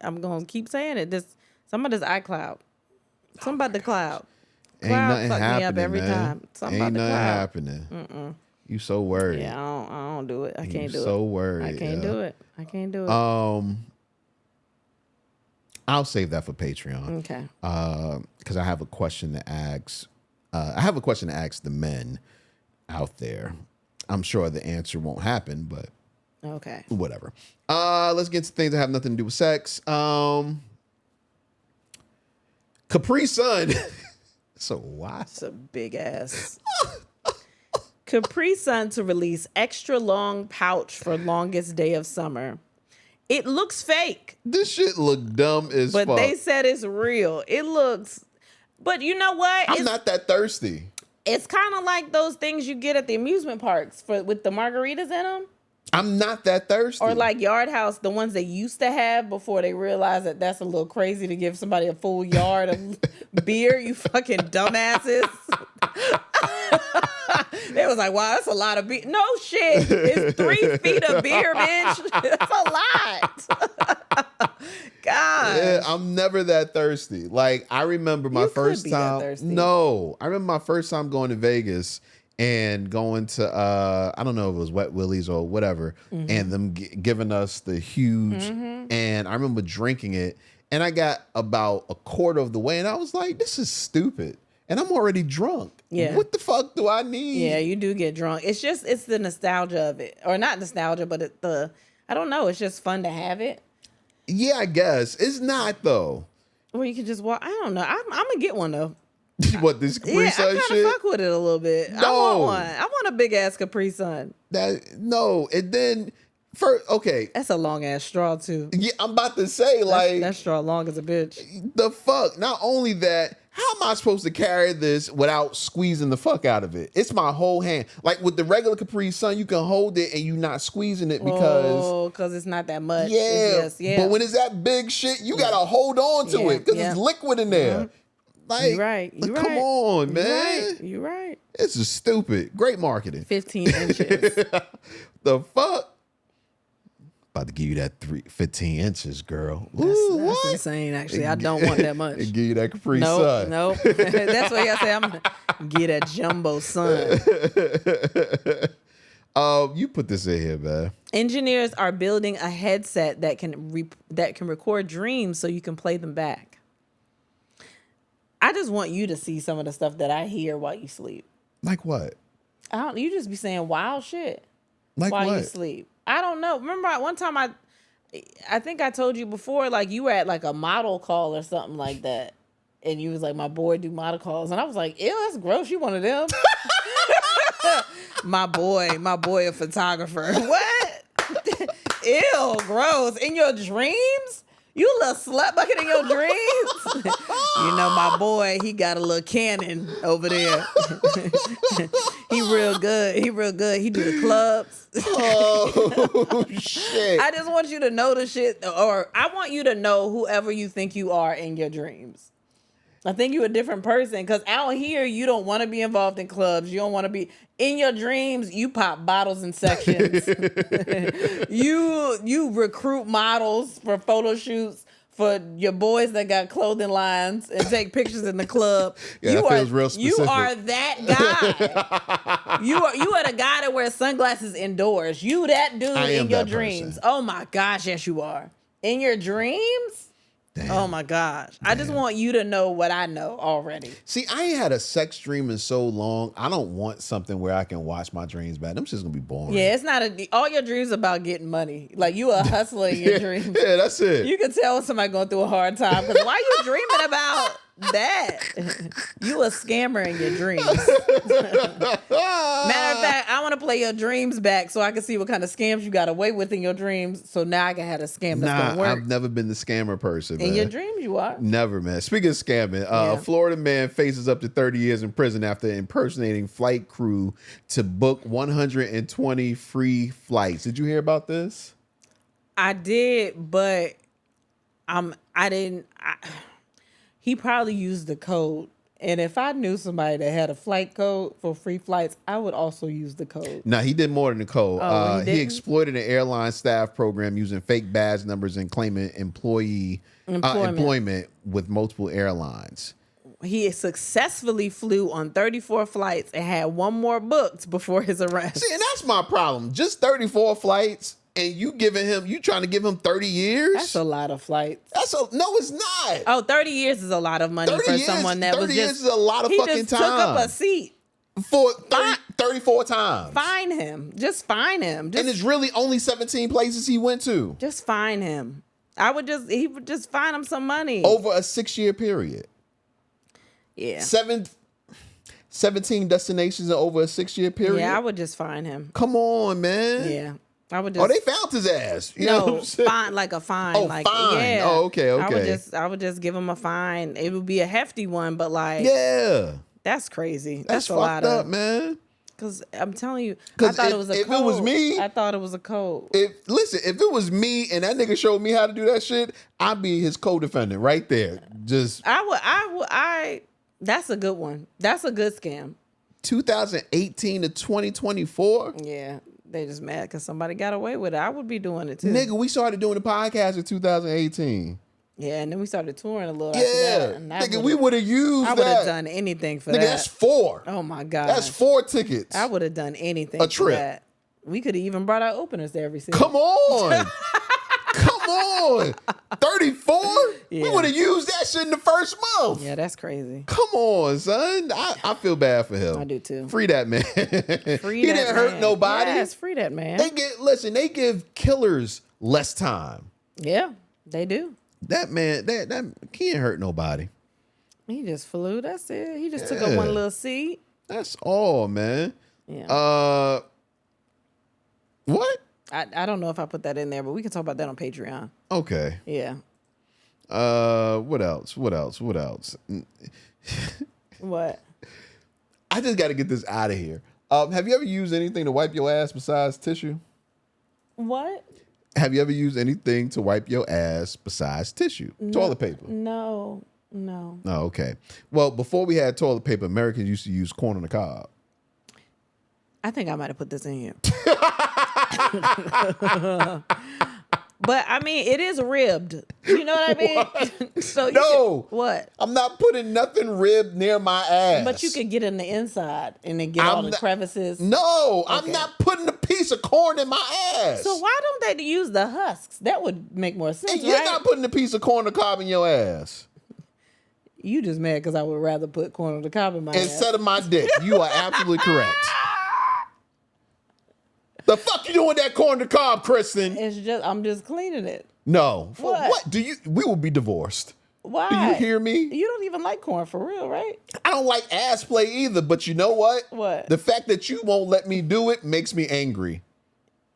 S2: I'm going to keep saying it. Some of this iCloud. Something about the cloud.
S1: Ain't
S2: Cloud
S1: nothing
S2: fuck
S1: happening,
S2: me up every
S1: man.
S2: time. Something
S1: Ain't
S2: about the
S1: nothing
S2: cloud.
S1: happening. You so worried.
S2: Yeah, I don't do it. I can't do it.
S1: So worried.
S2: I can't do it. I can't do it.
S1: I'll save that for Patreon.
S2: Okay.
S1: Because I have a question to ask. I have a question to ask the men out there. I'm sure the answer won't happen, but
S2: Okay.
S1: whatever. Let's get to things that have nothing to do with sex. Capri Sun. So why?
S2: It's a big ass. Capri Sun to release extra long pouch for longest day of summer. It looks fake.
S1: This shit look dumb as fuck.
S2: But they said it's real. It looks, but you know what?
S1: I'm not that thirsty.
S2: It's kind of like those things you get at the amusement parks with the margaritas in them.
S1: I'm not that thirsty.
S2: Or like Yard House, the ones they used to have before they realized that that's a little crazy to give somebody a full yard of beer, you fucking dumbasses. They was like, wow, that's a lot of beer. No shit. It's 3 feet of beer, bitch. That's a lot. God.
S1: Yeah, I'm never that thirsty. Like, I remember my first time. No, I remember my first time going to Vegas and going to, I don't know if it was Wet Willie's or whatever, and them giving us the huge, and I remember drinking it, and I got about a quarter of the way, and I was like, this is stupid. And I'm already drunk.
S2: Yeah.
S1: What the fuck do I need?
S2: Yeah, you do get drunk. It's the nostalgia of it. Or not nostalgia, but I don't know. It's just fun to have it.
S1: Yeah, I guess. It's not, though.
S2: Or you can just walk. I don't know. I'm going to get one, though.
S1: What, this Capri Sun
S2: I
S1: shit?
S2: kind of fuck with it a little bit.
S1: No.
S2: I want one. I want a big ass Capri Sun.
S1: No. And then First, okay.
S2: That's a long ass straw too.
S1: Yeah, I'm about to say, like,
S2: that straw long as a bitch.
S1: the fuck. Not only that, how am I supposed to carry this without squeezing the fuck out of it? It's my whole hand. Like with the regular Capri Sun, you can hold it and you not squeezing it because
S2: it's not that much.
S1: Yeah, But when it's that big shit, you gotta hold on to it because it's liquid in there. Mm-hmm. Like,
S2: you're right.
S1: Come on, man.
S2: You're right.
S1: This is stupid. Great marketing.
S2: 15 inches.
S1: The fuck? About to give you that 15 inches, girl.
S2: That's insane, actually. I don't want that much.
S1: Give you that Capri Sun.
S2: Nope. That's what I say. I'm going to get that jumbo sun.
S1: You put this in here, man.
S2: Engineers are building a headset that can record dreams so you can play them back. I just want you to see some of the stuff that I hear while you sleep.
S1: Like what?
S2: You just be saying wild shit
S1: like
S2: while
S1: what?
S2: you sleep. I don't know. Remember one time I think I told you before, like you were at like a model call or something like that. And you was like, my boy do model calls. And I was like, ew, that's gross. You one of them? my boy a photographer. What? Ew, gross. In your dreams? You a little slut bucket in your dreams? You know, my boy, he got a little cannon over there. He real good. He do the clubs.
S1: Oh, shit.
S2: I just want you to know the shit, or I want you to know whoever you think you are in your dreams. I think you're a different person because out here, you don't want to be involved in clubs. You don't want to be in your dreams. You pop bottles in sections. You recruit models for photo shoots for your boys that got clothing lines and take pictures in the club.
S1: Yeah, that feels real specific.
S2: You are that guy. you are the guy that wears sunglasses indoors. You that dude in your dreams. Person. Oh my gosh, yes you are. In your dreams? Damn. Oh my gosh. Damn. I just want you to know what I know already.
S1: See, I ain't had a sex dream in so long. I don't want something where I can watch my dreams back. Them shit's gonna be boring.
S2: Yeah, it's not all your dreams about getting money. Like you a hustler in your dreams.
S1: Yeah, that's it.
S2: You can tell when somebody going through a hard time because why you dreaming about that? You a scammer in your dreams. Matter of fact, I want to play your dreams back so I can see what kind of scams you got away with in your dreams. So now I can have a scam that's gonna work.
S1: I've never been the scammer person.
S2: In your dreams, you are.
S1: Never, man. Speaking of scamming, a Florida man faces up to 30 years in prison after impersonating flight crew to book 120 free flights. Did you hear about this?
S2: I did, but I didn't. He probably used the code. And if I knew somebody that had a flight code for free flights, I would also use the code.
S1: No, he did more than the code. He exploited an airline staff program using fake badge numbers and claiming employment with multiple airlines.
S2: He successfully flew on 34 flights and had one more booked before his arrest.
S1: See, and that's my problem. Just 34 flights. And you trying to give him 30 years?
S2: That's a lot of flights.
S1: No, it's not.
S2: Oh, 30 years is a lot of money for someone that was just... 30 years
S1: is a lot of fucking time.
S2: He just took up a seat.
S1: For 34 times.
S2: Fine him. Just fine him.
S1: And it's really only 17 places he went to.
S2: Just fine him. He would just fine him some money.
S1: Over a 6-year period.
S2: Yeah.
S1: 17 destinations over a 6-year period.
S2: Yeah, I would just fine him.
S1: Come on, man.
S2: Yeah. I would just,
S1: they found his ass. You know what I'm saying?
S2: Fine, like a fine.
S1: Oh,
S2: like,
S1: fine.
S2: Yeah.
S1: Oh, okay.
S2: I would just give him a fine. It would be a hefty one, but like,
S1: yeah,
S2: that's crazy.
S1: That's
S2: a
S1: fucked
S2: lot
S1: up, man.
S2: Because I'm telling you, I thought it was a code.
S1: If it was me,
S2: I thought it was a code.
S1: If it was me and that nigga showed me how to do that shit, I'd be his co-defendant right there. Just
S2: that's a good one. That's a good scam.
S1: 2018 to 2024.
S2: Yeah. They just mad because somebody got away with it. I would be doing it too.
S1: Nigga, we started doing the podcast in 2018.
S2: Yeah, and then we started touring a little
S1: after that. Nigga, we would have used that.
S2: I would have done anything for that.
S1: Nigga, that's 4.
S2: Oh my God.
S1: That's 4 tickets.
S2: I would have done anything
S1: a trip.
S2: For that. We could have even brought out openers to every city.
S1: Come on. Come on. 34? Yeah. We would have used that shit in the first month.
S2: Yeah, that's crazy.
S1: Come on, son. I feel bad for him.
S2: I do too.
S1: Free that man. He didn't hurt nobody.
S2: Yes, free that man.
S1: They give killers less time.
S2: Yeah, they do.
S1: That man, that he ain't hurt nobody.
S2: He just flew. That's it. He just took up one little seat.
S1: That's all, man.
S2: Yeah.
S1: What?
S2: I don't know if I put that in there, but we can talk about that on Patreon.
S1: Okay.
S2: Yeah.
S1: What else? What? I just got to get this out of here. Have you ever used anything to wipe your ass besides tissue?
S2: What?
S1: Have you ever used anything to wipe your ass besides tissue?
S2: No,
S1: toilet paper?
S2: No.
S1: Oh, okay. Well, before we had toilet paper, Americans used to use corn on the cob.
S2: I think I might have put this in here. But I mean, it is ribbed. You know what I mean? So what?
S1: I'm not putting nothing ribbed near my ass.
S2: But you could get in the inside and then get all the crevices.
S1: No, okay. I'm not putting a piece of corn in my ass.
S2: So why don't they use the husks? That would make more sense.
S1: And you're not putting a piece of corn on the cob in your ass.
S2: You just mad because I would rather put corn on the cob in my ass.
S1: Instead of my dick. You are absolutely correct. The fuck you doing with that corn on the cob, Kristen?
S2: I'm just cleaning it.
S1: No. What? We will be divorced.
S2: Why?
S1: Do you hear me?
S2: You don't even like corn for real, right?
S1: I don't like ass play either, but you know what?
S2: What?
S1: The fact that you won't let me do it makes me angry.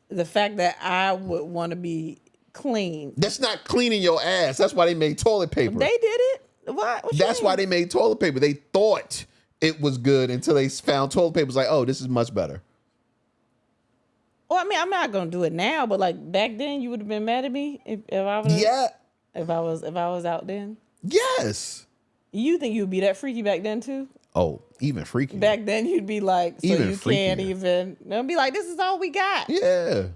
S2: The fact that I would want to be clean.
S1: That's not cleaning your ass. That's why they made toilet paper.
S2: They did it? What
S1: That's why they made toilet paper. They thought it was good until they found toilet paper. It's like, oh, this is much better.
S2: Well, I mean, I'm not gonna do it now, but like back then, you would have been mad at me if I was.
S1: Yeah.
S2: If I was out then.
S1: Yes.
S2: You think you'd be that freaky back then too?
S1: Oh, even freaky.
S2: Back then, you'd be like, so
S1: even
S2: you
S1: freakier.
S2: can't even. They'll be like, this is all we got.
S1: Yeah.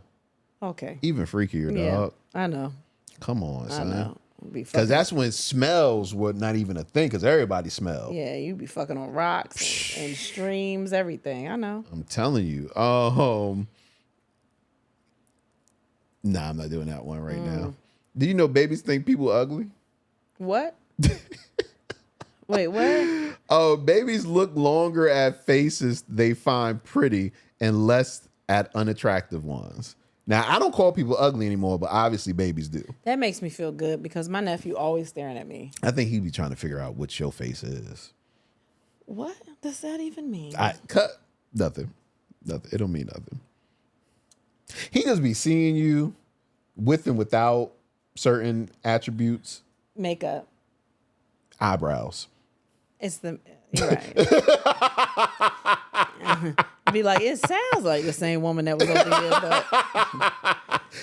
S2: Okay.
S1: Even freakier, dog.
S2: Yeah, I know.
S1: Come on, son.
S2: I know.
S1: Because that's when smells were not even a thing, because everybody smelled.
S2: Yeah, you be fucking on rocks and streams, everything. I know.
S1: I'm telling you. Nah, I'm not doing that one right now. Do you know babies think people ugly?
S2: What? Wait, what?
S1: Oh, babies look longer at faces they find pretty and less at unattractive ones. Now, I don't call people ugly anymore, but obviously babies do.
S2: That makes me feel good because my nephew always staring at me.
S1: I think he'd be trying to figure out what your face is.
S2: What does that even mean?
S1: Nothing. It don't mean nothing. He just be seeing you with and without certain attributes.
S2: Makeup.
S1: Eyebrows.
S2: You're right. Be like, it sounds like the same woman that was over here, but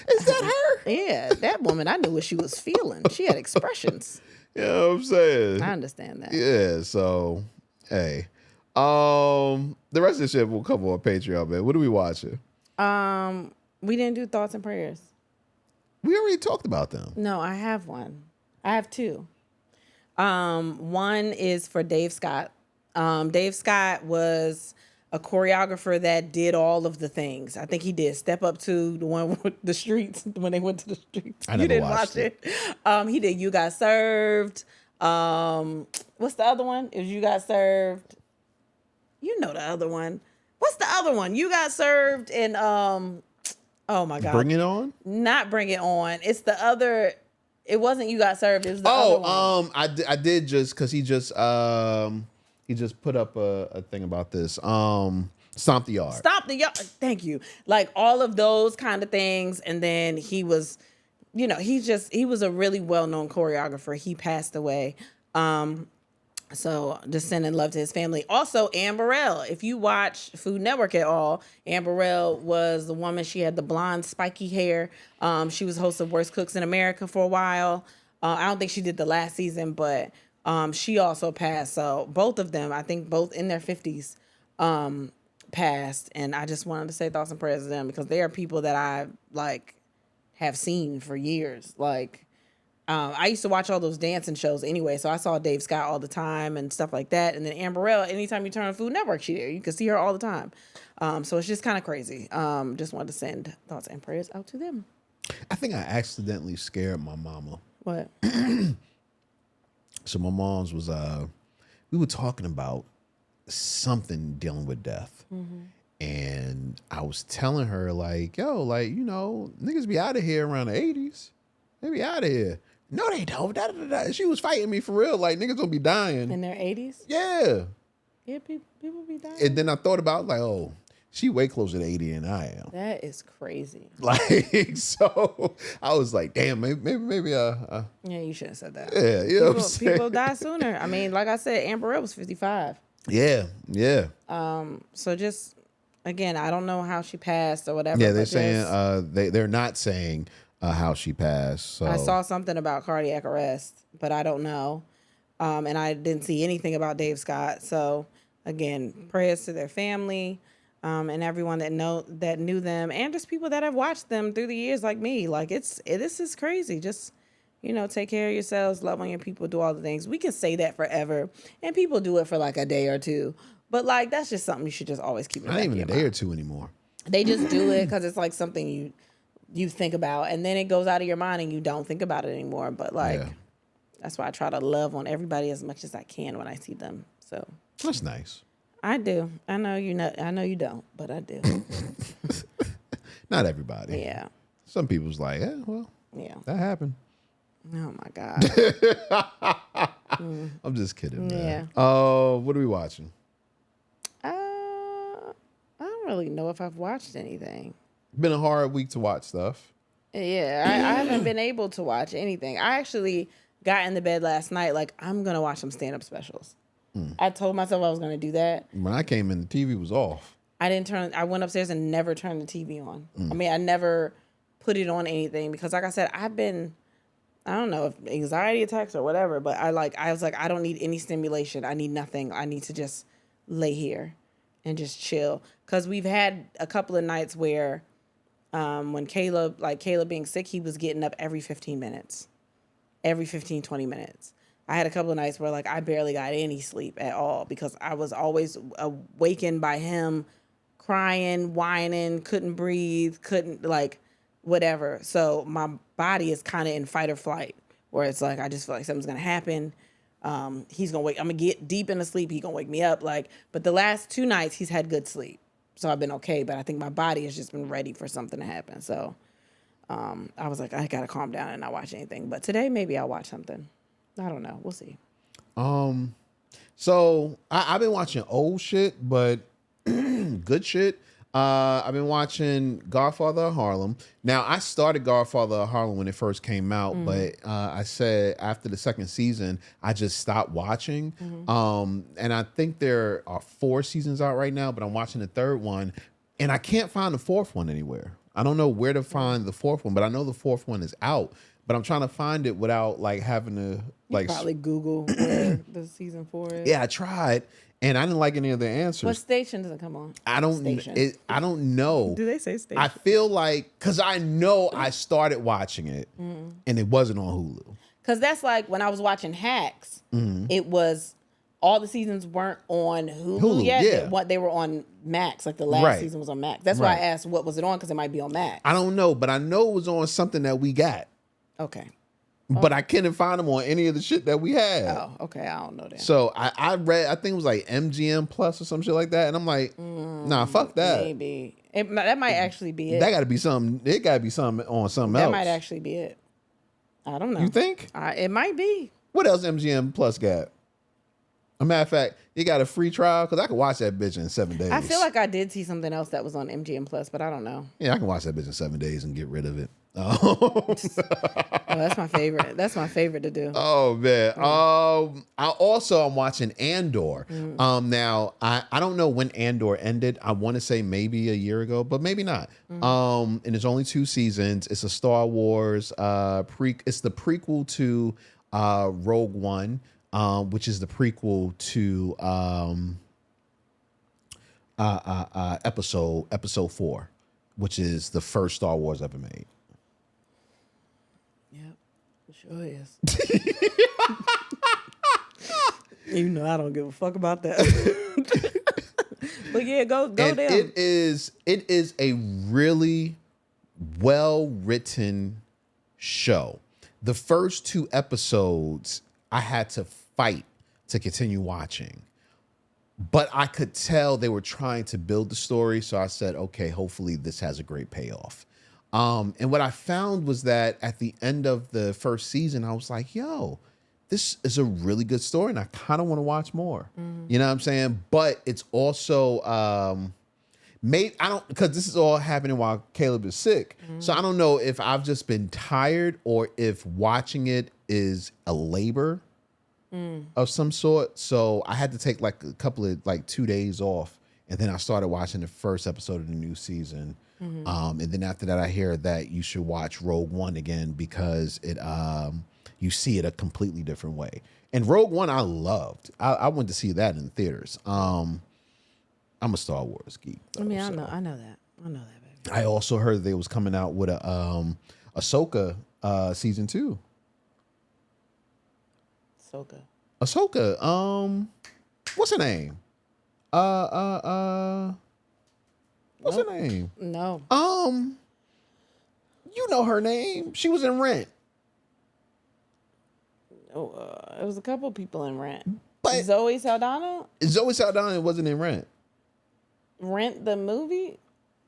S1: is that her?
S2: Yeah, that woman, I knew what she was feeling. She had expressions.
S1: You know what I'm saying?
S2: I understand that.
S1: Yeah, so hey. The rest of the shit will come on Patreon, man. What are we watching?
S2: We didn't do thoughts and prayers.
S1: We already talked about them.
S2: No, I have one. I have two. One is for Dave Scott. Dave Scott was a choreographer that did all of the things. I think he did Step Up to the one with the streets when they went to the streets.
S1: I never watched it.
S2: He did You Got Served. What's the other one? Is You Got Served? You know the other one. What's the other one? You Got Served and oh my God.
S1: Bring It On?
S2: Not Bring It On. It's the other. It wasn't You Got Served. It was the other one.
S1: I did just because he just put up a thing about this. Stomp the Yard.
S2: Stomp the Yard. Thank you. Like all of those kind of things, and then he was, he was a really well-known choreographer. He passed away. So just sending love to his family. Also, Anne Burrell. If you watch Food Network at all, Anne Burrell was the woman. She had the blonde, spiky hair. She was host of Worst Cooks in America for a while. I don't think she did the last season, but she also passed. So both of them, I think both in their 50s, passed. And I just wanted to say thoughts and prayers to them because they are people that I have seen for years. I used to watch all those dancing shows anyway, so I saw Dave Scott all the time and stuff like that. And then Anne Burrell, anytime you turn on Food Network, she's there. You can see her all the time. So it's just kind of crazy. Just wanted to send thoughts and prayers out to them.
S1: I think I accidentally scared my mama.
S2: What?
S1: So my mom's was, we were talking about something dealing with death. Mm-hmm. And I was telling her niggas be out of here around the 80s. They be out of here. No, they don't. She was fighting me for real. Like, niggas gonna be dying.
S2: In their 80s?
S1: Yeah.
S2: Yeah, people be dying.
S1: And then I thought about, She way closer to 80 than I am.
S2: That is crazy.
S1: Like, so I was like, damn, maybe
S2: Yeah, you shouldn't have said that.
S1: yeah, you know what I'm saying?
S2: People die sooner. I mean, like I said, Amber Rose was 55.
S1: Yeah.
S2: So just, again, I don't know how she passed or whatever.
S1: Yeah, they're saying they're not saying how she passed. So
S2: I saw something about cardiac arrest, but I don't know. And I didn't see anything about Dave Scott. So again, prayers to their family, and everyone that knew them, and just people that have watched them through the years, like me. Like this is crazy. Just, take care of yourselves, love on your people, do all the things. We can say that forever, and people do it for like a day or two. But like that's just something you should just always keep in the back of your mind.
S1: Not even a day or two anymore.
S2: They just do it because it's like something you think about, and then it goes out of your mind, and you don't think about it anymore. But like, that's why I try to love on everybody as much as I can when I see them. So
S1: that's nice.
S2: I do. I know you know. I know you don't, but I do.
S1: Not everybody.
S2: Yeah.
S1: Some people's like,
S2: yeah,
S1: that happened.
S2: Oh my God.
S1: I'm just kidding, man.
S2: Yeah.
S1: Oh, what are we watching?
S2: I don't really know if I've watched anything.
S1: Been a hard week to watch stuff.
S2: Yeah, I haven't been able to watch anything. I actually got in the bed last night like I'm gonna watch some stand-up specials. I told myself I was gonna do that.
S1: When I came in, the TV was off.
S2: I went upstairs and never turned the TV on. I mean, I never put it on anything because, like I said, I don't know if anxiety attacks or whatever, but I was like, I don't need any stimulation. I need nothing. I need to just lay here and just chill. Because we've had a couple of nights where when Caleb being sick, he was getting up every 15 minutes, every 15, 20 minutes. I had a couple of nights where like I barely got any sleep at all because I was always awakened by him crying, whining, couldn't breathe, couldn't like whatever. So my body is kind of in fight or flight where it's like I just feel like something's going to happen. He's going to I'm going to get deep into sleep. He's going to wake me up. But the last 2 nights he's had good sleep. So I've been okay. But I think my body has just been ready for something to happen. So I was like, I got to calm down and not watch anything. But today maybe I'll watch something. I don't know. We'll see.
S1: So I've been watching old shit, but good shit. I've been watching Godfather of Harlem. Now, I started Godfather of Harlem when it first came out, but I said after the second season, I just stopped watching. And I think there are 4 seasons out right now, but I'm watching the 3rd one, and I can't find the 4th one anywhere. I don't know where to find the 4th one, but I know the 4th one is out. But I'm trying to find it without like having to like
S2: probably Google where the season 4 is.
S1: Yeah, I tried, and I didn't like any of the answers.
S2: What station does it come on?
S1: I don't know.
S2: Do they say station?
S1: I feel like because I know I started watching it, and it wasn't on Hulu.
S2: Because that's like when I was watching Hacks. It was all the seasons weren't on Hulu yet.
S1: Yeah.
S2: They were on Max. Like the last season was on Max. That's why I asked what was it on because it might be on Max.
S1: I don't know, but I know it was on something that we got.
S2: Okay.
S1: But I couldn't find them on any of the shit that we had.
S2: Oh, okay. I don't know that.
S1: So I read, I think it was like MGM Plus or some shit like that. And I'm like, nah, fuck that.
S2: Maybe. That might actually be it.
S1: That got to be something. It got to be something on something else.
S2: That might actually be it. I don't know.
S1: You think?
S2: It might be.
S1: What else MGM Plus got? A matter of fact, you got a free trial? Because I could watch that bitch in 7 days.
S2: I feel like I did see something else that was on MGM Plus, but I don't know.
S1: Yeah, I can watch that bitch in 7 days and get rid of it.
S2: Oh, that's my favorite. That's my favorite to do.
S1: Oh man. I'm watching Andor. Now I don't know when Andor ended. I want to say maybe a year ago, but maybe not. And there's only 2 seasons. It's a Star Wars it's the prequel to Rogue One, which is the prequel to episode 4, which is the first Star Wars ever made.
S2: Yep, it sure is. You know I don't give a fuck about that. But yeah, go down.
S1: It is a really well written show. The first 2 episodes I had to fight to continue watching. But I could tell they were trying to build the story, so I said, okay, hopefully this has a great payoff. And what I found was that at the end of the first season, I was like, yo, this is a really good story, and I kind of want to watch more. You know what I'm saying? But it's also Maybe I don't, because this is all happening while Caleb is sick. So I don't know if I've just been tired or if watching it is a labor of some sort. So I had to take like a couple of 2 days off, and then I started watching the first episode of the new season. And then after that, I hear that you should watch Rogue One again because it you see it a completely different way. And Rogue One I loved. I went to see that in the theaters. I'm a Star Wars geek. Though,
S2: I mean, I know that, baby.
S1: I also heard they was coming out with a Ahsoka season 2. Ahsoka. What's her name? What's her name?
S2: No.
S1: You know her name. She was in Rent.
S2: It was a couple people in Rent.
S1: But
S2: Zoe Saldana?
S1: Zoe Saldana wasn't in Rent.
S2: Rent the movie?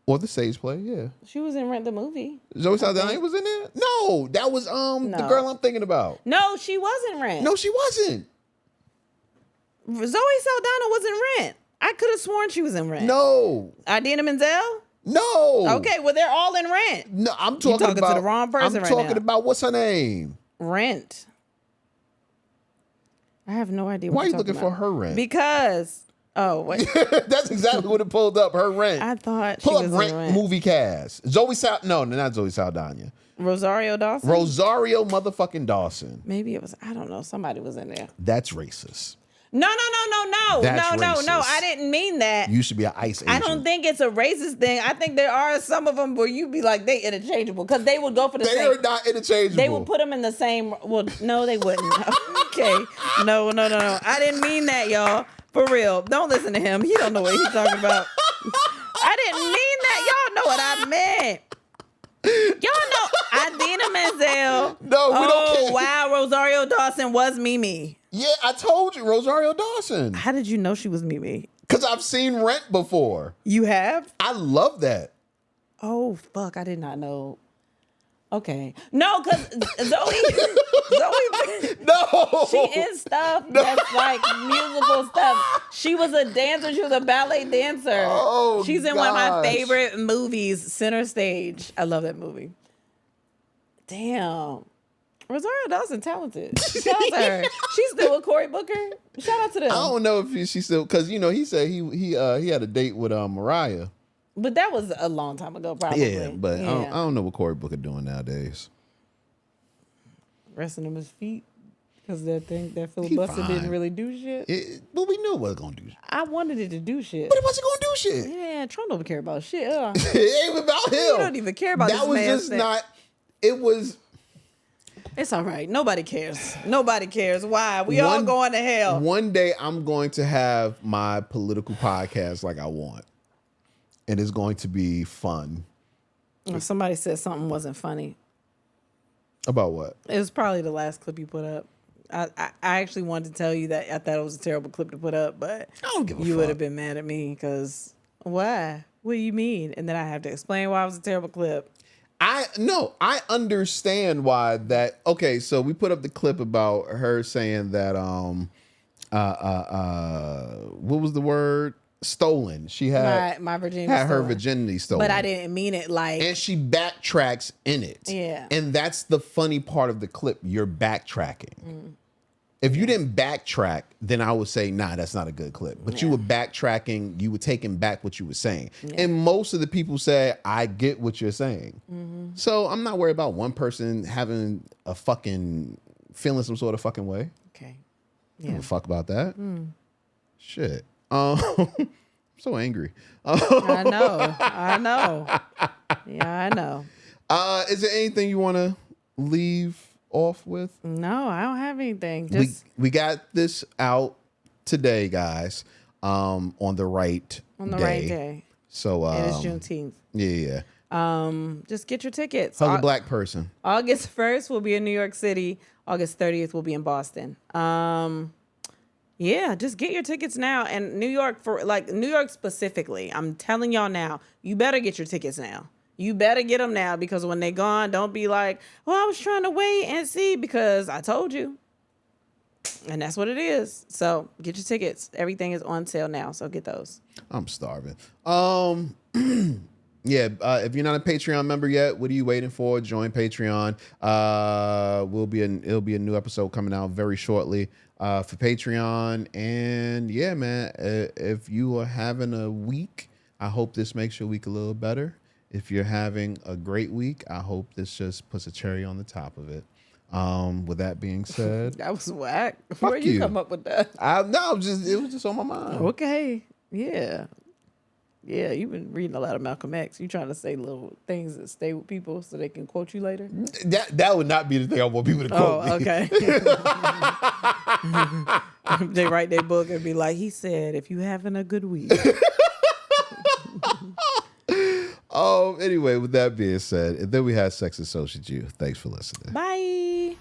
S1: Or the stage play, yeah.
S2: She was in Rent the movie.
S1: Zoe Saldana was in there? No, that was the girl I'm thinking about.
S2: No, she wasn't Rent.
S1: No, she wasn't.
S2: Zoe Saldana was in Rent. I could have sworn she was in Rent.
S1: No.
S2: Idina Menzel?
S1: No.
S2: Okay, well, they're all in Rent.
S1: No, I'm talking about
S2: to the wrong person
S1: I'm talking about what's her name?
S2: Rent. I have no idea
S1: Why
S2: what
S1: are you
S2: you're
S1: looking
S2: talking
S1: for her Rent?
S2: Because, wait.
S1: That's exactly what it pulled up, her Rent.
S2: I thought she
S1: Pull
S2: was
S1: up
S2: in Rent.
S1: movie cast. No, not Zoe Saldana.
S2: Rosario Dawson?
S1: Rosario motherfucking Dawson.
S2: Maybe it was, I don't know. Somebody was in there.
S1: That's racist.
S2: No.
S1: That's
S2: No.
S1: racist.
S2: I didn't mean that.
S1: You should be an ICE agent.
S2: I don't think it's a racist thing. I think there are some of them where you be like, they interchangeable. Because they would go for the same.
S1: They are not interchangeable.
S2: They would put them in the same. Well, no, they wouldn't. Okay. No. I didn't mean that, y'all. For real. Don't listen to him. He don't know what he's talking about. I didn't mean that. Y'all know what I meant. Y'all know Idina Menzel.
S1: No, we don't care.
S2: Oh, wow. Rosario Dawson was Mimi.
S1: Yeah, I told you, Rosario Dawson.
S2: How did you know she was Mimi?
S1: Because I've seen Rent before.
S2: You have?
S1: I love that.
S2: Oh, fuck. I did not know. Okay. No, because Zoe,
S1: No.
S2: she is stuff that's like musical stuff. She was a dancer. She was a ballet dancer.
S1: Oh,
S2: she's in one of my
S1: gosh.
S2: favorite movies, Center Stage. I love that movie. Damn. Rosario Dawson talented. Shout out to her. She's still with Cory Booker. Shout out to them.
S1: I don't know if she's still, because he said he had a date with Mariah.
S2: But that was a long time ago, probably.
S1: Yeah, but I don't know what Cory Booker doing nowadays.
S2: Resting on his feet because that filibuster didn't really do shit.
S1: But we knew it wasn't gonna do shit.
S2: I wanted it to do shit.
S1: But it wasn't gonna do shit.
S2: Yeah, Trump don't care about shit.
S1: It ain't about him.
S2: He don't even care about
S1: that.
S2: this
S1: Was
S2: man's
S1: just
S2: thing.
S1: not. It was.
S2: It's all right. Nobody cares. Nobody cares. Why? We all going to hell.
S1: One day I'm going to have my political podcast like I want. And it's going to be fun.
S2: Somebody said something wasn't funny.
S1: About what?
S2: It was probably the last clip you put up. I actually wanted to tell you that I thought it was a terrible clip to put up, but
S1: I don't give a fuck.
S2: You would have been mad at me because why? What do you mean? And then I have to explain why it was a terrible clip.
S1: I understand why that. Okay, so we put up the clip about her saying that what was the word? Stolen. She had
S2: my virginity
S1: had her
S2: stolen.
S1: virginity stolen.
S2: But I didn't mean it like.
S1: And she backtracks in it.
S2: Yeah.
S1: And that's the funny part of the clip. You're backtracking. If you didn't backtrack, then I would say, nah, that's not a good clip. But you were backtracking. You were taking back what you were saying. Yeah. And most of the people say, I get what you're saying. So I'm not worried about one person having a fucking feeling some sort of fucking way.
S2: Okay.
S1: Yeah. I don't give a fuck about that. Shit. I'm so angry.
S2: I know. Yeah, I know.
S1: Is there anything you want to leave off with?
S2: No, I don't have anything. Just
S1: we got this out today, guys. On the right day. So
S2: it is Juneteenth.
S1: Yeah.
S2: Just get your tickets.
S1: Hug a black person.
S2: August 1st will be in New York City. August 30th will be in Boston. Yeah, just get your tickets now. And New York specifically, I'm telling y'all now, you better get your tickets now. You better get them now because when they gone, don't be like, well, I was trying to wait and see because I told you. And that's what it is. So get your tickets. Everything is on sale now. So get those.
S1: I'm starving. Yeah, if you're not a Patreon member yet, what are you waiting for? Join Patreon. It'll be a new episode coming out very shortly for Patreon. And yeah, man, if you are having a week, I hope this makes your week a little better. If you're having a great week, I hope this just puts a cherry on the top of it. With that being said,
S2: that was whack. Where you come up with that?
S1: It was just on my mind.
S2: Okay, yeah. Yeah, you've been reading a lot of Malcolm X. You trying to say little things that stay with people so they can quote you later?
S1: That would not be the thing I want people to quote me.
S2: Okay. They write their book and be like, he said, if you having a good week.
S1: Anyway, with that being said, and then we had Sex Associate You. Thanks for listening.
S2: Bye.